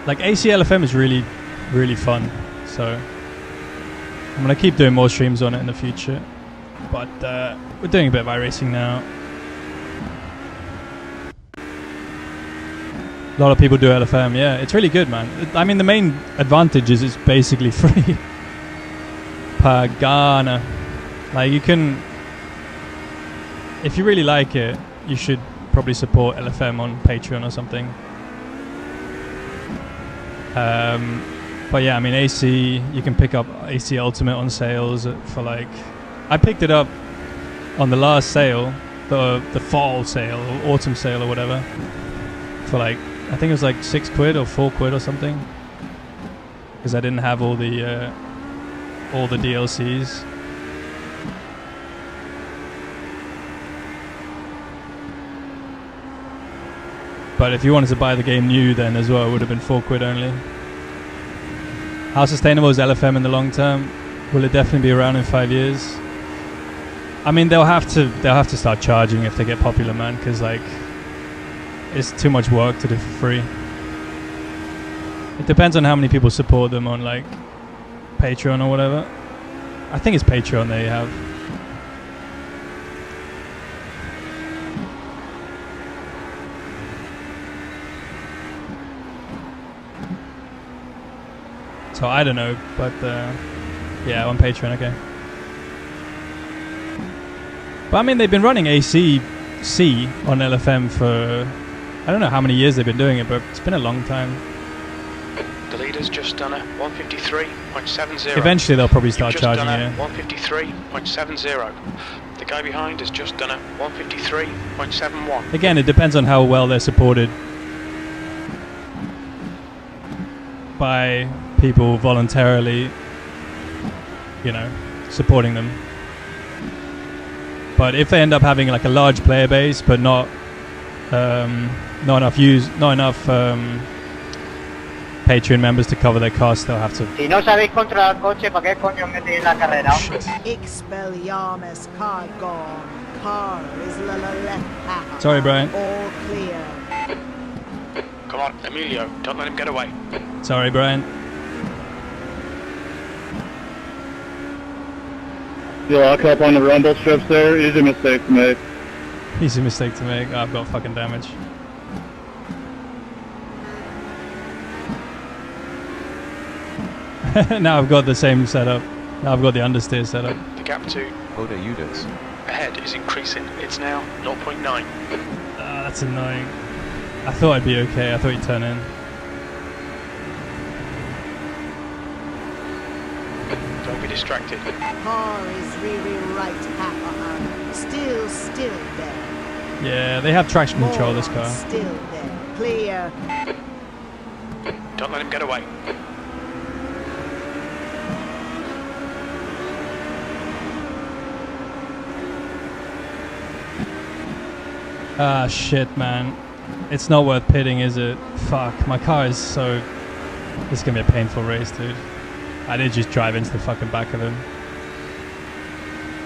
Like, ACLFM is really, really fun, so I'm going to keep doing more streams on it in the future. But we're doing a bit of iRacing now. A lot of people do LFM, yeah. It's really good, man. I mean, the main advantage is it's basically free. Pagana. Like, you can... If you really like it, you should probably support LFM on Patreon or something. But yeah, I mean, AC, you can pick up AC Ultimate on sales for like... I picked it up on the last sale, the fall sale, or autumn sale or whatever, for like... I think it was like £6 or £4 or something, because I didn't have all the DLCs. But if you wanted to buy the game new, then as well, it would have been £4 only. How sustainable is LFM in the long term? Will it definitely be around in 5 years? I mean, they'll have to start charging if they get popular, man, because like, it's too much work to do for free. It depends on how many people support them on like Patreon or whatever. I think it's Patreon they have. So I don't know, but yeah, on Patreon, okay. But I mean, they've been running ACC on LFM for... I don't know how many years they've been doing it, but it's been a long time. The leader's just done a 153.70. Eventually they'll probably start charging you. 153.70. The guy behind has just done a 153.71. Again, it depends on how well they're supported by people voluntarily, you know, supporting them. But if they end up having like a large player base, but not enough Patreon members to cover their costs, they'll have to. Expelliarmus cargon. Car is la. Sorry, Brian. All clear. Come on, Emilio, don't let him get away. Sorry, Brian. You lock up on the rumble strips there, easy mistake to make. Easy mistake to make. Oh, I've got fucking damage. Now I've got the same setup. Now I've got the understeer setup. The gap to Oda Udis. ahead is increasing. It's now 0.9. Ah, that's annoying. I thought I'd be okay. I thought you'd turn in. Don't be distracted. Car is really right half behind. Still there. Yeah, they have traction control, this car. Still there. Clear. Don't let him get away. Ah, shit, man. It's not worth pitting, is it? Fuck, my car is so... This is gonna be a painful race, dude. I did just drive into the fucking back of him.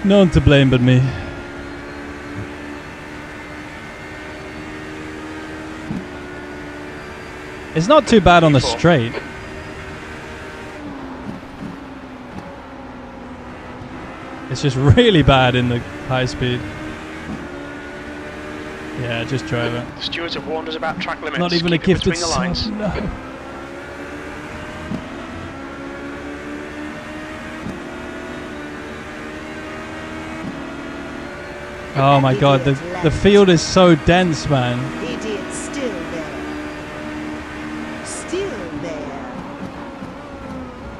No one to blame but me. It's not too bad on the straight. It's just really bad in the high speed. Yeah, just drive it. The stewards have warned us about track limits. Not even a Keep it gifted between the lines. sub, no. Oh my god, the field is so dense, man. Idiot still there. Still there.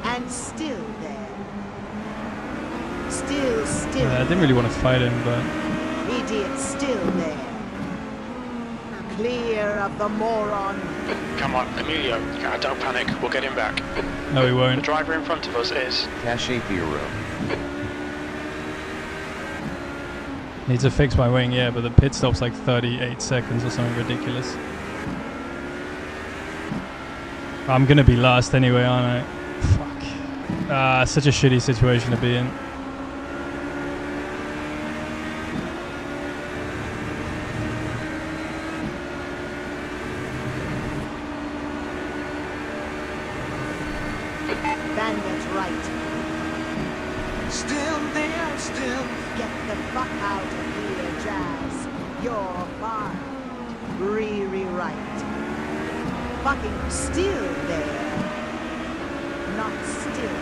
And still there. Still I didn't really want to fight him, but... Idiot still there. Clear of the moron. Come on, Emilio. Don't panic. We'll get him back. No, he The won't. driver in front of us is... Cache Bureau. Need to fix my wing, yeah, but the pit stop's like 38 seconds or something ridiculous. I'm gonna be last anyway, aren't I? Fuck. Such a shitty situation to be in. Bandit right. Still there, still. Get the fuck out of here, Jazz. You're fine. Riri right. Fucking still there. Not still.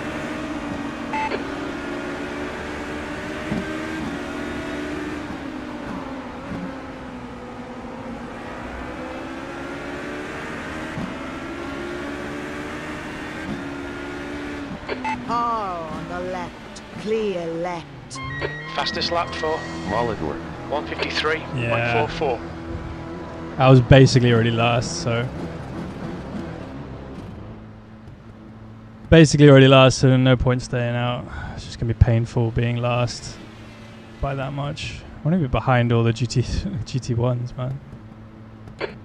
Car on the left. Clear left. Fastest lap for Molador. 153.44. I was basically already last, so... Basically already last, so no point staying out. It's just gonna be painful being last by that much. I want to be behind all the GT1s, man.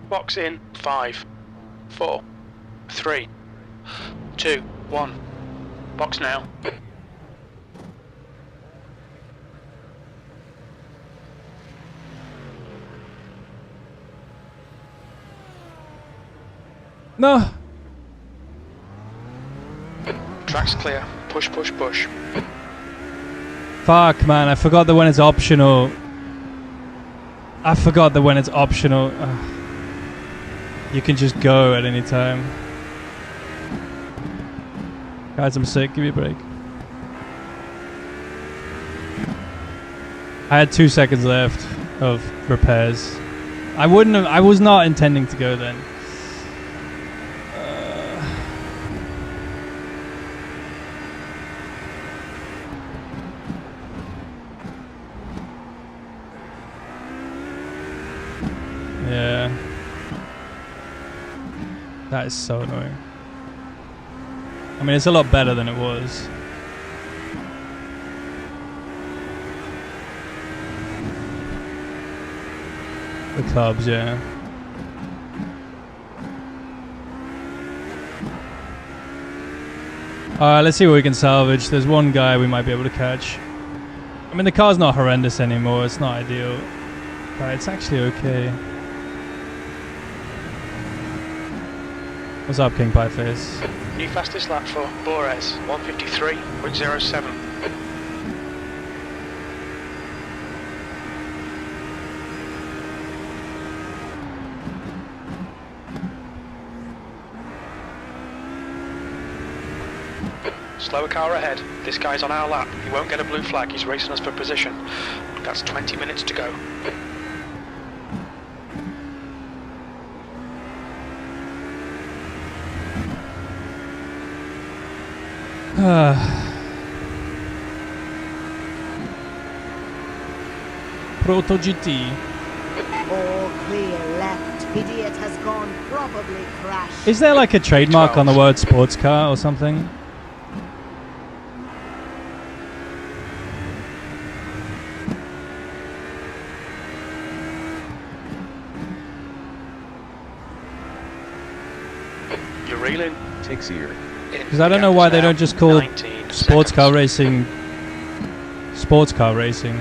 Box in 5, 4, 3, 2, 1. Box now. No! Track's clear. Push, push, push. Fuck, man, I forgot that when it's optional. You can just go at any time. Guys, I'm sick. Give me a break. I had 2 seconds left of repairs. I was not intending to go then. Yeah. That is so annoying. I mean, it's a lot better than it was. The clubs, yeah. Alright, let's see what we can salvage. There's one guy we might be able to catch. I mean, the car's not horrendous anymore. It's not ideal. But it's actually okay. What's up, King Pieface? New fastest lap for Bores, 153.07. Slower car ahead. This guy's on our lap. He won't get a blue flag. He's racing us for position. That's 20 minutes to go. Proto GT. All clear left. Idiot has gone, probably crashed. Is there like a trademark on the word sports car or something? You're reeling. Takes a year. Because I don't know why they don't just call sports car racing sports car racing.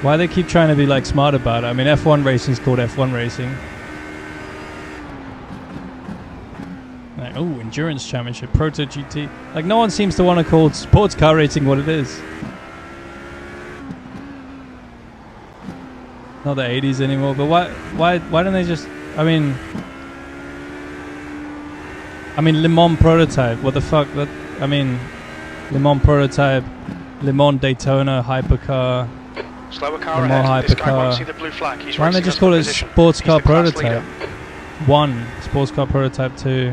Why they keep trying to be like smart about it? I mean, F1 racing is called F1 racing. Like, oh, endurance championship, Proto GT. Like, no one seems to want to call sports car racing what it is. Not the 80s anymore, but why don't they just? I mean, Le Mans prototype. What the fuck? I mean, Le Mans prototype, Le Mans Daytona hypercar. Slower car Le Mans ahead. This guy won't hypercar. see the blue flag. He's Why don't they racing just us call for it position. sports He's car the class prototype leader. 1, sports car prototype 2?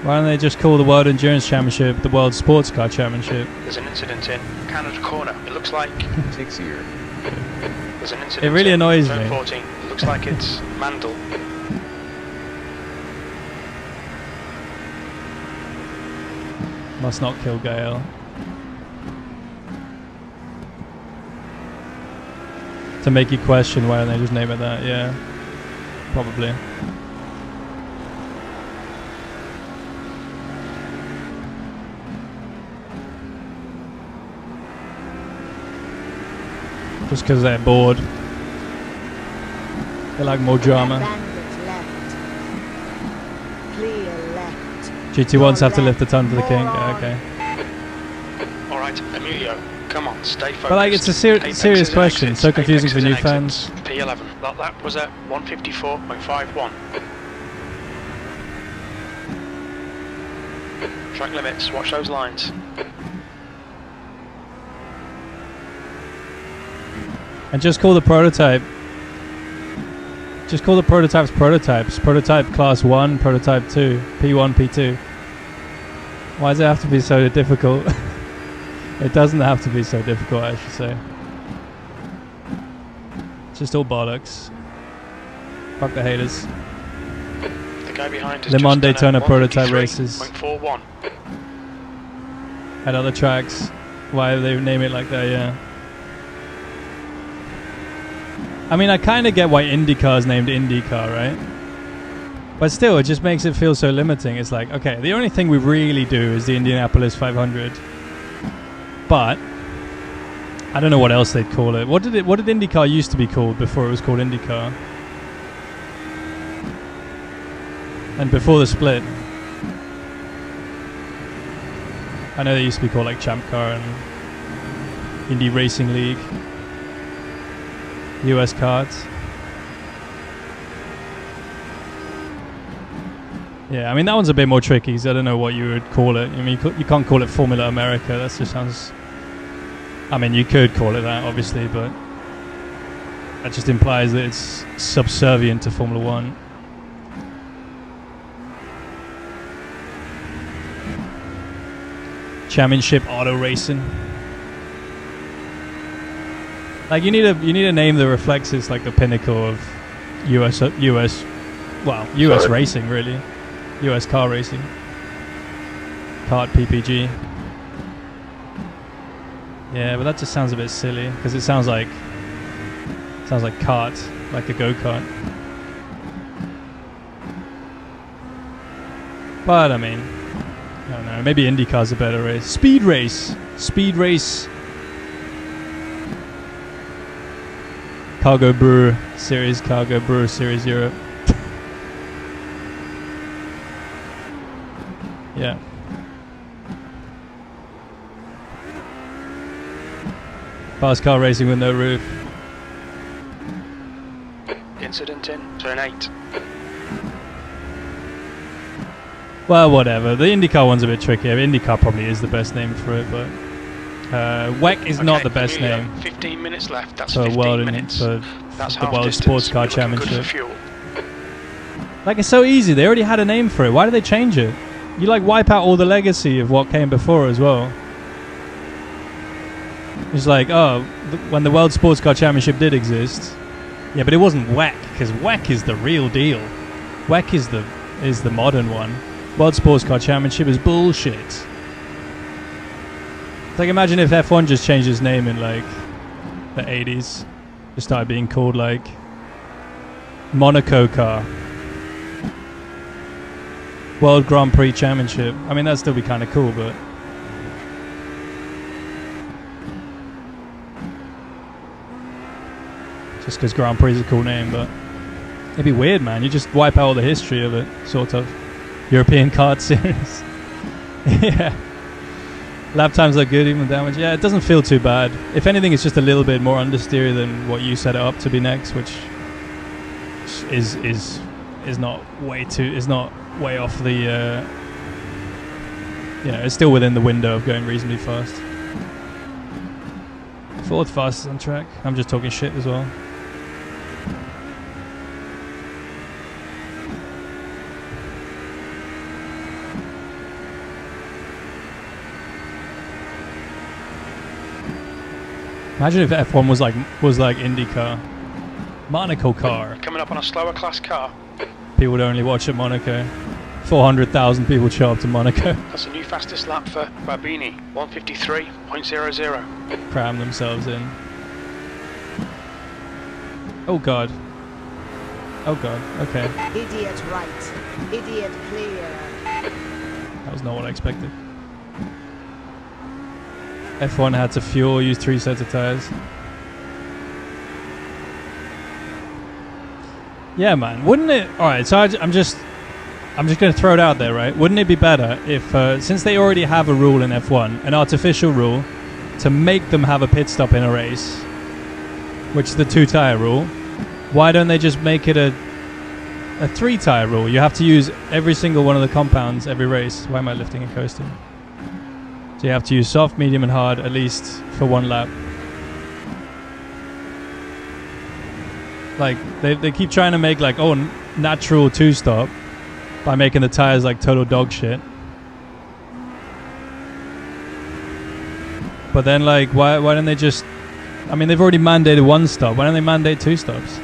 Why don't they just call the World Endurance Championship the World Sports Car Championship? There's an incident in Canada corner. It looks like Takes a year. there's an incident. It really in annoys turn me. 14. It looks like it's Mandel. Must not kill Gale. To make you question why don't they just name it that? Yeah, probably. Just because they're bored. They like more drama. Bandit left. Clear left. GT1s have to lift the ton for the king. Yeah, okay. All right, Emilio, come on, stay focused. But like, it's a Apex serious is an question. exit. So confusing Apex for is new an fans. exit. P11. That was at 154.51. Track limits. Watch those lines. And just call the prototype. Just call the prototypes prototypes. Prototype class 1, prototype 2, P1, P2. Why does it have to be so difficult? It doesn't have to be so difficult, I should say. It's just all bollocks. Fuck the haters. The guy behind is Le Mans just done Daytona a prototype races. 153.41. At other tracks. Why they name it like that, yeah. I mean, I kind of get why IndyCar is named IndyCar, right? But still, it just makes it feel so limiting. It's like, okay, the only thing we really do is the Indianapolis 500. But I don't know what else they'd call it. What did IndyCar used to be called before it was called IndyCar? And before the split? I know they used to be called like Champ Car and Indy Racing League. US cards. Yeah, I mean that one's a bit more tricky, so I don't know what you would call it. I mean, you can't call it Formula America. That just sounds... I mean, you could call it that, obviously, but that just implies that it's subservient to Formula 1. Championship Auto Racing. Like you need to name the reflexes like the pinnacle of US racing, really. US car racing. Kart PPG. Yeah, but that just sounds a bit silly because it sounds like kart, like a go-kart. But I mean, I don't know, maybe IndyCar's a better race. Speed race. Cargo Brewer Series Europe. Yeah. Fast car racing with no roof. Incident in turn 8. Well, whatever. The IndyCar one's a bit trickier. IndyCar probably is the best name for it, but WEC is not the best name 15 minutes left. That's for 15 minutes. for That's the half World distance. Sports Car You're looking good Championship. for fuel. Like, it's so easy. They already had a name for it. Why do they change it? You like wipe out all the legacy of what came before as well. It's like, oh, when the World Sports Car Championship did exist, yeah, but it wasn't WEC, because WEC is the real deal. WEC is the modern one. World Sports Car Championship is bullshit. It's like, imagine if F1 just changed its name in like the 80s. Just started being called like Monaco Car. World Grand Prix Championship. I mean, that'd still be kind of cool, but just because Grand Prix is a cool name, but it'd be weird, man. You just wipe out all the history of it, sort of. European Kart Series. Yeah. Lap times look good, even damage. Yeah, it doesn't feel too bad. If anything, it's just a little bit more understeer than what you set it up to be next, which is not way off the. It's still within the window of going reasonably fast. Fourth fastest on track. I'm just talking shit as well. Imagine if F1 was like IndyCar, Monaco car. Coming up on a slower class car. People would only watch at Monaco. 400,000 people show up to Monaco. That's the new fastest lap for Babini, 153.00. Cram themselves in. Oh god. Oh god. Okay. Idiot right. Idiot clear. That was not what I expected. F1 had to fuel, use 3 sets of tires. Yeah, man. Wouldn't it? All right. So I'm just going to throw it out there, right? Wouldn't it be better if, since they already have a rule in F1, an artificial rule, to make them have a pit stop in a race, which is the 2-tire rule? Why don't they just make it a 3-tire rule? You have to use every single one of the compounds every race. Why am I lifting and coasting? So you have to use soft, medium, and hard at least for 1 lap. Like they keep trying to make like natural 2-stop by making the tires like total dog shit. But then like why don't they just? I mean, they've already mandated 1 stop. Why don't they mandate 2 stops?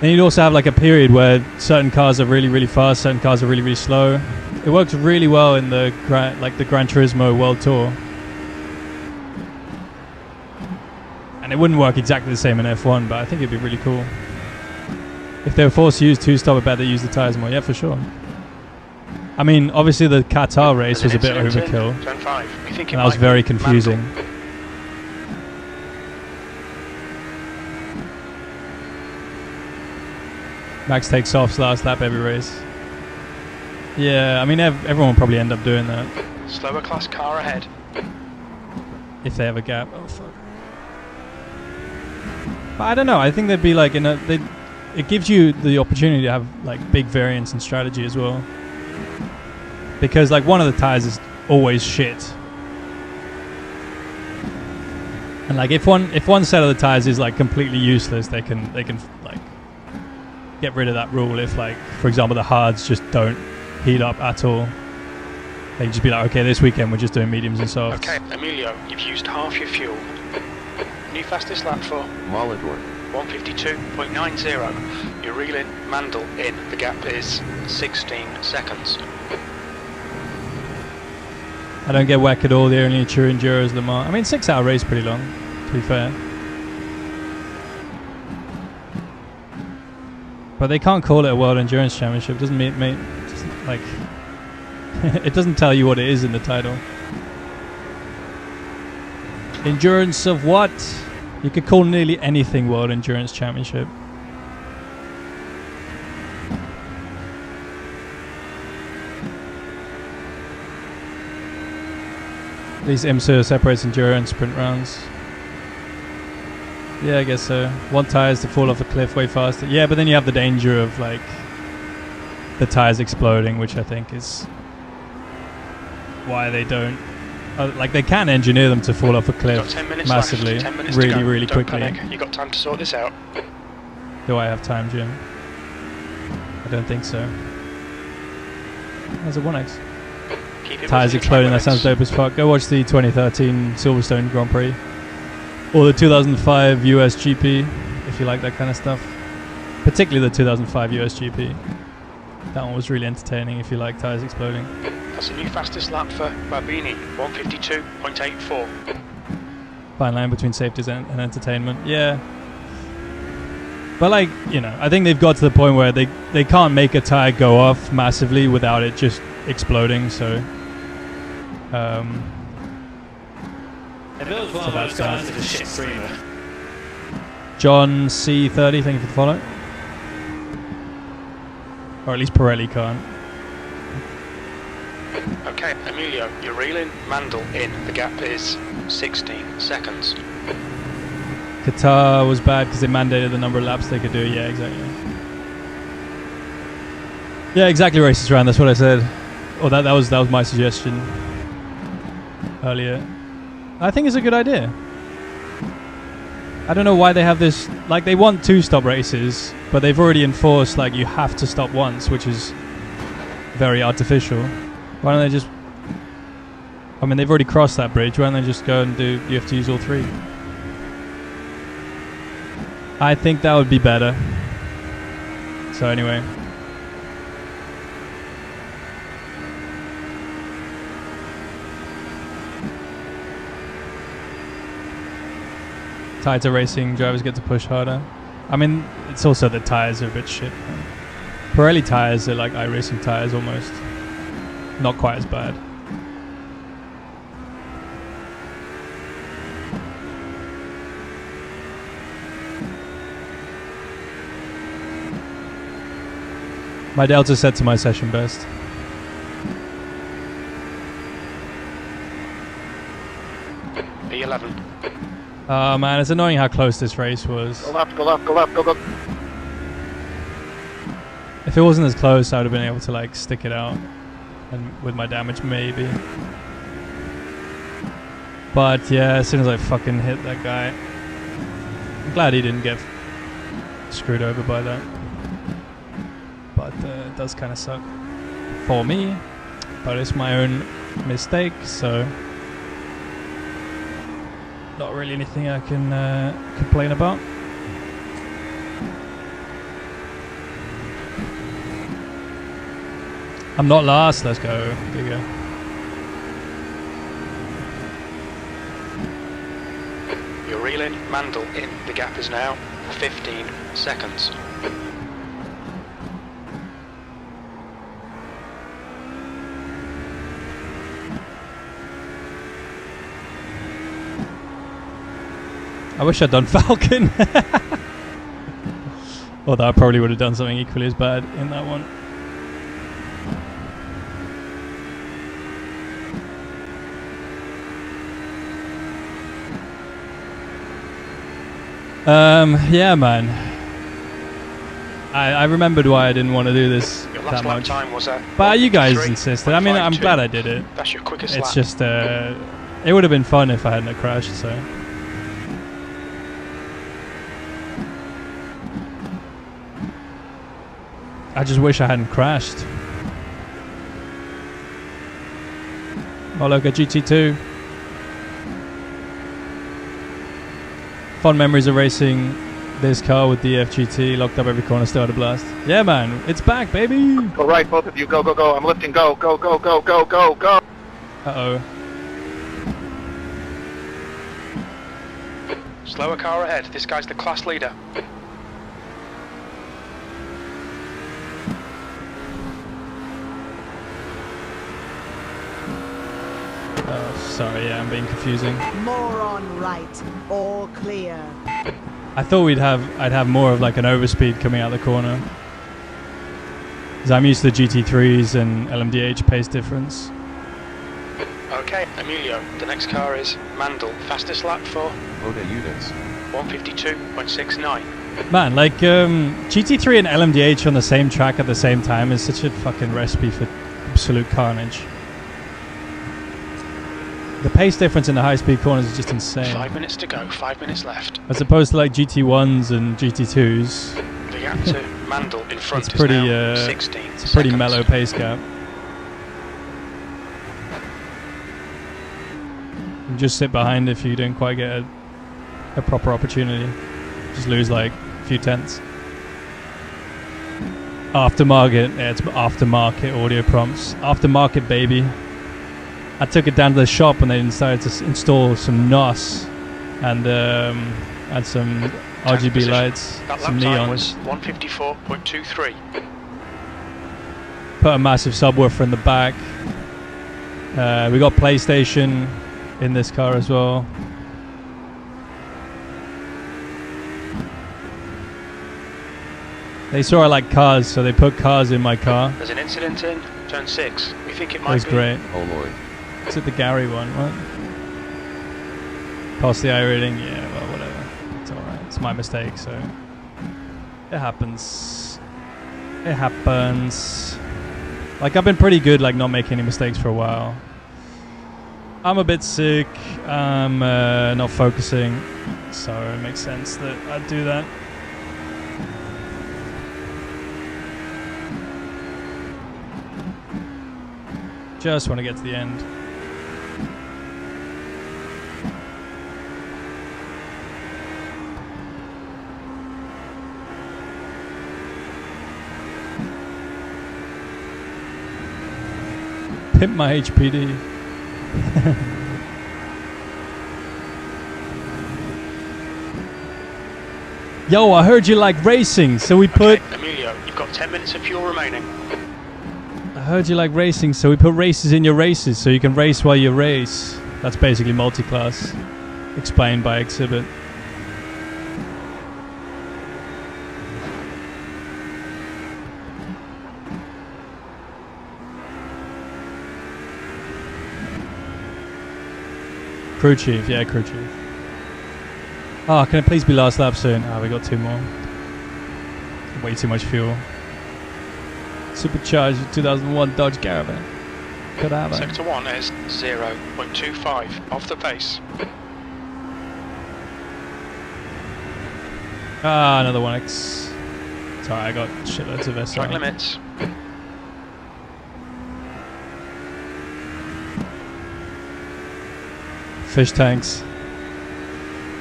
Then you'd also have like a period where certain cars are really, really fast, certain cars are really, really slow. It works really well in the Gran Turismo World Tour. And it wouldn't work exactly the same in F1, but I think it'd be really cool. If they were forced to use 2-stop, I bet they use the tires more. Yeah, for sure. I mean, obviously the Qatar race was a bit overkill. And that was very confusing. Max takes off last lap every race. Yeah, I mean, everyone will probably end up doing that. Slower class car ahead. If they have a gap. Oh, fuck. But I don't know. I think they'd be like, it gives you the opportunity to have like big variance in strategy as well. Because like one of the tires is always shit. And like if one set of the tires is like completely useless, they can like get rid of that rule. If like, for example, the hards just don't heat up at all, they can just be like, okay, this weekend we're just doing mediums and softs. Okay, Emilio, you've used half your fuel. New fastest lap for Molador, 152.90. You're reeling Mandel in. The gap is 16 seconds. I don't get whack at all. The only true enduro is Le Mans. I mean, 6-hour race pretty long, to be fair. But they can't call it a World Endurance Championship. Doesn't mean just like it doesn't tell you what it is in the title. Endurance of what? You could call nearly anything World Endurance Championship. At least IMSA separates endurance sprint rounds. Yeah, I guess so. 1 tires to fall off a cliff way faster. Yeah, but then you have the danger of like the tires exploding, which I think is why they don't. Like they can engineer them to fall off a cliff massively, really Don't quickly. panic. You got time to sort this out. Do I have time, Jim? I don't think so. There's a 1X. Tires exploding. That sounds dope as fuck. Go watch the 2013 Silverstone Grand Prix. Or the 2005 US GP, if you like that kind of stuff. Particularly the 2005 US GP. That one was really entertaining if you like tires exploding. That's the new fastest lap for Babini, 152.84. Fine line between safety and entertainment. Yeah. But like, you know, I think they've got to the point where they can't make a tire go off massively without it just exploding. So, If it was one So of those that's guys that. with a shit streamer. John C30, thank you for the follow. Or at least Pirelli can't. Okay, Emilio, you're reeling. Mandel in. The gap is 16 seconds. Qatar was bad because they mandated the number of laps they could do. Yeah, exactly. Yeah, exactly. Races around. That's what I said. Oh, that was my suggestion earlier. I think it's a good idea. I don't know why they have this. Like, they want 2-stop races, but they've already enforced like you have to stop once, which is very artificial. Why don't they just? I mean, they've already crossed that bridge. Why don't they just go and do? You have to use all 3. I think that would be better. So anyway. Tighter racing, drivers get to push harder. I mean, it's also the tires are a bit shit. Pirelli tires are like iRacing tires almost. Not quite as bad. My Delta set to my session best. E11. Oh man, it's annoying how close this race was. Go left, go left, go left, go, go. If it wasn't as close, I would have been able to like stick it out, and with my damage maybe. But yeah, as soon as I fucking hit that guy, I'm glad he didn't get screwed over by that. But it does kind of suck for me, but it's my own mistake, so not really anything I can complain about. I'm not last. Let's go. There you go. You're reeling. Mandel in. The gap is now 15 seconds. I wish I'd done Falcon. Although I probably would have done something equally as bad in that one. Yeah, man. I remembered why I didn't want to do this Your that last lap much. time was at But you guys 1:53.52. insisted. I mean, I'm glad I did it. That's your quickest It's lap. just, it would have been fun if I hadn't crashed, so. I just wish I hadn't crashed. Oh look, a GT2. Fond memories of racing this car with the FGT, locked up every corner, still had a blast. Yeah man, it's back baby! Go right, both of you, go, go, go. I'm lifting, go, go, go, go, go, go, go. Uh-oh. Slower car ahead. This guy's the class leader. Oh, sorry, yeah, I'm being confusing. More on right, all clear. I thought I'd have more of like an overspeed coming out the corner. Because I'm used to the GT3s and LMDH pace difference. Okay, Emilio, the next car is Mandel. Fastest lap for Oda units. 152.69. Man, like GT3 and LMDH on the same track at the same time is such a fucking recipe for absolute carnage. The pace difference in the high-speed corners is just insane. 5 minutes to go, 5 minutes left. As opposed to like GT1s and GT2s. The gap to Mandel in front It's pretty, is now 16 it's a pretty seconds. mellow pace gap. You just sit behind if you don't quite get a proper opportunity. Just lose like a few tenths. Aftermarket, yeah, it's aftermarket audio prompts. Aftermarket, baby. I took it down to the shop and they decided to install some NOS and some RGB position. lights, That some lap time neons. was 1:54.23. Put a massive subwoofer in the back. We got PlayStation in this car as well. They saw I like cars, so they put cars in my car. There's an incident in turn 6. We think it That might was be. great. Oh lord. Is it the Gary one, right? Past the iRacing? Yeah, well, whatever. It's alright. It's my mistake, so... It happens. It happens. Like, I've been pretty good, like, not making any mistakes for a while. I'm a bit sick. I'm not focusing. So it makes sense that I'd do that. Just want to get to the end. Pimp my HPD. Yo, I heard you like racing, so we put... Okay, Emilio, you've got 10 minutes of fuel remaining. I heard you like racing, so we put races in your races, so you can race while you race. That's basically multi-class. Explained by Exhibit. Crew chief, yeah, crew chief. Oh, can it please be last lap soon? Ah, we got 2 more. Way too much fuel. Supercharged 2001 Dodge Caravan. Could have it. Sector 1 is 0.25 off the pace. Ah, another 1X. Sorry, I got shitloads of SI. Track limits. Fish tanks.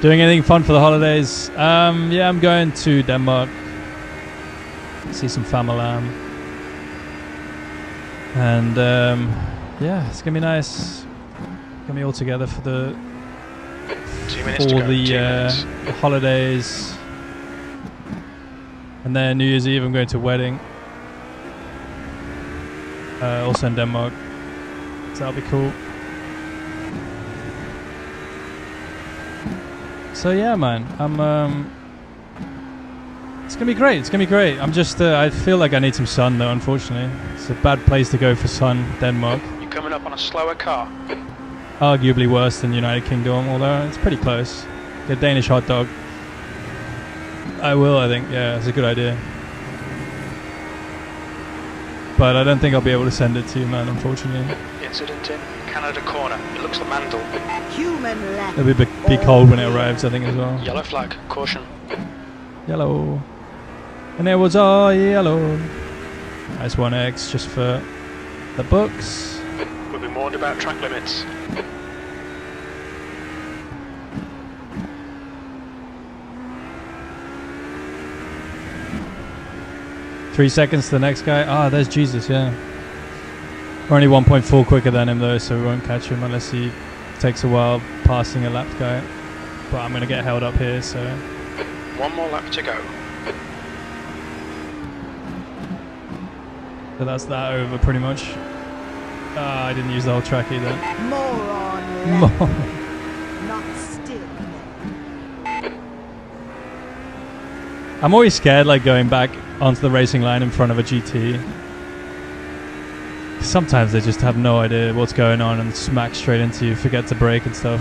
Doing anything fun for the holidays? Yeah, I'm going to Denmark. See some family. And yeah, it's gonna be nice. Gonna be all together for the 2 minutes to go. 2 minutes. the holidays. And then New Year's Eve I'm going to a wedding. Also in Denmark. So that'll be cool. So yeah, man, it's gonna be great. It's gonna be great. I'm just, I feel like I need some sun though. Unfortunately, it's a bad place to go for sun. Denmark, You're coming up on a slower car. arguably worse than United Kingdom, although it's pretty close. Get a Danish hot dog. I will. I think. Yeah, it's a good idea. But I don't think I'll be able to send it to you, man. Unfortunately, Incident in Canada Corner. It looks like Mandel. Human left. it'll be cold when it arrives. I think as well. Yellow flag. Caution. Yellow. And it was all yellow. Nice 1X just for the books. We'll be warned about track limits. Three seconds to the next guy. Ah, there's Jesus, yeah. We're only 1.4 quicker than him though, so we won't catch him unless he takes a while passing a lapped guy. But I'm going to get held up here, so... 1 more lap to go. So that's that over pretty much. Ah, I didn't use the whole track either. Moron left. Not still. I'm always scared like going back onto the racing line in front of a GT. Sometimes they just have no idea what's going on and smack straight into you, forget to brake and stuff.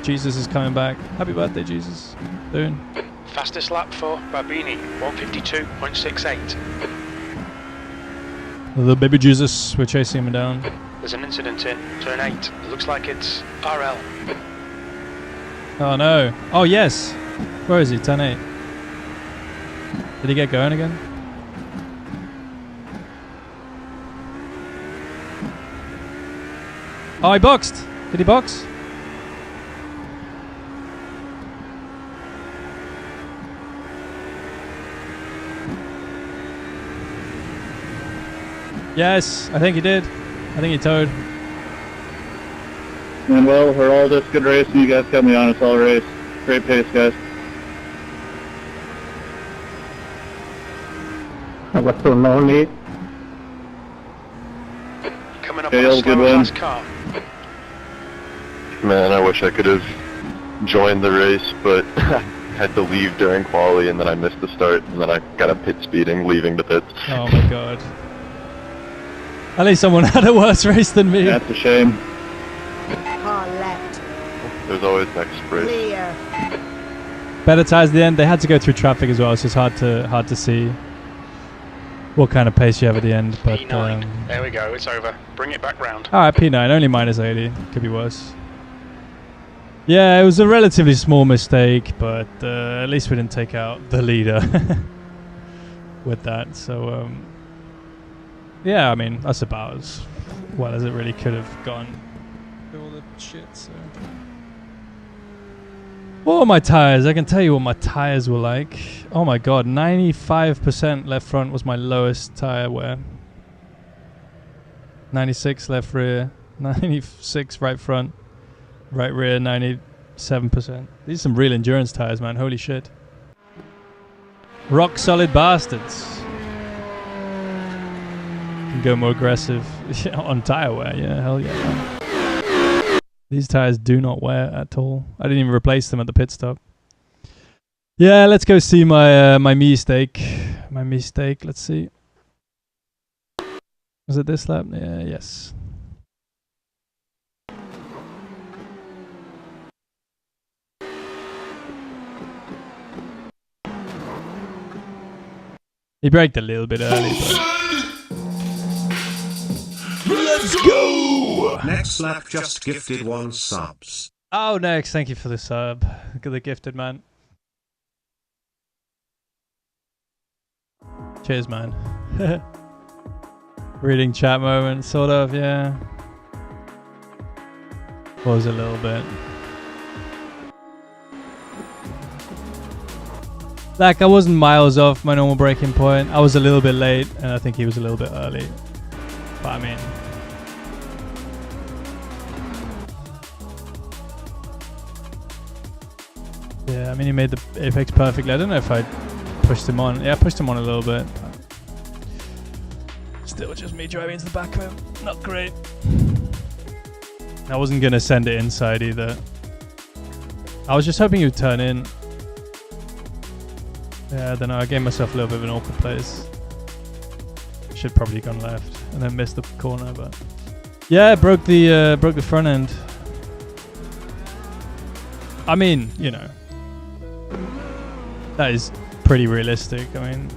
Jesus is coming back. Happy birthday, Jesus. Soon. Fastest lap for Babini. 152.68. The baby Jesus, we're chasing him down. There's an incident in turn 8. It looks like it's RL. Oh no. Oh yes. Where is he? Turn 8. Did he get going again? Oh, he boxed. Did he box? Yes, I think he did. I think he towed. And well, for all this good racing, you guys kept me honest all race. Great pace, guys. I was so lonely. Coming up Yeah, on that a was a good slower one. fast car. Man, I wish I could have joined the race, but had to leave during quali, and then I missed the start, and then I got a pit speeding leaving the pits. Oh my god. At least someone had a worse race than me. That's a shame. Car left. There's always next race. Clear. Better tires at the end. They had to go through traffic as well, so it's hard to see what kind of pace you have at the end. But P9. There we go. It's over. Bring it back round. all right, P9 only minus 80. Could be worse. Yeah, it was a relatively small mistake, but at least we didn't take out the leader with that. So yeah, I mean that's about as well as it really could have gone. All the shit. So. What were my tires? I can tell you what my tires were like. Oh my god, 95% left front was my lowest tire wear. 96 left rear, 96 right front, right rear 97%. These are some real endurance tires, man. Holy shit. Rock solid bastards. Can go more aggressive on tire wear. Yeah, hell yeah, man. These tires do not wear at all. I didn't even replace them at the pit stop. Yeah, let's go see my my mistake. My mistake. Let's see. Was it this lap? Yeah, yes. He braked a little bit early, but Let's go! Next lap just gifted 1 subs. oh, next. Thank you for the sub. Look at the gifted man. Cheers, man. Reading chat moment, sort of, yeah. Was a little bit. Like, I wasn't miles off my normal braking point. I was a little bit late, and I think he was a little bit early. But I mean... yeah, I mean, he made the apex perfectly. I don't know if I pushed him on. Yeah, I pushed him on a little bit. Still just me driving into the back of him. Not great. I wasn't going to send it inside either. I was just hoping he would turn in. Yeah, I don't know. I gave myself a little bit of an awkward place. Should probably gone left and then missed the corner, but yeah, broke the front end. I mean, you know, that is pretty realistic. I mean,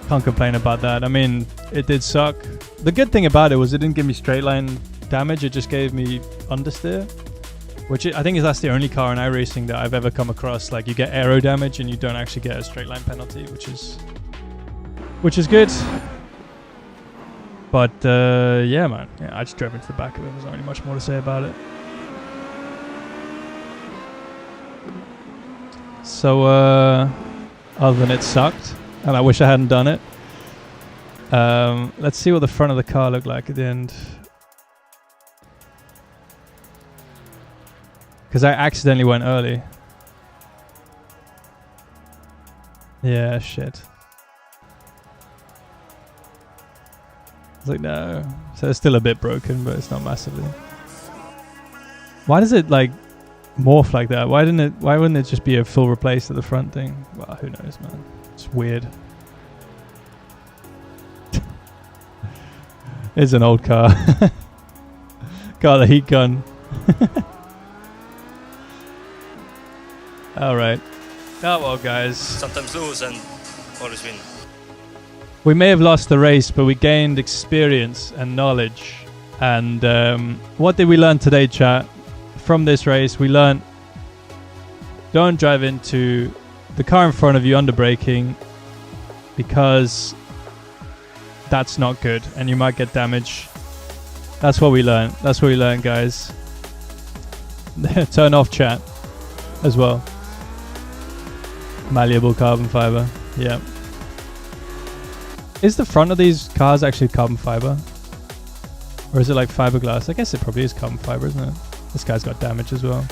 can't complain about that. I mean, it did suck. The good thing about it was it didn't give me straight line damage. It just gave me understeer, which I think that's the only car in iRacing that I've ever come across. Like, you get aero damage and you don't actually get a straight line penalty, which is good. But yeah, man. Yeah, I just drove into the back of it. There's not really much more to say about it. So other than it sucked, and I wish I hadn't done it. Let's see what the front of the car looked like at the end. Because I accidentally went early. Yeah, shit. I was like, no. So it's still a bit broken, but it's not massively. Why does it like morph like that? Why wouldn't it just be a full replace at the front thing? Well, who knows, man. It's weird. It's an old car. Got the heat gun. Alright. Oh well, guys. Sometimes lose and always win. We may have lost the race, but we gained experience and knowledge. And what did we learn today, chat? From this race, we learned don't drive into the car in front of you under braking, because that's not good and you might get damage. That's what we learned. That's what we learned, guys. Turn off chat as well. Malleable carbon fiber. Yeah. Is the front of these cars actually carbon fiber? Or is it like fiberglass? I guess it probably is carbon fiber, isn't it? This guy's got damage as well.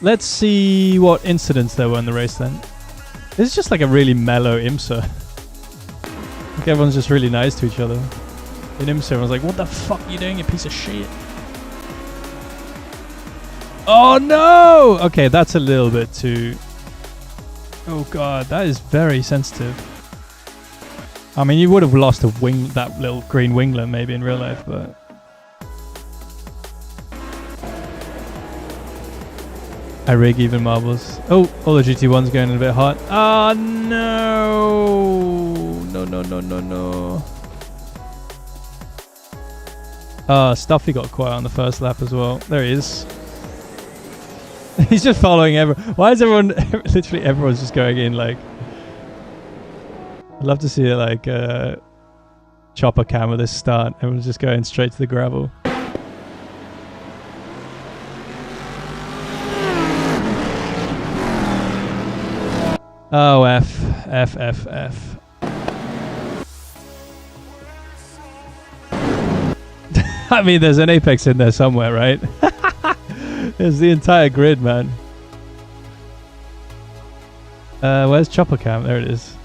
Let's see what incidents there were in the race then. This is just like a really mellow IMSA. Like everyone's just really nice to each other. In IMSA, everyone's like, what the fuck are you doing, you piece of shit? Oh no! Okay, that's a little bit too... Oh god, that is very sensitive. I mean, you would have lost a wing, that little green winglet maybe in real life, but... I rig even marbles. Oh, all the GT1's going a bit hot. Oh no! No. Stuffy got quiet on the first lap as well. There he is. He's just following everyone. Why is everyone... literally everyone's just going in like... I'd love to see it like chopper cam with this start. Everyone's just going straight to the gravel. Oh, F. I mean, there's an apex in there somewhere, right? There's the entire grid, man. Where's chopper cam? There it is.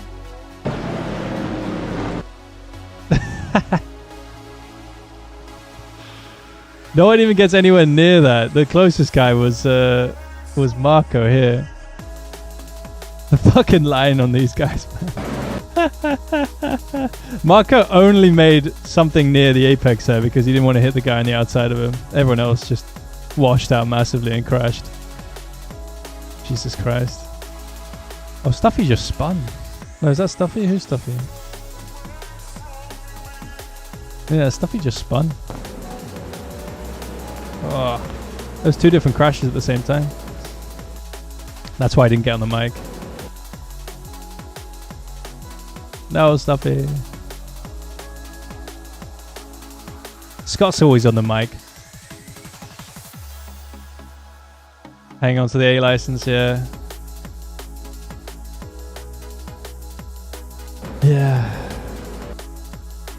No one even gets anywhere near that. The closest guy was Marco here. The fucking line on these guys, man. Marco only made something near the apex there because he didn't want to hit the guy on the outside of him. Everyone else just washed out massively and crashed. Jesus Christ. Oh, Stuffy just spun. No, is that Stuffy? Who's Stuffy? Yeah, Stuffy just spun. Oh, there's two different crashes at the same time. That's why I didn't get on the mic. No, Stuffy. Scott's always on the mic. Hang on to the A license, yeah. Yeah.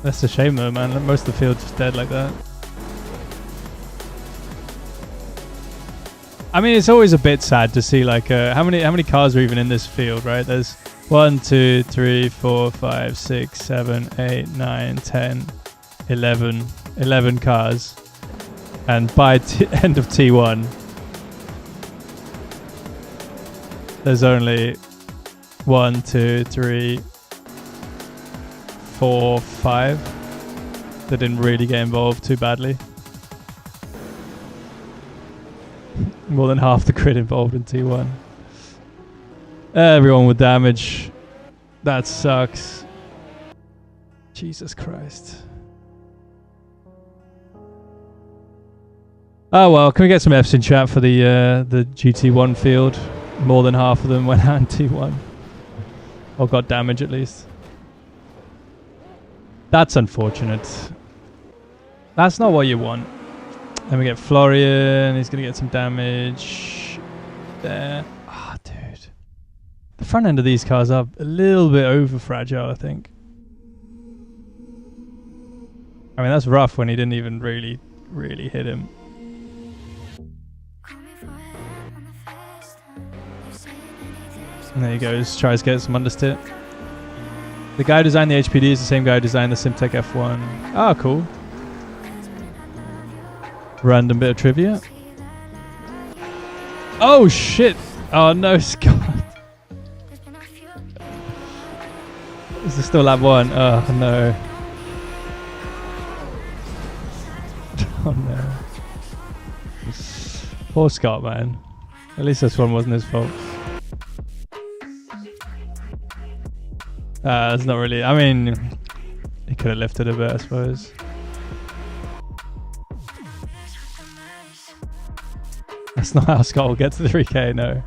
That's a shame though, man. Most of the field's just dead like that. I mean, it's always a bit sad to see like how many cars are even in this field, right? There's 1, 2, 3, 4, 5, 6, 7, 8, 9, 10, 11 cars. And by end of T1, there's only 1, 2, 3, 4, 5 that didn't really get involved too badly. More than half the grid involved in T1. Everyone with damage. That sucks. Jesus Christ. Oh well, can we get some Fs in chat for the GT1 field? More than half of them went out in T1. Or got damage at least. That's unfortunate. That's not what you want. Then we get Florian. He's going to get some damage. There. Ah, oh, dude. The front end of these cars are a little bit over fragile, I think. I mean, that's rough when he didn't even really hit him. And there he goes. Tries to get some understeer. The guy who designed the HPD is the same guy who designed the Simtech F1. Ah, cool. Random bit of trivia. Oh shit! Oh no, Scott. Is there still lap 1? Oh no. Oh no. Poor Scott, man. At least this one wasn't his fault. It's not really. I mean, he could have lifted a bit, I suppose. That's not how Scott will get to the 3K, no.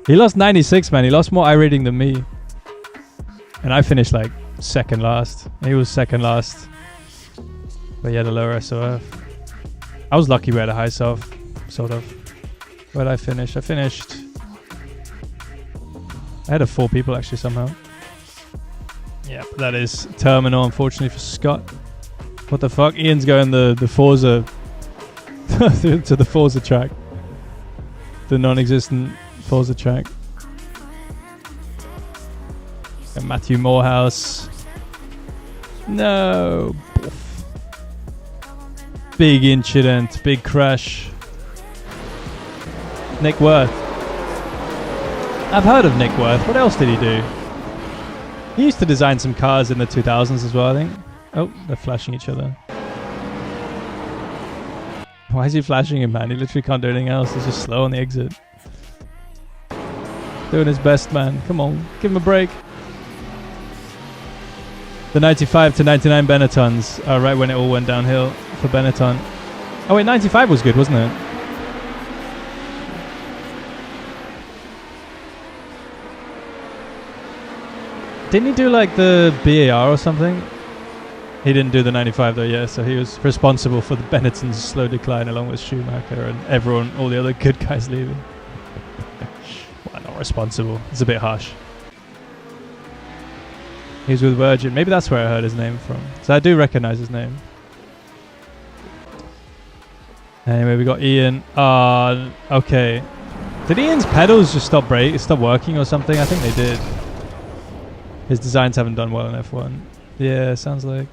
He lost 96, man. He lost more iRating than me. And I finished like second last. He was second last. But he had a lower SOF. I was lucky we had a high SOF, sort of. Where did I finish? I had a 4 people actually somehow. Yeah, but that is terminal, unfortunately, for Scott. What the fuck? Ian's going the Forza to the Forza track. The non-existent Forza track. And Matthew Morehouse. No. Big incident. Big crash. Nick Worth. I've heard of Nick Worth. What else did he do? He used to design some cars in the 2000s as well, I think. Oh, they're flashing each other. Why is he flashing him, man? He literally can't do anything else. He's just slow on the exit. Doing his best, man. Come on, give him a break. The 95 to 99 Benettons are right when it all went downhill for Benetton. Oh wait, 95 was good, wasn't it? Didn't he do like the BAR or something? He didn't do the 95 though, yeah, so he was responsible for the Benetton's slow decline along with Schumacher and everyone, all the other good guys leaving. Well, not responsible. It's a bit harsh. He was with Virgin. Maybe that's where I heard his name from. So I do recognize his name. Anyway, we got Ian. Okay. Did Ian's pedals just stop working or something? I think they did. His designs haven't done well in F1. Yeah, sounds like.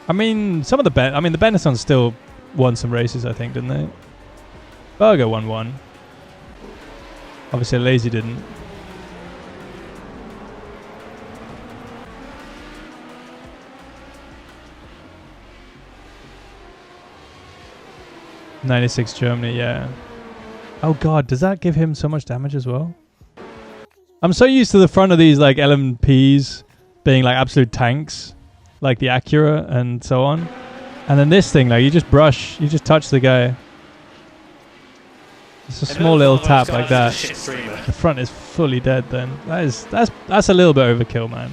I mean, some of the the Benettons still won some races, I think, didn't they? Berger won one. Obviously, Lazy didn't. '96 Germany, yeah. Oh god, does that give him so much damage as well? I'm so used to the front of these like LMPs being like absolute tanks, like the Acura and so on. And then this thing, like you just touch the guy. It's a small little tap like that. The front is fully dead then. That's a little bit overkill, man.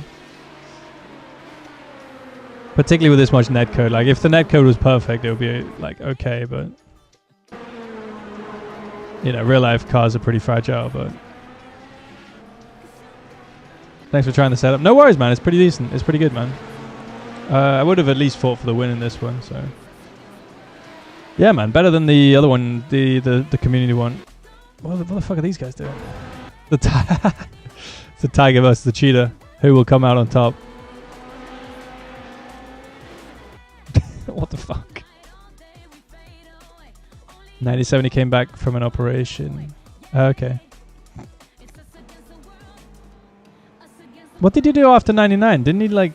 Particularly with this much netcode. Like if the netcode was perfect, it would be like okay, but you know, real life cars are pretty fragile, but thanks for trying the setup. No worries, man. It's pretty decent. It's pretty good, man. I would have at least fought for the win in this one, so yeah, man. Better than the other one, the community one. What the fuck are these guys doing? The tiger versus the cheetah. Who will come out on top? What the fuck? 97, he came back from an operation. Okay. What did he do after 99? Didn't he like...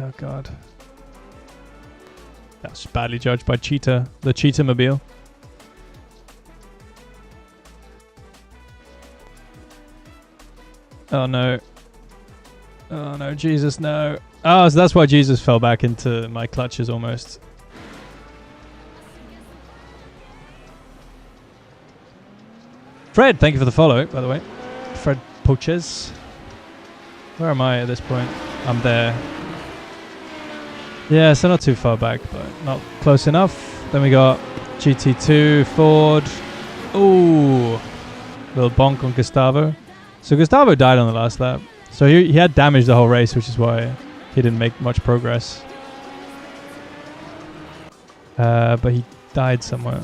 Oh god. That was badly judged by Cheetah. The Cheetah Mobile. Oh no. Oh no, Jesus, no. Oh, so that's why Jesus fell back into my clutches almost. Fred, thank you for the follow, by the way. Fred Poches. Where am I at this point? I'm there. Yeah, so not too far back, but not close enough. Then we got GT2, Ford. Ooh. Little bonk on Gustavo. So Gustavo died on the last lap. So he had damage the whole race, which is why he didn't make much progress. But he died somewhere.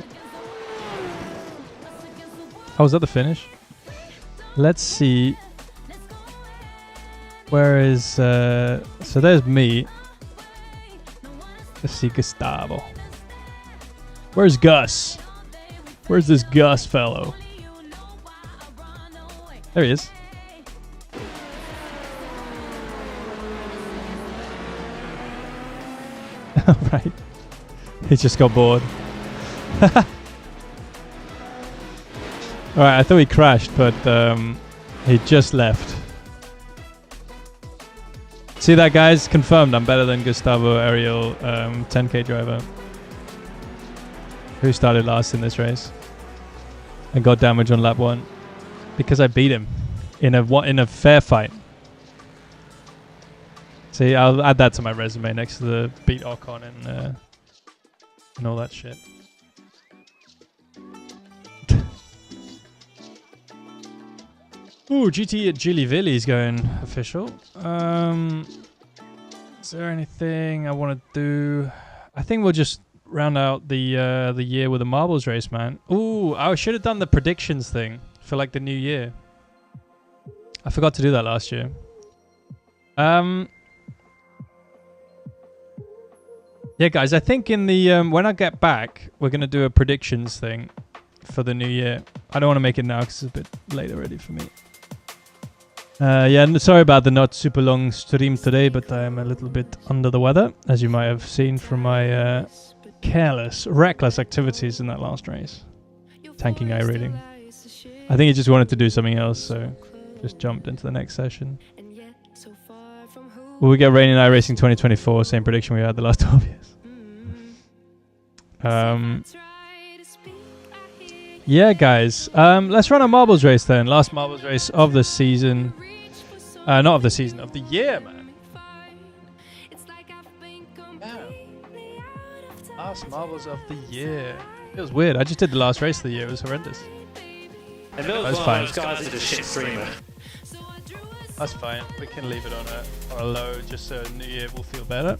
Oh, was that the finish? Let's see. Where is... so there's me. Let's see Gustavo. Where's Gus? Where's this Gus fellow? There he is. Right. He just got bored. Alright, I thought he crashed, but he just left. See that, guys? Confirmed I'm better than Gustavo Ariel, 10k driver, who started last in this race and got damage on lap 1 because I beat him in a fair fight. See, I'll add that to my resume next to the beat Ocon and all that shit. Ooh, GT at Gilly Villy's going official. Is there anything I want to do? I think we'll just round out the year with a marbles race, man. Ooh, I should have done the predictions thing for like the new year. I forgot to do that last year. Yeah, guys, I think in the when I get back, we're gonna do a predictions thing for the new year. I don't want to make it now because it's a bit late already for me. Yeah, sorry about the not super long stream today, but I am a little bit under the weather, as you might have seen from my careless, reckless activities in that last race. Tanking iRacing. I think he just wanted to do something else, so just jumped into the next session. Will we get rain in iRacing 2024? Same prediction we had the last 12 years. Yeah, guys. Let's run a marbles race then. Last marbles race of the season. Not of the season, of the year, man. Yeah. Last marbles of the year. It was weird. I just did the last race of the year. It was horrendous. And Bill's That's one fine. of those guys that's a shit streamer. That's fine. We can leave it on a low just so New Year will feel better.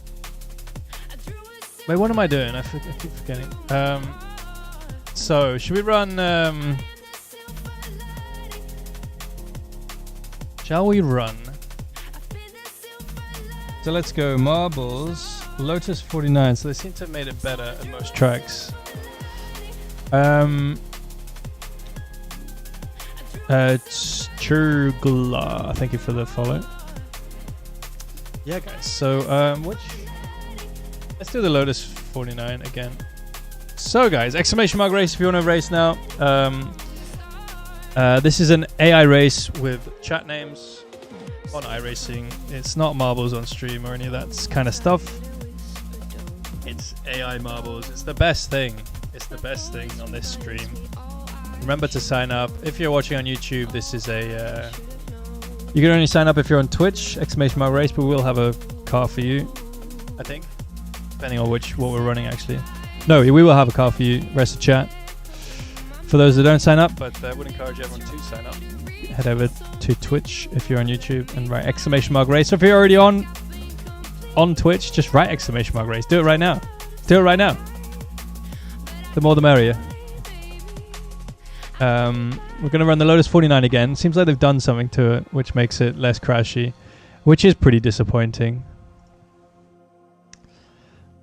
Wait, what am I doing? I keep forgetting. So, should we run... shall we run? So let's go Marbles, Lotus 49. So they seem to have made it better at most tracks. Churgla, thank you for the follow. Yeah, guys. So let's do the Lotus 49 again. So, guys, exclamation mark race if you want to race now. This is an AI race with chat names on iRacing. It's not marbles on stream or any of that kind of stuff. It's AI marbles. It's the best thing. It's the best thing on this stream. Remember to sign up. If you're watching on YouTube, this is a... you can only sign up if you're on Twitch, exclamation mark race, but we'll have a car for you, I think. Depending on what we're running, actually. No, we will have a car for you, rest of chat. For those that don't sign up, but I would encourage everyone to sign up. Head over to Twitch if you're on YouTube and write exclamation mark race. So if you're already on Twitch, just write exclamation mark race. Do it right now. Do it right now. The more the merrier. We're going to run the Lotus 49 again. Seems like they've done something to it, which makes it less crashy, which is pretty disappointing.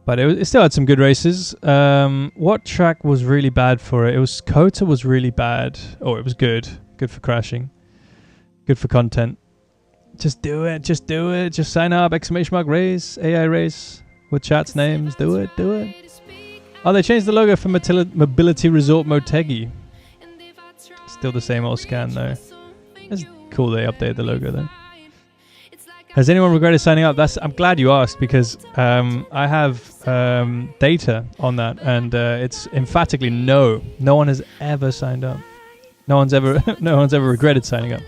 But it still had some good races. What track was really bad for it? It was Kota was really bad. Oh, it was good. Good for crashing. Good for content. Just do it. Just do it. Just sign up. Exclamation mark race. AI race. With chat's names. Do it. Do it. Oh, they changed the logo for Mobility Resort Motegi. Still the same old scan though. It's cool they updated the logo though. Has anyone regretted signing up? I'm glad you asked because I have data on that and it's emphatically no. No one has ever signed up. No one's ever regretted signing up.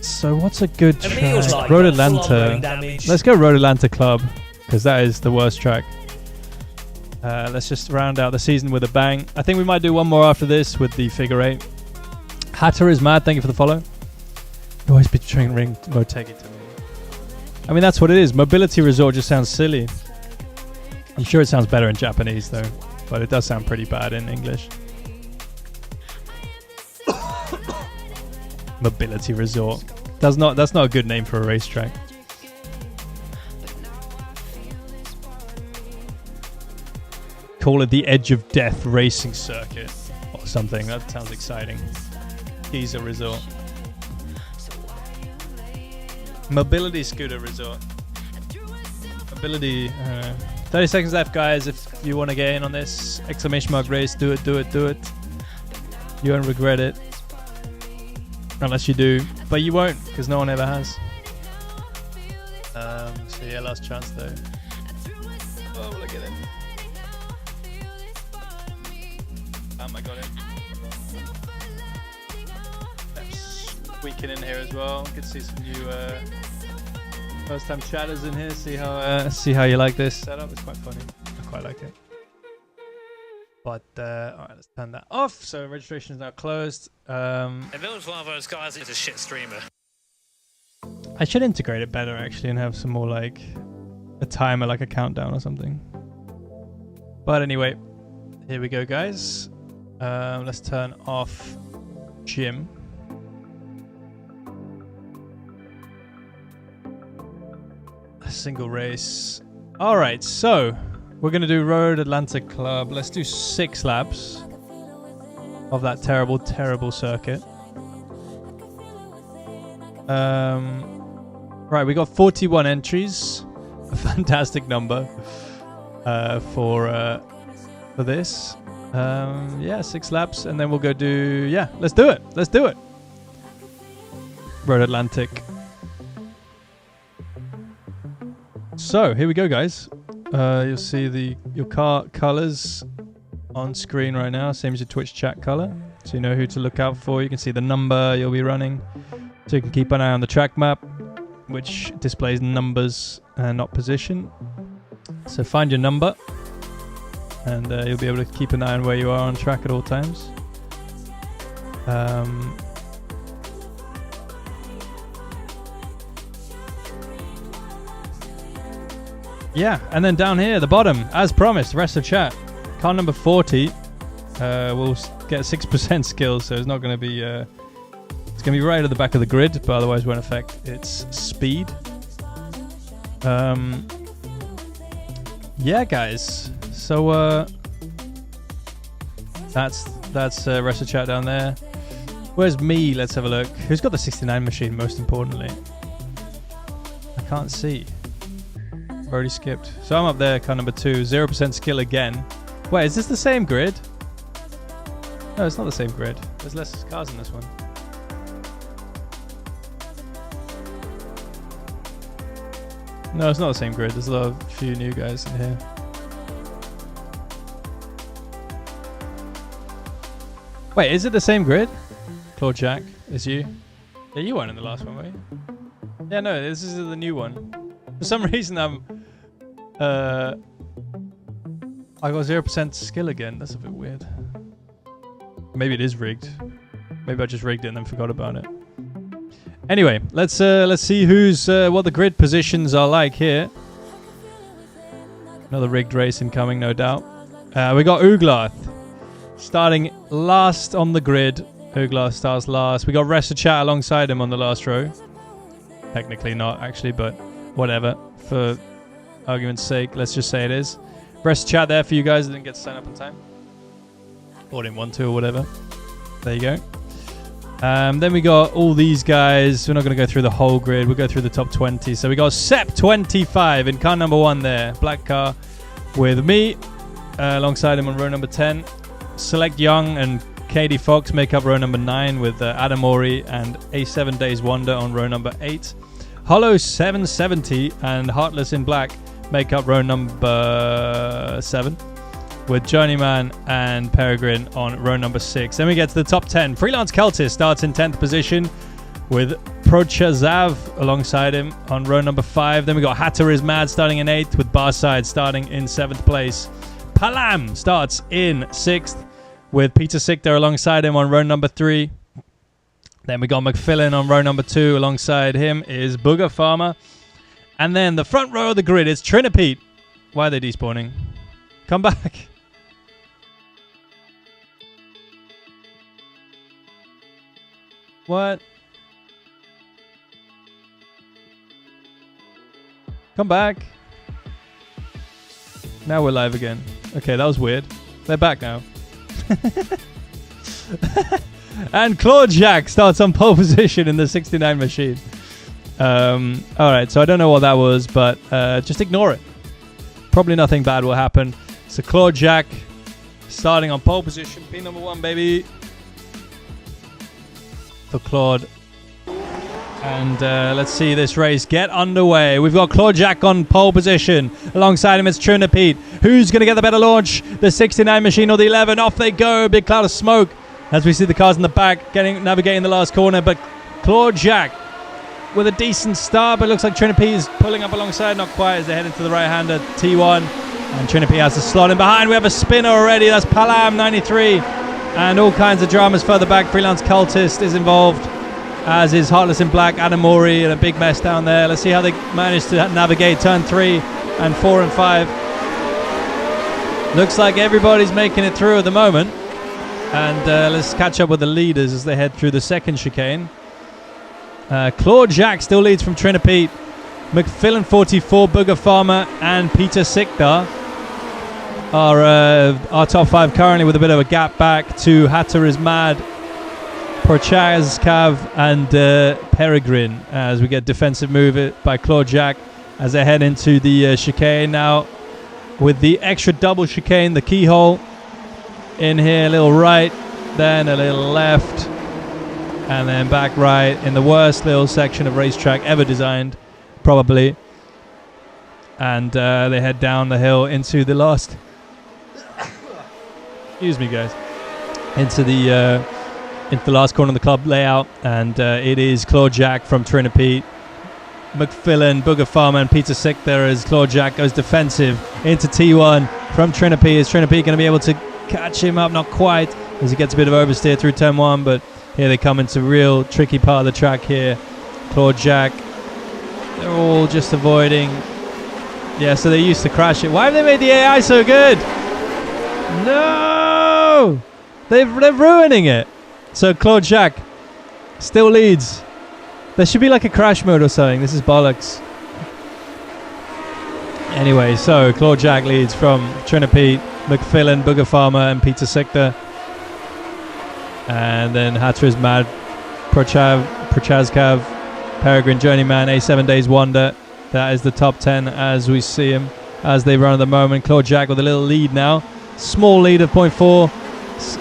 So what's a good track? Like Road Atlanta. Let's go Road Atlanta Club because that is the worst track. Let's just round out the season with a bang. I think we might do one more after this with the figure 8. Hatter is mad, thank you for the follow. You always betraying ring Motegi to me. I mean, that's what it is. Mobility Resort just sounds silly. I'm sure it sounds better in Japanese though, but it does sound pretty bad in English. Mobility Resort. That's not a good name for a racetrack. Call it the Edge of Death Racing Circuit or something. That sounds exciting. Giza Resort. Mobility Scooter Resort. Mobility. 30 seconds left, guys. If you want to get in on this, exclamation mark race. Do it, do it, do it. You won't regret it. Unless you do. But you won't, because no one ever has. So yeah, last chance though. Oh, look at it. I got it. Squeaking in here as well. Good to see some new first time chatters in here. See how you like this setup. It's quite funny. I quite like it. But all right, let's turn that off. So registration is now closed. If it was one of those guys, it's a shit streamer. I should integrate it better actually and have some more like a timer, like a countdown or something. But anyway, here we go, guys. Let's turn off gym. A single race. All right, so we're gonna do Road Atlantic Club. Let's do 6 laps of that terrible, terrible circuit. Right, we got 41 entries. A fantastic number for this. Yeah, 6 laps, and then we'll go do... Yeah, let's do it. Let's do it. Road Atlantic. So, here we go, guys. You'll see your car colors on screen right now, same as your Twitch chat color. So you know who to look out for. You can see the number you'll be running. So you can keep an eye on the track map, which displays numbers and not position. So find your number, and you'll be able to keep an eye on where you are on track at all times. Yeah, and then down here, the bottom, as promised, rest of chat. Car number 40 will get 6% skills, so it's not going to be... it's going to be right at the back of the grid, but otherwise won't affect its speed. Yeah, guys. So that's rest of chat down there. Where's me? Let's have a look. Who's got the 69 machine, most importantly? I can't see. I've already skipped. So I'm up there, car number 2. 0% skill again. Wait, is this the same grid? No, it's not the same grid. There's less cars in this one. No, it's not the same grid. There's a few new guys in here. Wait, is it the same grid? Claude Jack, is you? Yeah, you weren't in the last one, were you? Yeah, no, this is the new one. For some reason, I got 0% skill again. That's a bit weird. Maybe it is rigged. Maybe I just rigged it and then forgot about it. Anyway, let's see who's what the grid positions are like here. Another rigged race incoming, no doubt. We got Uglarth starting last on the grid. Uglarth starts last. We got Rest Chat alongside him on the last row. Technically not, actually, but whatever. For argument's sake, let's just say it is. Rest Chat there for you guys that didn't get to sign up on time. Or didn't want to or whatever. There you go. Then we got all these guys. We're not going to go through the whole grid. We'll go through the top 20. So we got Sep25 in car number 1 there. Black car with me alongside him on row number 10. Select Young and Katie Fox make up row number 9 with Adam Ori and A7 Days Wonder on row number 8. Hollow 770 and Heartless in Black make up row number 7. With Journeyman and Peregrine on row number 6. Then we get to the top 10. Freelance Keltis starts in 10th position with Prochazav alongside him on row number 5. Then we got Hatter is Mad starting in 8th with Barside starting in 7th place. Palam starts in 6th with Peter Sichter alongside him on row number 3. Then we got McFillin on row number 2. Alongside him is Booger Farmer. And then the front row of the grid is Trinipete. Why are they despawning? Come back. What? Come back. Now we're live again. Okay, that was weird. They're back now. And Claude Jack starts on pole position in the 69 machine. Alright, so I don't know what that was, but just ignore it. Probably nothing bad will happen. So Claude Jack starting on pole position. P number 1, baby. For Claude. And let's see this race get underway. We've got Claude Jack on pole position. Alongside him is Trinipete. Who's going to get the better launch? The 69 machine or the 11? Off they go. Big cloud of smoke as we see the cars in the back navigating the last corner. But Claude Jack with a decent start. But it looks like Trinipete is pulling up alongside. Not quite as they head into the right-hander T1. And Trinity has to slot in behind. We have a spinner already. That's Palam 93. And all kinds of dramas further back. Freelance Cultist is involved, as is Heartless in Black, Adamori, and a big mess down there. Let's see how they manage to navigate turn 3 and 4 and 5. Looks like everybody's making it through at the moment. And let's catch up with the leaders as they head through the second chicane. Claude Jacques still leads from Trinipete. McFillan 44, Booger Farmer, and Peter Sikdar are our top 5 currently, with a bit of a gap back to Hatter is Mad, Prochaz, Cav, and Peregrine, as we get defensive move by Claude Jacques as they head into the chicane now. With the extra double chicane, the keyhole in here, a little right, then a little left, and then back right in the worst little section of racetrack ever designed, probably. And they head down the hill into the last excuse me guys, into the last corner of the club layout, and it is Claude Jacques from Trinipete, McFillan, Booger Farmer, and Peter Sick there as Claude Jacques goes defensive into T1 from Trinipete. Is Trinipete going to be able to catch him up? Not quite, as he gets a bit of oversteer through turn 1, but here they come into a real tricky part of the track here. Claude Jacques, they're all just avoiding. Yeah, so they used to crash it. Why have they made the AI so good? No! They're ruining it. So Claude Jacques still leads. There should be like a crash mode or something. This is bollocks. Anyway, so Claude Jacques leads from Trinipete, McFillan, Booger Farmer, and Peter Sikta. And then Hatter is Mad, Prochazkav, Peregrine, Journeyman, A7 Days Wonder. That is the top 10 as we see him, as they run at the moment. Claude Jacques with a little lead now. Small lead of 0.4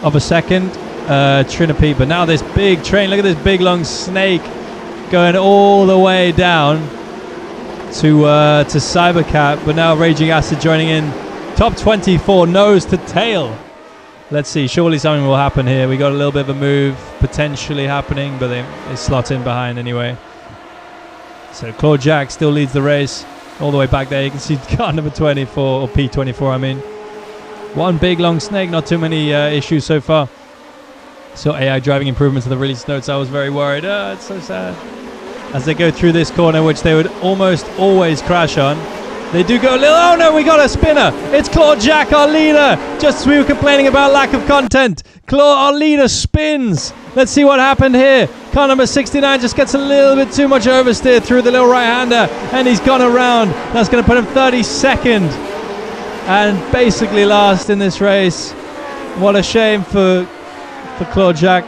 of a second. Trinipete, but now this big train. Look at this big long snake going all the way down to Cybercat, but now Raging Acid joining in. Top 24, nose to tail. Let's see, surely something will happen here. We got a little bit of a move potentially happening, but they slot in behind anyway. So Claude Jacques still leads the race all the way back there. You can see car number 24, or P24 I mean. One big long snake, not too many issues so far. So AI driving improvements in the release notes. I was very worried. It's so sad. As they go through this corner, which they would almost always crash on, they do go a little. Oh no, we got a spinner. It's Claude Jacques, our leader. Just as we were complaining about lack of content, Claude, our leader, spins. Let's see what happened here. Car number 69 just gets a little bit too much oversteer through the little right-hander, and he's gone around. That's going to put him 32nd and basically last in this race. What a shame for Claude Jacques.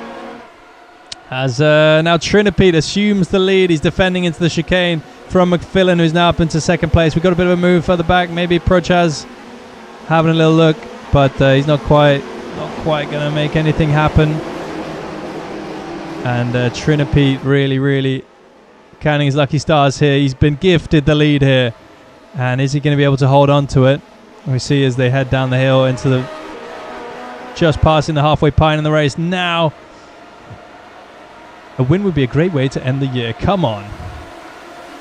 As now Trinipete assumes the lead. He's defending into the chicane from McFillan, who's now up into second place. We've got a bit of a move further back. Maybe Prochaz having a little look, but he's not quite going to make anything happen. And Trinipete really counting his lucky stars here. He's been gifted the lead here, and is he going to be able to hold on to it? We see as they head down the hill into the just passing the halfway pine in the race. Now a win would be a great way to end the year. Come on,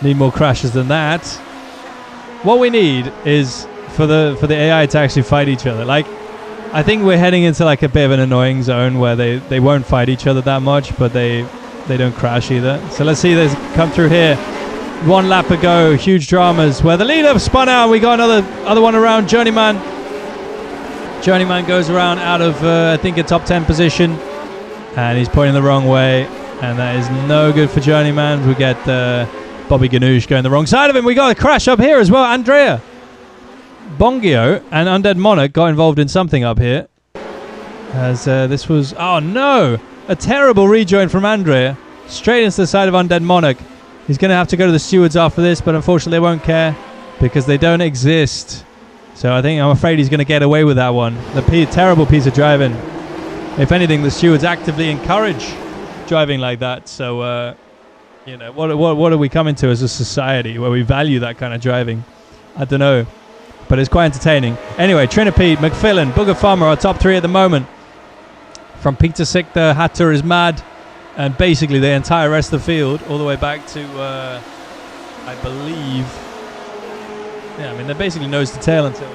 need more crashes than that. What we need is for the AI to actually fight each other. Like, I think we're heading into like a bit of an annoying zone where they won't fight each other that much, but they don't crash either. So let's see this come through here. One lap ago, huge dramas where the leader spun out. We got other one around. Journeyman goes around out of I think a top 10 position, and he's pointing the wrong way, and that is no good for Journeyman. We get Bobby Ganoush going the wrong side of him. We got a crash up here as well. Andrea Bongio and Undead Monarch got involved in something up here, as this was, oh no, a terrible rejoin from Andrea straight into the side of Undead Monarch. He's going to have to go to the stewards after this, but unfortunately they won't care because they don't exist. So I'm afraid he's going to get away with that one. Terrible piece of driving. If anything, the stewards actively encourage driving like that. So, what are we coming to as a society where we value that kind of driving? I don't know, but it's quite entertaining. Anyway, Trinipete, McFillan, Booger Farmer are top 3 at the moment. From Peter Sikta, Hatter is Mad, and basically the entire rest of the field, all the way back to, I believe, they're basically nose to tail until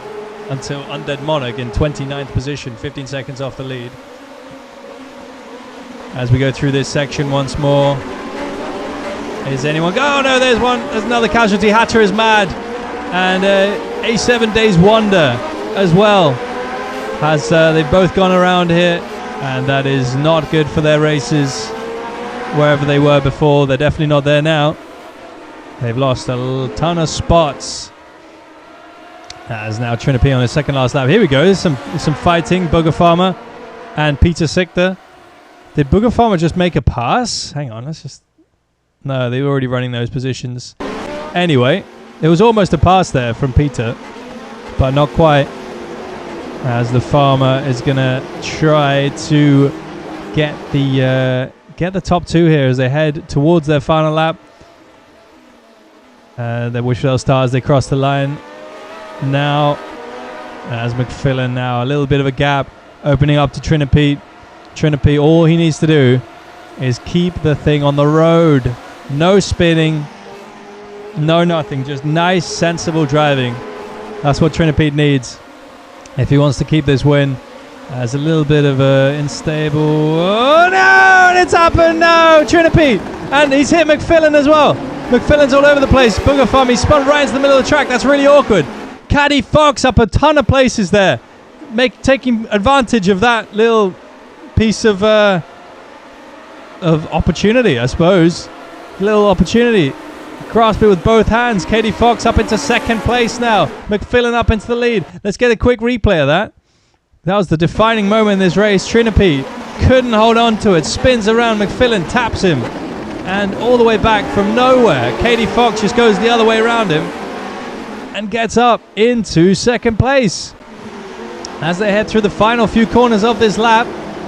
until Undead Monarch in 29th position, 15 seconds off the lead. As we go through this section once more. Is anyone go? Oh no, there's one. There's another casualty. Hatcher is mad. And A7 Days Wonder as well. They've both gone around here. And that is not good for their races. Wherever they were before, they're definitely not there now. They've lost a ton of spots. As now Trinity on his second last lap. Here we go. There's some fighting. Booger Farmer and Peter Sichter. Did Booger Farmer just make a pass? Hang on, let's just... No, they were already running those positions. Anyway, it was almost a pass there from Peter, but not quite. As the Farmer is going to try to get the top two here as they head towards their final lap. They wish they'll start as they cross the line. Now, as McFillan now, a little bit of a gap, opening up to Trinity. Trinity, all he needs to do is keep the thing on the road. No spinning, no nothing, just nice, sensible driving. That's what Trinity needs if he wants to keep this win. There's a little bit of a unstable... Oh no, and it's happened, no, Trinity. And he's hit McFillan as well. McFillan's all over the place. Booger Farm, he spun right into the middle of the track. That's really awkward. Caddy Fox up a ton of places there. Taking advantage of that little piece of opportunity, I suppose. Little opportunity. Grasp it with both hands. Katie Fox up into second place now. McFillan up into the lead. Let's get a quick replay of that. That was the defining moment in this race. Trinity couldn't hold on to it. Spins around. McFillan taps him. And all the way back from nowhere, Katie Fox just goes the other way around him and gets up into second place. As they head through the final few corners of this lap,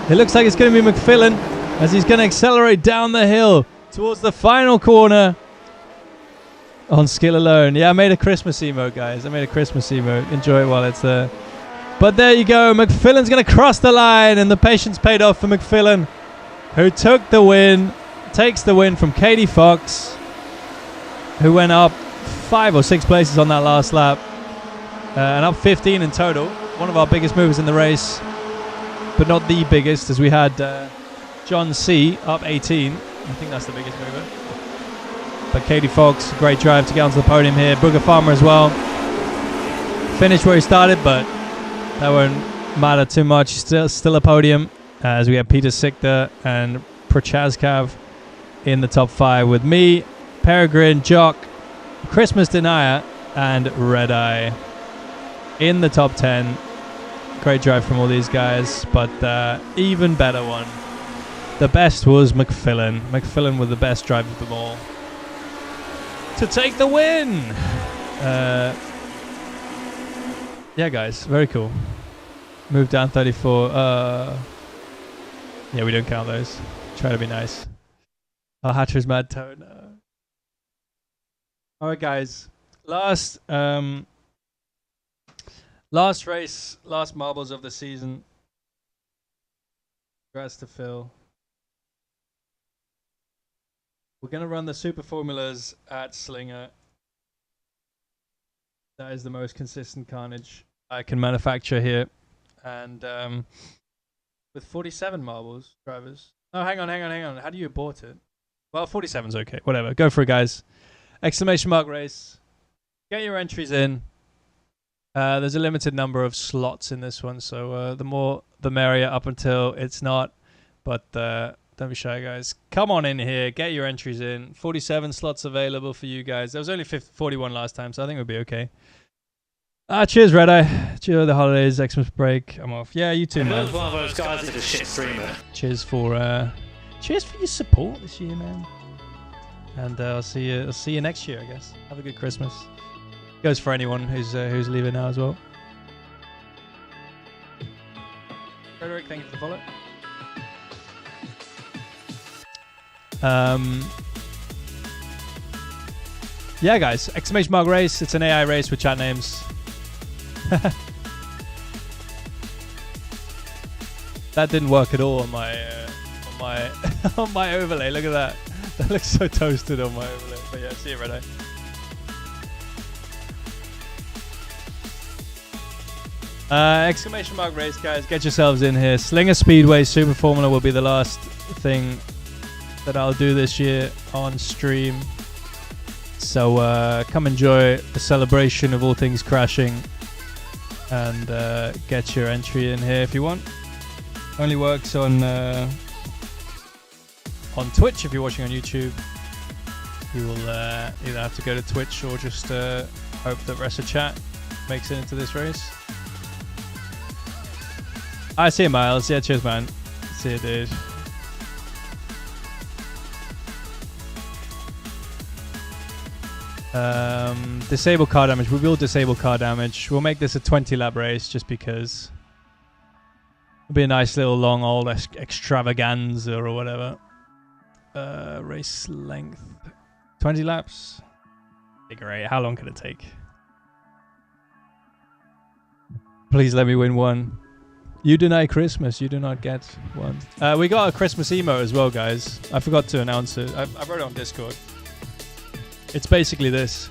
it looks like it's going to be McFillan as he's going to accelerate down the hill towards the final corner on skill alone. Yeah, I made a Christmas emote, guys. I made a Christmas emote. Enjoy it while it's there. But there you go. McFillan's going to cross the line, and the patience paid off for McFillan, who took the win, takes the win from Katie Fox, who went up 5 or 6 places on that last lap, and up 15 in total. One of our biggest movers in the race, but not the biggest, as we had John C. up 18. I think that's the biggest mover. But Katie Fox, great drive to get onto the podium here. Booger Farmer as well. Finished where he started, but that won't matter too much. Still a podium, as we have Peter Sichter and Prochazkav in the top 5 with me, Peregrine, Jock, Christmas Denier, and Red Eye in the top 10. Great drive from all these guys, but even better one. The best was McFillan. McFillan with the best drive of them all to take the win. Yeah, guys, very cool. Move down 34. Yeah, we don't count those. Try to be nice. Oh, Hatcher's mad tone. All right, guys. Last race, last marbles of the season. Congrats to Phil. We're going to run the super formulas at Slinger. That is the most consistent carnage I can manufacture here. And with 47 marbles, drivers. Oh, hang on. How do you abort it? Well, 47's okay. Whatever. Go for it, guys. Exclamation mark race. Get your entries in. There's a limited number of slots in this one, so the more the merrier up until it's not. But don't be shy, guys. Come on in here. Get your entries in. 47 slots available for you guys. There was only 41 last time, so I think we'll be okay. Cheers, Red Eye. Cheers the holidays, Xmas break. I'm off. Yeah, you too, man. One of those guys is a shit streamer. Cheers for your support this year, man. And I'll see you next year, I guess. Have a good Christmas. Goes for anyone who's leaving now as well. Frederick, thank you for the follow. Yeah, guys. Exclamation mark race. It's an AI race with chat names. That didn't work at all on my on my overlay. Look at that. That looks so toasted on my overlay. But yeah, see you, Red Eye. Exclamation mark race, guys. Get yourselves in here. Slinger Speedway Super Formula will be the last thing that I'll do this year on stream. So come enjoy the celebration of all things crashing and get your entry in here if you want. Only works on Twitch. If you're watching on YouTube, you will either have to go to Twitch or just hope that Wrestle Chat makes it into this race. I see you, Miles. Yeah, cheers, man. See you, dude. Disable car damage. We will disable car damage. We'll make this a 20 lap race just because it'll be a nice little long old extravaganza or whatever. Race length 20 laps. Figure 8. How long can it take? Please let me win one. You deny Christmas, you do not get one. We got a Christmas emote as well, guys. I forgot to announce it. I wrote it on Discord. It's basically this.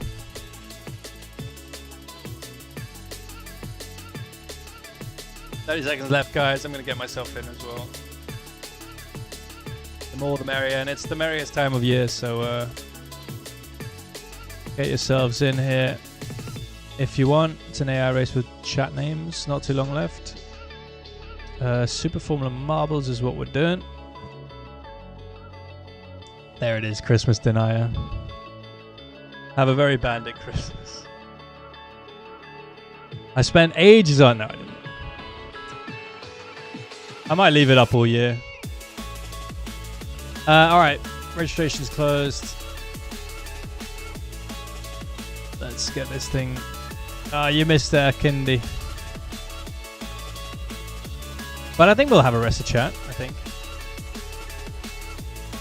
"30 seconds left, guys. I'm going to get myself in as well. The more the merrier, and it's the merriest time of year, so get yourselves in here if you want. It's an AI race with chat names. Not too long left. Super Formula Marbles is what we're doing. There it is, Christmas Denier. Have a very bandit Christmas. I spent ages on... No, I didn't. I might leave it up all year. Alright, registration's closed. Let's get this thing... you missed that, Kindy. But I think we'll have a Wrestle Chat, I think.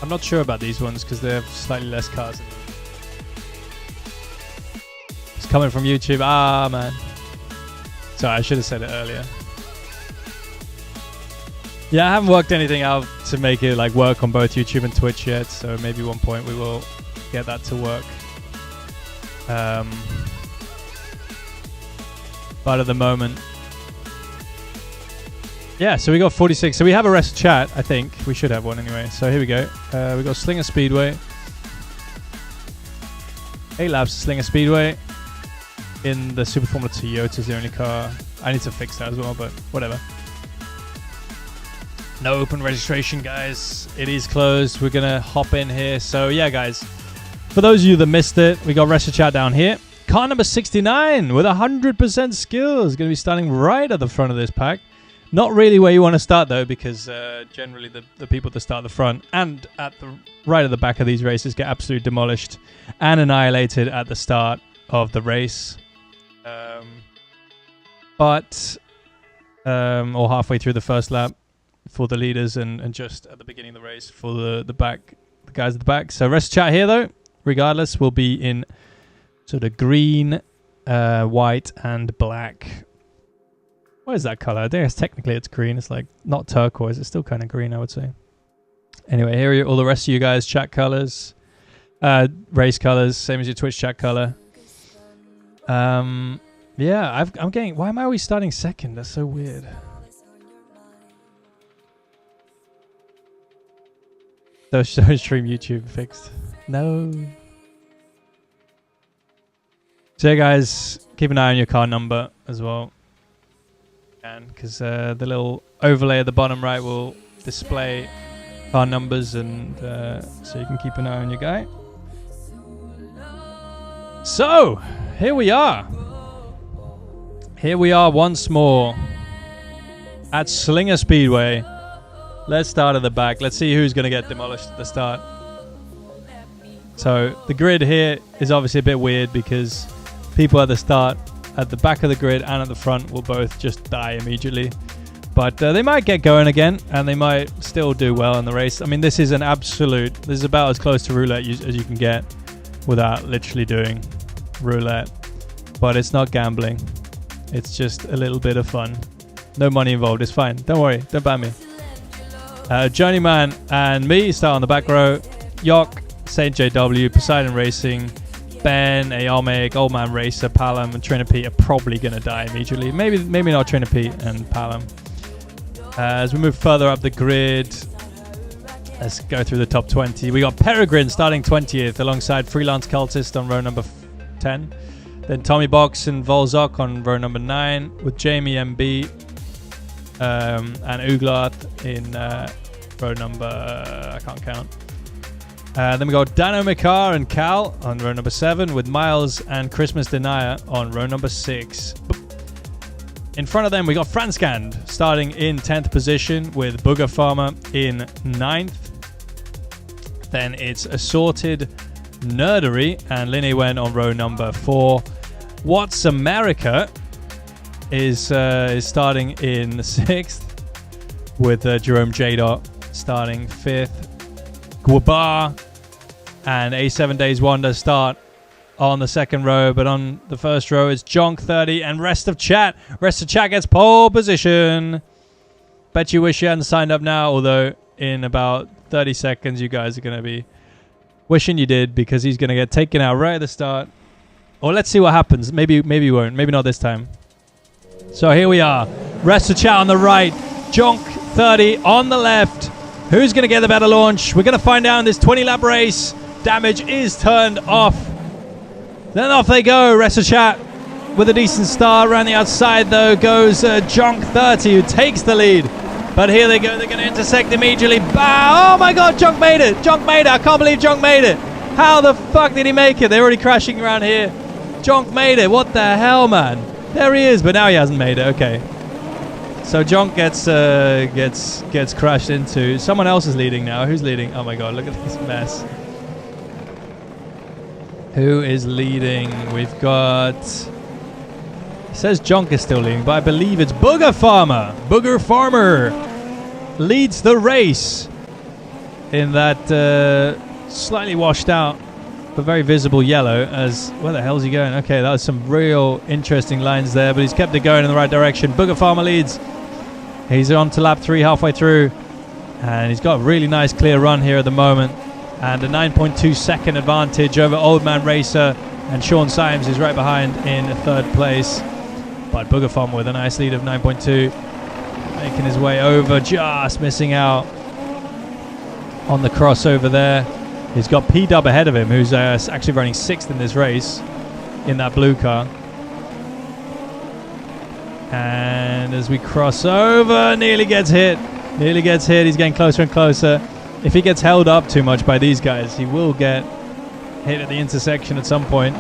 I'm not sure about these ones because they have slightly less cars in them. It's coming from YouTube. Ah, man. Sorry, I should have said it earlier. Yeah, I haven't worked anything out to make it like work on both YouTube and Twitch yet, so maybe one point we will get that to work. But at the moment... Yeah, so we got 46. So we have a Wrestle Chat, I think. We should have one anyway. So here we go. We got Slinger Speedway. 8 laps of Slinger Speedway. In the Super Formula Toyota is the only car. I need to fix that as well, but whatever. No open registration, guys. It is closed. We're going to hop in here. So yeah, guys. For those of you that missed it, we got Wrestle Chat down here. Car number 69 with 100% skill is going to be starting right at the front of this pack. Not really where you want to start, though, because generally the people that start at the front and at the right at the back of these races get absolutely demolished and annihilated at the start of the race. Or halfway through the first lap for the leaders and just at the beginning of the race for the guys at the back. So Wrestle Chat here, though, regardless, will be in sort of green, white, and black. What is that color? I guess technically it's green. It's like not turquoise. It's still kind of green, I would say. Anyway, here are all the rest of you guys' chat colors. Race colors, same as your Twitch chat color. Yeah, I'm getting... Why am I always starting second? That's so weird. Don't stream YouTube fixed. No. So yeah, guys, keep an eye on your car number as well. Because the little overlay at the bottom right will display car numbers, and so you can keep an eye on your guy. So here we are. Here we are once more at Slinger Speedway. Let's start at the back. Let's see who's going to get demolished at the start. So the grid here is obviously a bit weird because people at the start, at the back of the grid and at the front, will both just die immediately. But they might get going again, and they might still do well in the race. I mean, this is an absolute... This is about as close to roulette as you can get without literally doing roulette. But it's not gambling. It's just a little bit of fun. No money involved. It's fine. Don't worry. Don't ban me. Journeyman and me start on the back row. Yok, Saint JW, Poseidon Racing, Ben, Aomic, Old Man Racer, Palom, and Trainer Pete are probably going to die immediately. Maybe not Trainer Pete and Palom. As we move further up the grid, let's go through the top 20. We got Peregrine starting 20th alongside Freelance Cultist on row number 10. Then Tommy Box and Volzok on row number 9 with Jamie MB and Uglath in row number, I can't count. Then we got Dano Mikar and Cal on row number 7 with Miles and Christmas Denier on row number 6. In front of them, we got Franskand starting in 10th position with Booger Farmer in 9th. Then it's Assorted Nerdery and Linny Wen on row number 4. What's America is starting in 6th with Jerome J. starting 5th. Guabar and A7 Days Wonder start on the second row, but on the first row is Jonk 30 and Rest of Chat. Rest of Chat gets pole position. Bet you wish you hadn't signed up now, although in about 30 seconds you guys are going to be wishing you did, because he's going to get taken out right at the start. Or let's see what happens. Maybe he won't. Maybe not this time. So here we are. Rest of Chat on the right. Jonk 30 on the left. Who's going to get the better launch? We're going to find out in this 20-lap race. Damage is turned off. Then off they go. Rest of Chat with a decent start. Around the outside, though, goes Jonk 30, who takes the lead. But here they go. They're going to intersect immediately. Bah! Oh, my God. Jonk made it. Jonk made it. I can't believe Jonk made it. How the fuck did he make it? They're already crashing around here. Jonk made it. What the hell, man? There he is, but now he hasn't made it. Okay. So Jonk gets crashed into. Someone else is leading now. Who's leading? Oh, my God. Look at this mess. Who is leading? We've got... It says Jonk is still leading, but I believe it's Booger Farmer. Booger Farmer leads the race in that slightly washed out but very visible yellow. As where the hell is he going? Okay, that was some real interesting lines there, but he's kept it going in the right direction. Booger Farmer leads. He's on to lap 3 halfway through, and he's got a really nice clear run here at the moment. And a 9.2 second advantage over Old Man Racer, and Sean Symes is right behind in 3rd place. But Booger Farmer with a nice lead of 9.2, making his way over, just missing out on the crossover there. He's got P-Dub ahead of him, who's actually running 6th in this race in that blue car. And as we cross over, nearly gets hit. He's getting closer and closer. If he gets held up too much by these guys, he will get hit at the intersection at some point.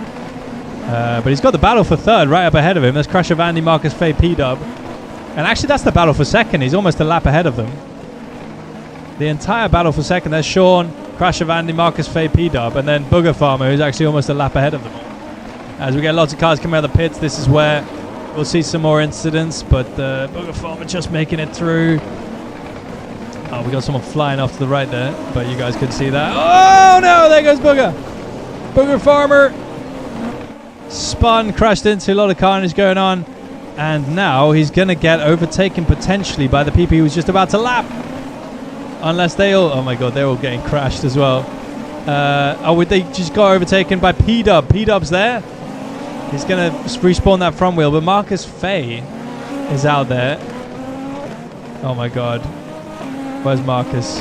But he's got the battle for 3rd right up ahead of him. There's Crash of Andy, Marcus Fay, P-Dub. And actually, that's the battle for 2nd. He's almost a lap ahead of them. The entire battle for 2nd. There's Sean, Crash of Andy, Marcus Fay, P-Dub, and then Booger Farmer, who's actually almost a lap ahead of them all. As we get lots of cars coming out of the pits, this is where we'll see some more incidents, but Booger Farmer just making it through. Oh, we got someone flying off to the right there, but you guys couldn't see that. Oh no, there goes Booger. Booger Farmer spun, crashed into, a lot of carnage going on, and now he's going to get overtaken potentially by the people he was just about to lap. Unless they all, oh my God, they're all getting crashed as well. They just got overtaken by P-Dub. P-Dub's there. He's going to respawn that front wheel, but Marcus Fay is out there. Oh my God. Where's Marcus?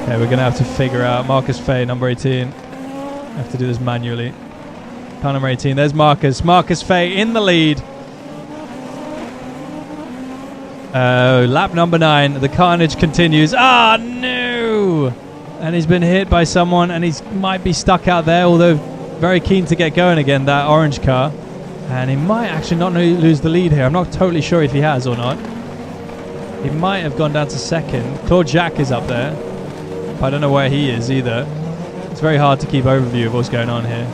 Okay, we're going to have to figure out Marcus Fay, number 18. I have to do this manually. Car number 18. There's Marcus. Marcus Fay in the lead. Lap number 9. The carnage continues. Ah, no! And he's been hit by someone, and he might be stuck out there, although very keen to get going again, that orange car. And he might actually not lose the lead here. I'm not totally sure if he has or not. He might have gone down to 2nd. Claude Jacques is up there. But I don't know where he is either. It's very hard to keep overview of what's going on here.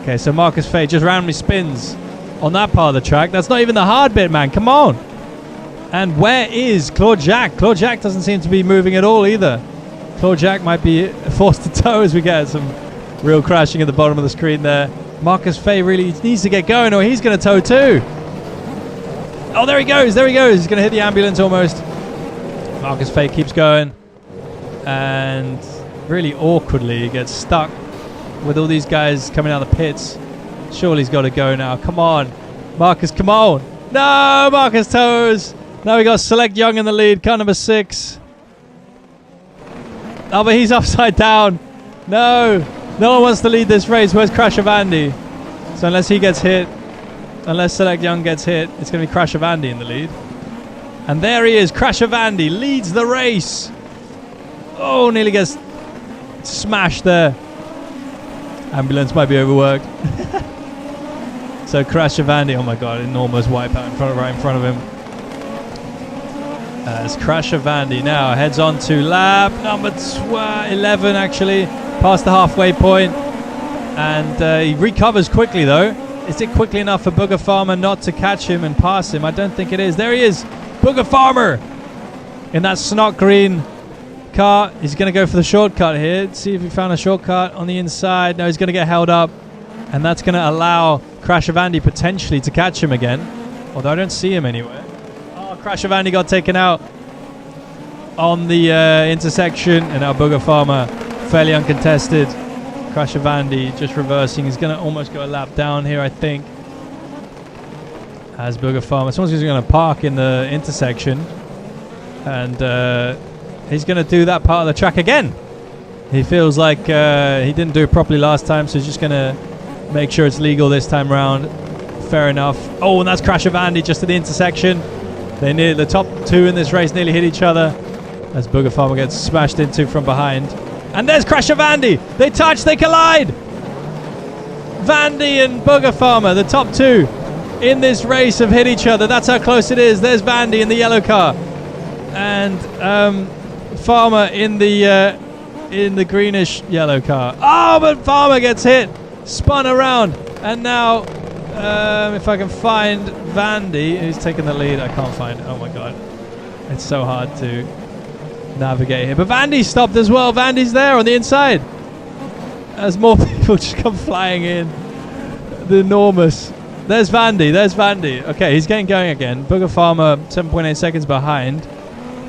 Okay, so Marcus Fay just randomly spins on that part of the track. That's not even the hard bit, man. Come on. And where is Claude Jacques? Claude Jacques doesn't seem to be moving at all either. Claude Jacques might be forced to tow as we get some real crashing at the bottom of the screen there. Marcus Fay really needs to get going, or he's going to tow too. Oh, there he goes. He's going to hit the ambulance almost. Marcus Fay keeps going. And really awkwardly. He gets stuck with all these guys coming out of the pits. Surely he's got to go now. Come on. Marcus, come on. No, Marcus toes. Now we got Select Young in the lead, car number 6. Oh, but he's upside down. No. No one wants to lead this race. Where's Crash of Andy? So unless he gets hit, unless Select Young gets hit, it's going to be Crash of Andy in the lead. And there he is. Crash of Andy leads the race. Oh, nearly gets smashed there. Ambulance might be overworked. So Crash of Andy. Oh my god, enormous wipeout right in front of him. As Crash of Andy now heads on to lap number 11 actually. Past the halfway point. And he recovers quickly though. Is it quickly enough for Booger Farmer not to catch him and pass him? I don't think it is. There he is. Booger Farmer in that snot green car. He's going to go for the shortcut here. See if he found a shortcut on the inside. No, he's going to get held up. And that's going to allow Crash of Andy potentially to catch him again. Although I don't see him anywhere. Oh, Crash of Andy got taken out on the intersection. And now Booger Farmer fairly uncontested. Crash of Andy just reversing. He's going to almost go a lap down here, I think. As Booger Farmer. Someone's going to park in the intersection. And he's going to do that part of the track again. He feels like he didn't do it properly last time, so he's just going to make sure it's legal this time round. Fair enough. Oh, and that's Crash of Andy just at the intersection. The top two in this race nearly hit each other as Booger Farmer gets smashed into from behind. And there's Crash of Andy. They touch, they collide. Vandy and Booger Farmer, the top two in this race, have hit each other. That's how close it is. There's Vandy in the yellow car. And Farmer in the greenish yellow car. Oh, but Farmer gets hit, spun around, and now if I can find Vandy, who's taking the lead, I can't find. Oh my god, it's so hard to navigate here. But Vandy stopped as well. Vandy's there on the inside as more people just come flying in. The enormous. There's Vandy. There's Vandy. Okay, he's getting going again. Booger Farmer 7.8 seconds behind.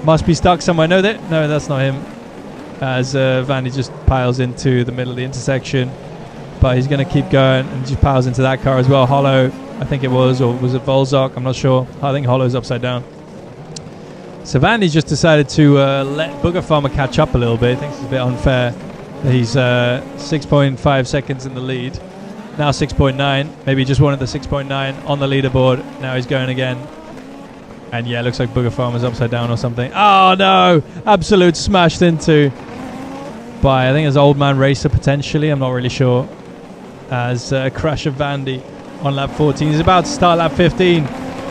Must be stuck somewhere. No, that's not him. As Vandy just piles into the middle of the intersection. But he's going to keep going and just piles into that car as well. Hollow, I think it was, or was it Volzok? I'm not sure. I think Hollow's upside down. So Vandy just decided to let Booger Farmer catch up a little bit. He thinks it's a bit unfair. He's 6.5 seconds in the lead. Now 6.9. Maybe he just wanted the 6.9 on the leaderboard. Now he's going again. And yeah, looks like Booger Farmer's upside down or something. Oh no! Absolute smashed into by, I think it's Old Man Racer potentially. I'm not really sure. As Crash of Vandy on lap 14. He's about to start lap 15.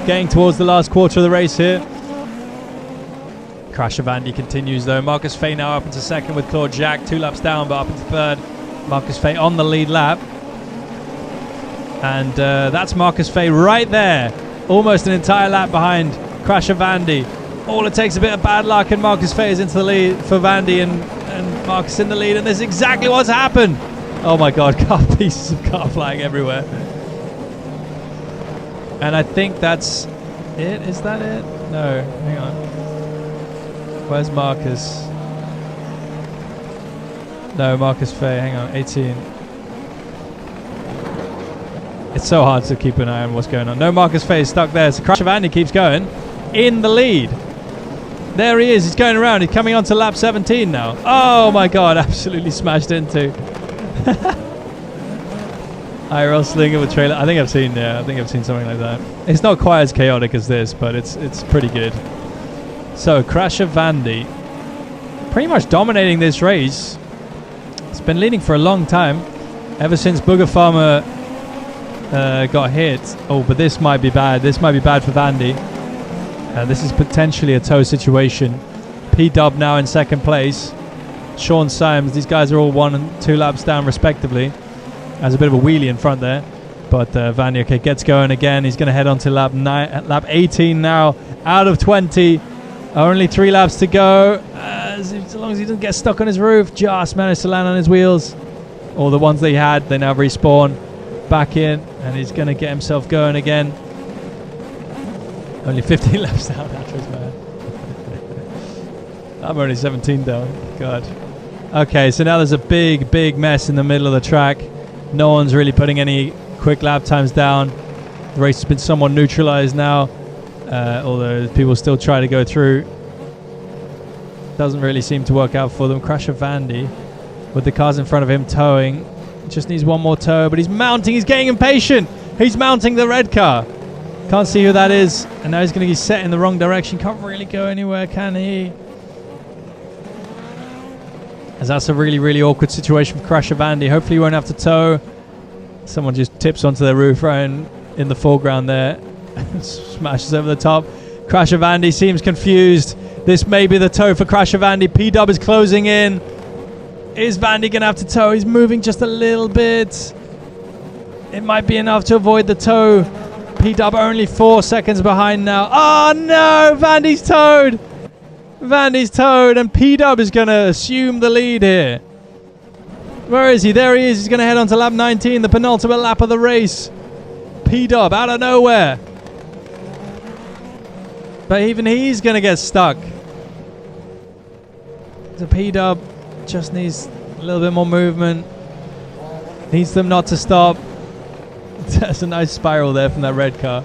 Getting towards the last quarter of the race here. Crash of Andy continues though. Marcus Fay now up into second with Claude Jacques. 2 laps down, but up into third. Marcus Fay on the lead lap. And that's Marcus Fay right there. Almost an entire lap behind Crash of Andy. All it takes a bit of bad luck and Marcus Fay is into the lead for Vandy and Marcus in the lead. And this is exactly what's happened. Oh my god, pieces of car flying everywhere. And I think that's it. Is that it? No, hang on. Where's Marcus? No, Marcus Fay. Hang on, 18. It's so hard to keep an eye on what's going on. No, Marcus Fay is stuck there. So Crash of Andy keeps going in the lead. There he is. He's going around. He's coming on to lap 17 now. Oh my god, absolutely smashed into. IRL slinger with trailer. I think I've seen something like that. It's not quite as chaotic as this, but it's pretty good. So Crash of Vandy pretty much dominating this race. It's been leading for a long time, ever since Booger Farmer got hit. Oh, but this might be bad. This might be bad for Vandy. This is potentially a tow situation. P-Dub now in second place. Sean Symes. These guys are all 1 and 2 laps down respectively. Has a bit of a wheelie in front there. But Vandy, okay, gets going again. He's going to head on to lap 18 now. Out of 20. Only 3 laps to go. As long as he doesn't get stuck on his roof. Just managed to land on his wheels. All the ones that he had, they now respawn back in. And he's going to get himself going again. Only 15 laps down. That was bad. I'm only 17 down. God. Okay, so now there's a big mess in the middle of the track. No one's really putting any quick lap times down. The race has been somewhat neutralized now, although people still try to go through. Doesn't really seem to work out for them. Crash of Vandy with the cars in front of him towing. Just needs one more tow, but he's mounting. He's getting impatient. He's mounting the red car. Can't see who that is. And now he's going to be set in the wrong direction. Can't really go anywhere, can he? As that's a really awkward situation for Crash of Vandy. Hopefully he won't have to tow. Someone just tips onto their roof right in the foreground there. Smashes over the top. Crash of Vandy seems confused. This may be the tow for Crash of Vandy. P-Dub is closing in. Is Vandy going to have to tow? He's moving just a little bit. It might be enough to avoid the tow. P-Dub only 4 seconds behind now. Oh no! Vandy's towed! Vandy's towed, and P-Dub is going to assume the lead here. Where is he? There he is. He's going to head on to lap 19, the penultimate lap of the race. P-Dub out of nowhere. But even he's going to get stuck. The P-Dub just needs a little bit more movement. Needs them not to stop. That's a nice spiral there from that red car.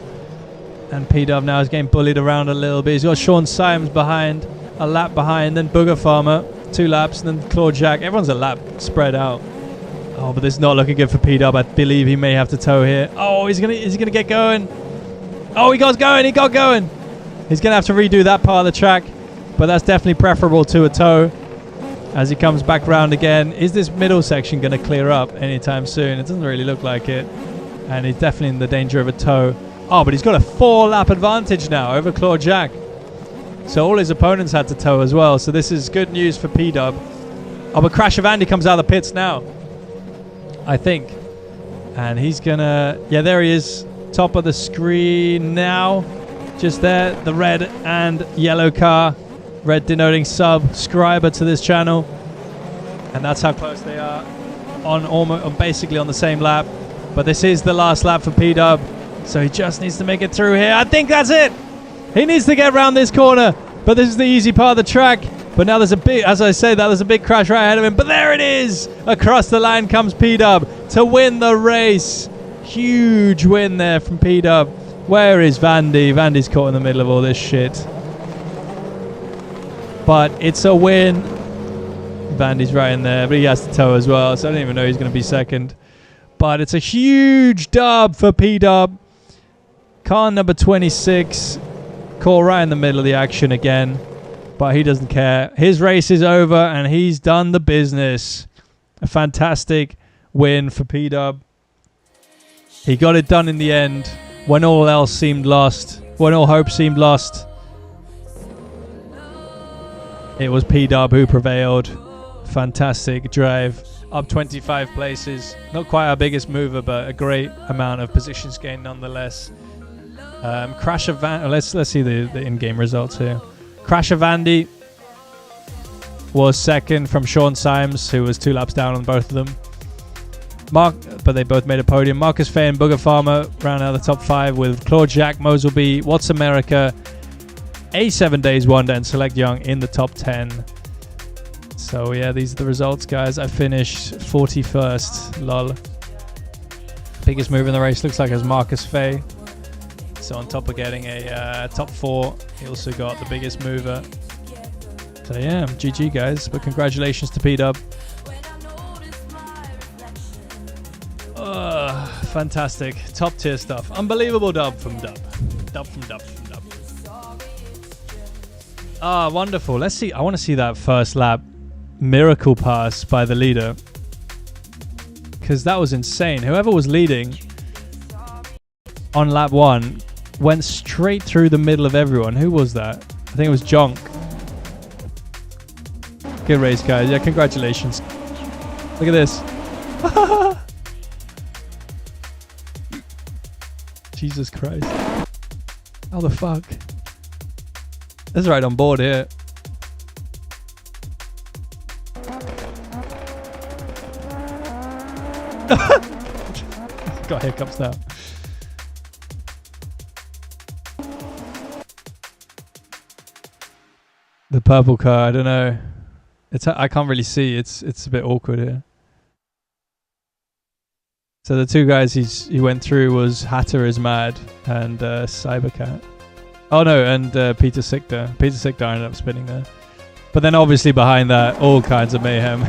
And P-Dub now is getting bullied around a little bit. He's got Sean Symes behind, a lap behind, then Booger Farmer, 2 laps, and then Claude Jack. Everyone's a lap spread out. Oh, but this is not looking good for P-Dub. I believe he may have to tow here. Oh, is he gonna get going? Oh, he got going. He got going. He's gonna have to redo that part of the track, but that's definitely preferable to a tow. As he comes back round again, is this middle section gonna clear up anytime soon? It doesn't really look like it, and he's definitely in the danger of a tow. Oh, but he's got a 4-lap advantage now over Claude Jack. So all his opponents had to tow as well. So this is good news for P-Dub. Oh, but Crash of Andy comes out of the pits now, I think. And he's gonna... Yeah, there he is. Top of the screen now. Just there, the red and yellow car. Red denoting subscriber to this channel. And that's how close they are. Basically on the same lap. But this is the last lap for P-Dub. So he just needs to make it through here. I think that's it. He needs to get around this corner. But this is the easy part of the track. But now there's a big, as I say, there's a big crash right ahead of him. But there it is. Across the line comes P-Dub to win the race. Huge win there from P-Dub. Where is Vandy? Vandy's caught in the middle of all this shit. But it's a win. Vandy's right in there. But he has to tow as well. So I don't even know he's going to be second. But it's a huge dub for P-Dub. Car number 26. Caught right in the middle of the action again. But he doesn't care. His race is over and he's done the business. A fantastic win for P-Dub. He got it done in the end when all else seemed lost. When all hope seemed lost. It was P-Dub who prevailed. Fantastic drive. Up 25 places. Not quite our biggest mover, but a great amount of positions gained nonetheless. Crash of Vandy. Let's see the in-game results here. Crash of Vandy was second from Sean Symes, who was 2 laps down on both of them. But they both made a podium. Marcus Fay and Booger Farmer round out the top 5 with Claude Jack, Moselby, What's America, A7 Days Wonder, and Select Young in the top 10. So yeah, these are the results, guys. I finished 41st. Lol. Biggest move in the race looks like it was Marcus Fay. So on top of getting a top 4, he also got the biggest mover. So yeah, GG guys. But congratulations to P-Dub. Fantastic. Top tier stuff. Unbelievable dub from Dub. Dub from Dub from Dub. Ah, wonderful. Let's see. I want to see that first lap miracle pass by the leader. Because that was insane. Whoever was leading on lap 1 went straight through the middle of everyone. Who was that? I think it was Jonk. Good race, guys. Yeah, congratulations. Look at this. Jesus Christ. How the fuck? That's right on board here. Got hiccups now. The purple car, I don't know. I can't really see. It's a bit awkward here. So the two guys he went through was Hatter is Mad and Cybercat. Oh no, and Peter Sichter. Peter Sichter ended up spinning there. But then obviously behind that, all kinds of mayhem.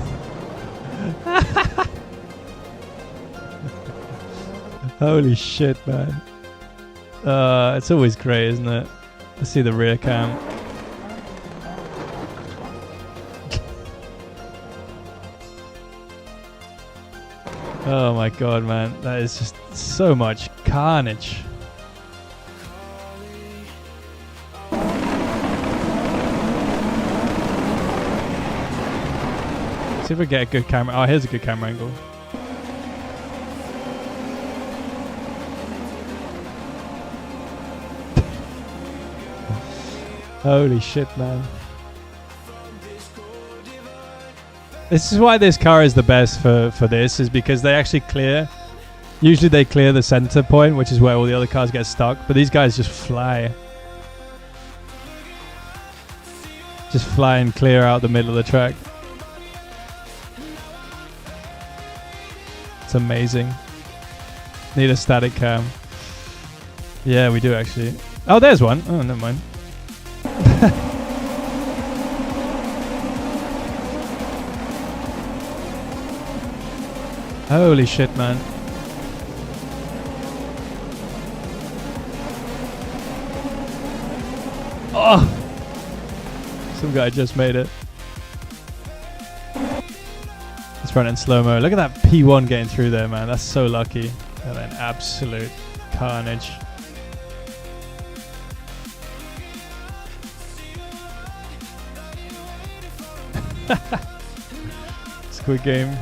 Holy shit, man. It's always great, isn't it? Let's see the rear cam. Oh my god, man. That is just so much carnage. See if we get a good camera. Oh, here's a good camera angle. Holy shit, man. This is why this car is the best for this, is because they actually clear. Usually they clear the center point, which is where all the other cars get stuck, but these guys just fly. Just fly and clear out the middle of the track. It's amazing. Need a static cam. Yeah, we do actually. Oh, there's one. Oh, never mind. Holy shit, man. Oh! Some guy just made it. Let's run it in slow-mo. Look at that P1 getting through there, man. That's so lucky. And then absolute carnage. Squid Game.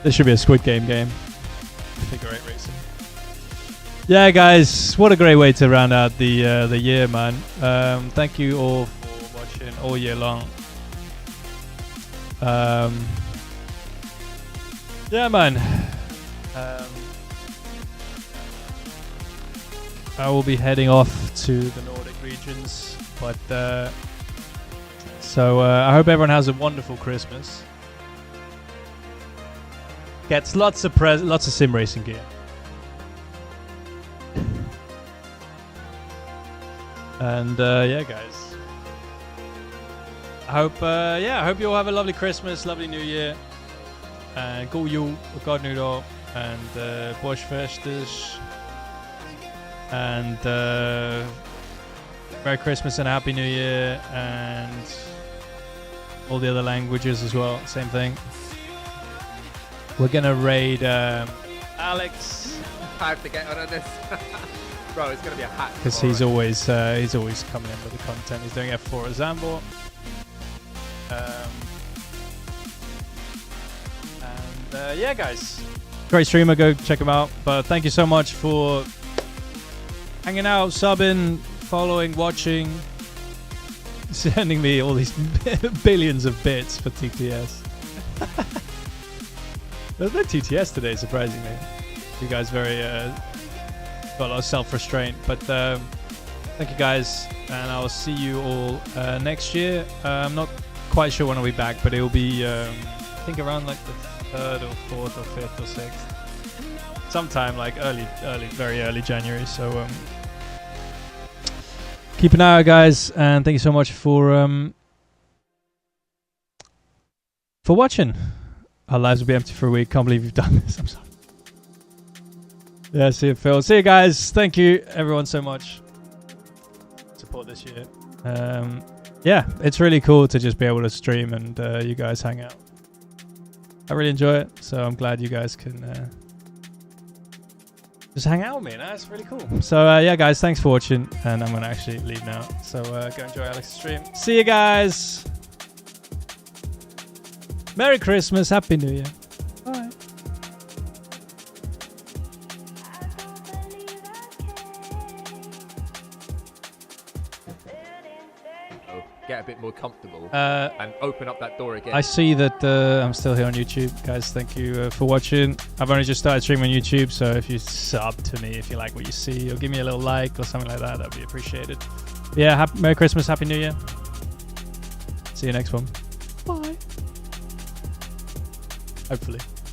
This should be a Squid Game game. Figure 8 racing. Yeah, guys, what a great way to round out the year, man. Thank you all for watching all year long. Yeah, man. I will be heading off to the Nordic regions, but so I hope everyone has a wonderful Christmas. Gets lots of sim racing gear. And yeah, guys. I hope you all have a lovely Christmas, lovely New Year. And god jul och god nyår. And Borsfestes. And Merry Christmas and Happy New Year. And all the other languages as well. Same thing. We're gonna raid Alex. I have to get on this. Bro, it's gonna be a hack. Because he's always coming in with the content. He's doing F4 at Zambor. And yeah, guys, great streamer. Go check him out. But thank you so much for hanging out, subbing, following, watching, sending me all these billions of bits for TTS. There's no TTS today, surprisingly. You guys very got a lot of self-restraint, but thank you guys, and I'll see you all next year. I'm not quite sure when I'll be back, but it'll be I think around like the 3rd or 4th or 5th or 6th, sometime like very early January. So keep an eye out, guys, and thank you so much for watching. Our lives will be empty for a week. Can't believe you've done this. I'm sorry. Yeah, see you, Phil. See you, guys. Thank you, everyone, so much. Support this year. Yeah, it's really cool to just be able to stream and you guys hang out. I really enjoy it, so I'm glad you guys can just hang out with me. That's really cool. So yeah, guys, thanks for watching, and I'm gonna actually leave now. So go enjoy Alex's stream. See you guys. Merry Christmas, Happy New Year. Bye. Get a bit more comfortable and open up that door again. I see that I'm still here on YouTube, guys. Thank you for watching. I've only just started streaming on YouTube, so if you sub to me, if you like what you see, or give me a little like or something like that, that'd be appreciated. Yeah, Merry Christmas, Happy New Year. See you next one. Bye. Hopefully.